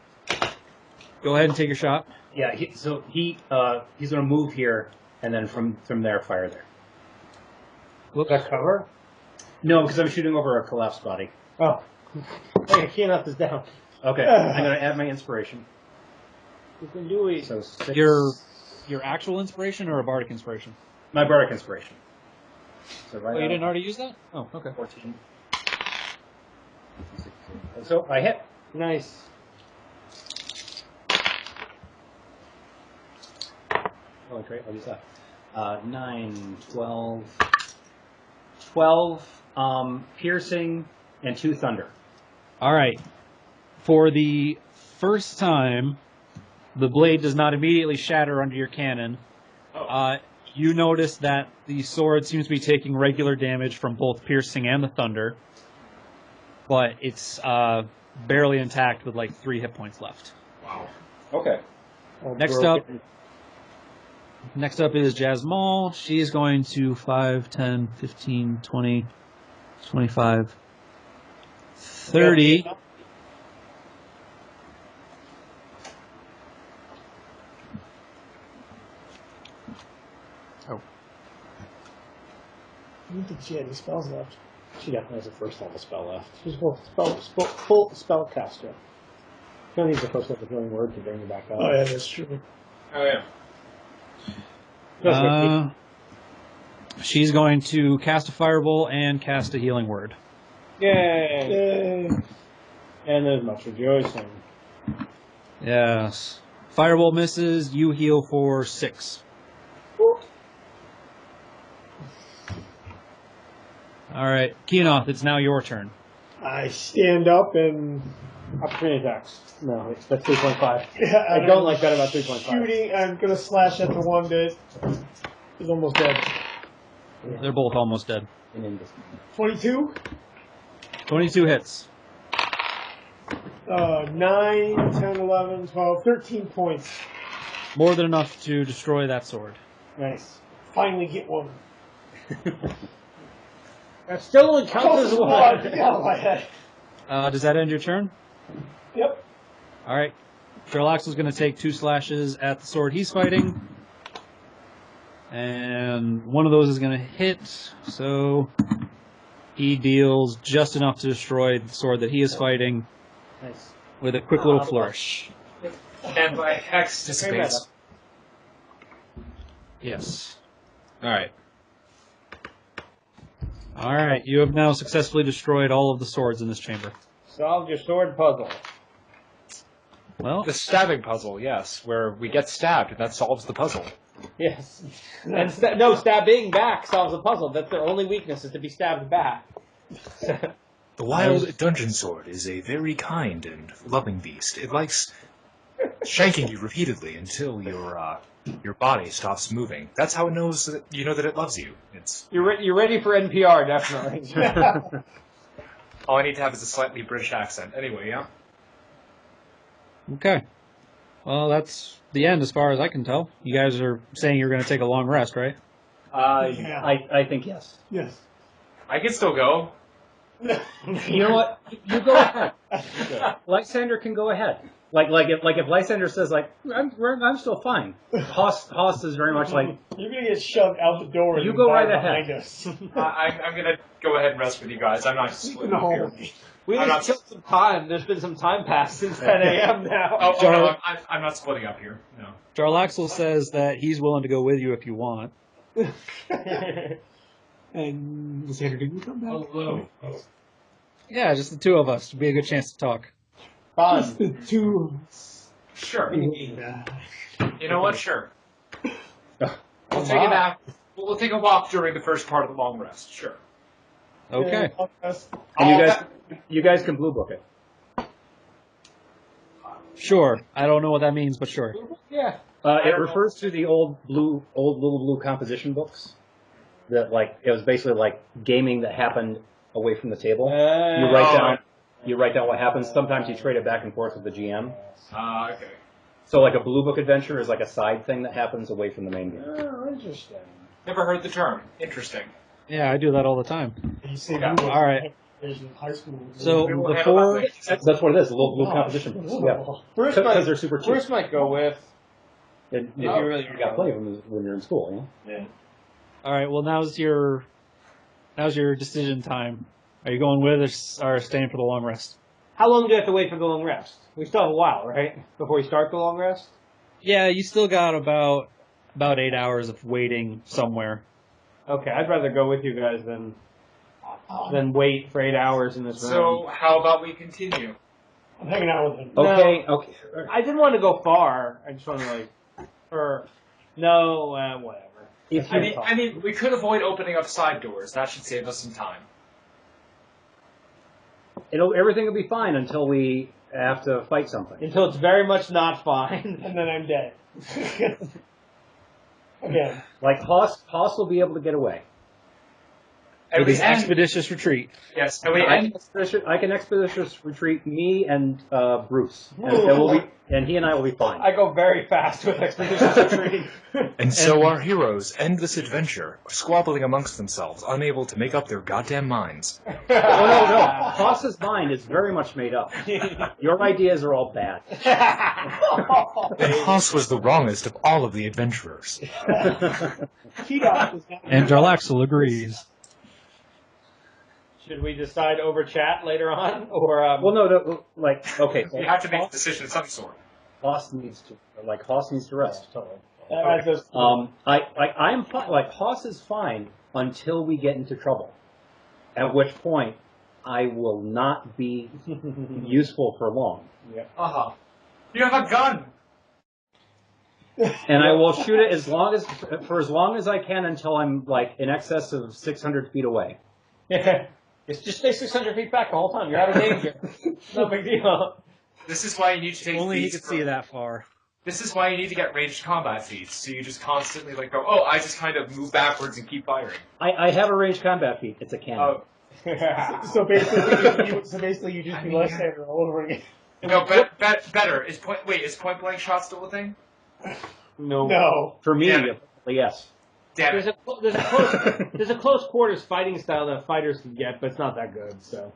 Go ahead and take your shot. Yeah. He's gonna move here, and then from there fire there. Whoops. That cover? No, because I'm shooting over a collapsed body. Oh. Hey, Keanoth is down. Okay. I'm gonna add my inspiration. You can do it. So 6, Your actual inspiration or a bardic inspiration? my bardic inspiration. So right. Oh, you didn't already use that? Oh, okay. 14. So I hit. Nice. Oh, great. I'll use that. 9, 12. 12 piercing and 2 thunder. All right. For the first time, the blade does not immediately shatter under your cannon. Oh. You notice that the sword seems to be taking regular damage from both piercing and the thunder, but it's barely intact with like 3 hit points left. Wow. Okay. Next up is Jasmal. She's going to 5, 10, 15, 20, 25, 30. I don't think she had any spells left. She definitely has a first level spell left. She's full spellcaster. She only needs the first level healing word to bring her back up. Oh, yeah, that's true. Oh, yeah. She's going to cast a fireball and cast a healing word. Yay! Yay! And there's much rejoicing. Yes. Fireball misses, you heal for 6. Alright, Keanoth, it's now your turn. I stand up and... Opportunity attacks. No, that's 3.5. Yeah, I don't like that about 3.5. Shooting, I'm going to slash at the one that is almost dead. They're both almost dead. 22? 22 hits. 9, 10, 11, 12, 13 points. More than enough to destroy that sword. Nice. Finally get one. That still only counts as one. Get out of my head. Does that end your turn? Yep. Alright. Drillaxle's going to take 2 slashes at the sword he's fighting. And one of those is going to hit, so he deals just enough to destroy the sword that he is fighting. Nice. With a quick little flourish. And by hex dissipates. Yes. Alright. Alright, you have now successfully destroyed all of the swords in this chamber. Solved your sword puzzle. Well, The stabbing puzzle, yes, where we get stabbed and that solves the puzzle. Yes. And stabbing back solves the puzzle. That's their only weakness, is to be stabbed back. The wild dungeon sword is a very kind and loving beast. It likes shanking you repeatedly until your body stops moving. That's how it knows that you know that it loves you. It's You're ready for NPR, definitely. all I need to have is a slightly British accent. Anyway, yeah. okay. Well, that's the end as far as I can tell. You guys are saying you're going to take a long rest, right? Yeah. I think yes. Yes. I can still go. You know what? You go ahead. Lysander can go ahead. Like if Lysander says I'm still fine. Hoss is very much like You're gonna get shoved out the door. You and go bar right ahead. behind us. I'm gonna go ahead and rest with you guys. I'm not splitting up here. We I'm just not- killed some time. There's been some time passed since 10 a.m. now. Oh no, I'm not splitting up here. No. Jarlaxle says that he's willing to go with you if you want. And was Sandra, did you come back? Hello. Yeah, just the two of us. It'd be a good chance to talk. Just the two of us. Sure. Yeah. You know what? Sure. We'll take a nap. We'll take a walk during the first part of the long rest. Sure. Okay. And you guys can blue book it. Sure. I don't know what that means, but sure. Yeah. It refers to the old little blue composition books. That it was basically like gaming that happened away from the table. You write down what happens. Sometimes you trade it back and forth with the GM. Okay. So like a blue book adventure is like a side thing that happens away from the main game. Oh, interesting. Never heard the term. Interesting. Yeah, I do that all the time. You say Yeah. blue All right. in high school. So We will before, handle that. That's what it is. The little blue composition books. Yeah. Bruce Because they're super cheap. Bruce might go with. And If you really you got to play them when you're in school. You know? Yeah. all right. Well, now's your decision time. Are you going with or staying for the long rest? How long do you have to wait for the long rest? We still have a while, right? Before we start the long rest? Yeah, you still got about 8 hours of waiting somewhere. Okay, I'd rather go with you guys than wait for 8 hours in this room. So, how about we continue? I'm hanging out with him. Okay. I didn't want to go far. I just want to whatever. If I you, mean, we could avoid opening up side doors. That should save us some time. everything will be fine until we have to fight something. Until it's very much not fine. And then I'm dead. Again. Like Haas will be able to get away. And With we his end, expeditious retreat. yes, and we I end. can expeditious retreat me and Bruce, and he and I will be fine. I go very fast with expedition retreat. And so our heroes end this adventure, squabbling amongst themselves, unable to make up their goddamn minds. Oh no! Haas's mind is very much made up. Your ideas are all bad. And Haas was the wrongest of all of the adventurers. And Jarlaxle agrees. Should we decide over chat later on, or Well, no, okay. We have to make a decision of some sort. Haas needs to rest. Okay. I'm fine. Haas is fine until we get into trouble, at which point I will not be useful for long, Uh-huh. You have a gun! and I will shoot it for as long as I can until I'm in excess of 600 feet away. It's just stay 600 feet back the whole time. You're out of danger. No big deal. This is why you need to take Only he feats could see from- that far. This is why you need to get ranged combat feats, so you just constantly go, oh, I just kind of move backwards and keep firing. I have a ranged combat feat. It's a cannon. Oh, So basically, you just be Lysander all over again. no, better. Is point blank shot still a thing? No. For me, Damn it. yes. Damn There's it. a close quarters fighting style that fighters can get, but it's not that good. So,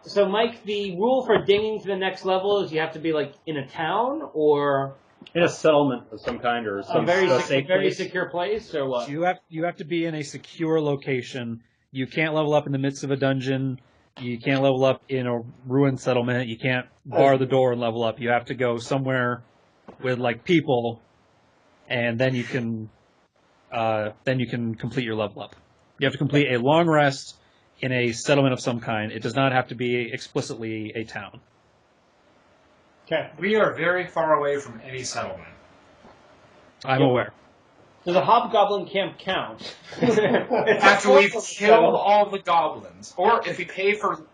so Mike, the rule for dinging to the next level is you have to be in a town or In a settlement of some kind or a some very safe very place. secure place, or what? You have to be in a secure location. You can't level up in the midst of a dungeon. You can't level up in a ruined settlement. You can't bar the door and level up. You have to go somewhere with people, and then you can complete your level up. You have to complete a long rest in a settlement of some kind. It does not have to be explicitly a town. Okay. We are very far away from any settlement. I'm aware. Does a hobgoblin camp count? After we've killed all the goblins, or if we pay for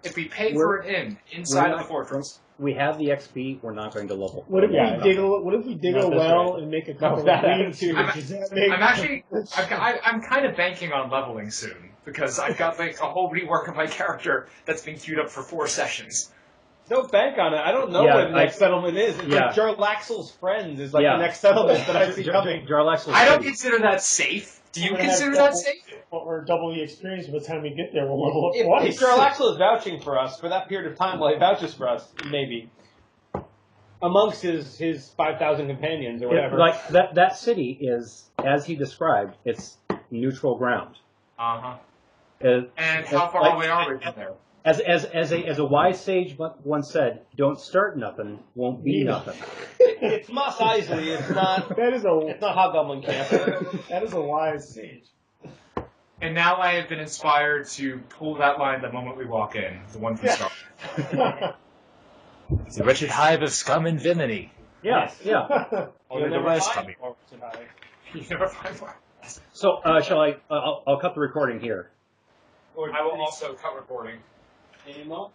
an inn inside of the fortress. We have the XP. We're not going to level. What if Yeah, we dig a Not this well right. and make a No, couple that of leads? attitude. I'm kind of banking on leveling soon because I've got a whole rework of my character that's been queued up for 4 sessions. Don't bank on it. I don't know Yeah, where the next settlement is. It's yeah. Jarlaxle's friends is Yeah. the next settlement that I see coming. Jarlaxle I don't City. consider that safe. Do you We're gonna consider have that safe? Or double the experience by the time we get there. We'll level up If twice. Jarlaxle is vouching for us for that period of time while he vouches for us, maybe. Amongst his 5,000 companions or whatever. That city is, as he described, it's neutral ground. Uh-huh. Uh, And how far away are we from there? As a wise sage once said, "Don't start nothing, won't be nothing." It's Mos Eisley. It's not That is Hobgoblin camp. that is a wise sage. And now I have been inspired to pull that line the moment we walk in, the one from Star. It's a wretched hive of scum and villainy. Yeah, yeah. Only the never rest find coming. more, said I. You never find one. So, shall I? I'll cut the recording here. Or I will also cut recording. Any more?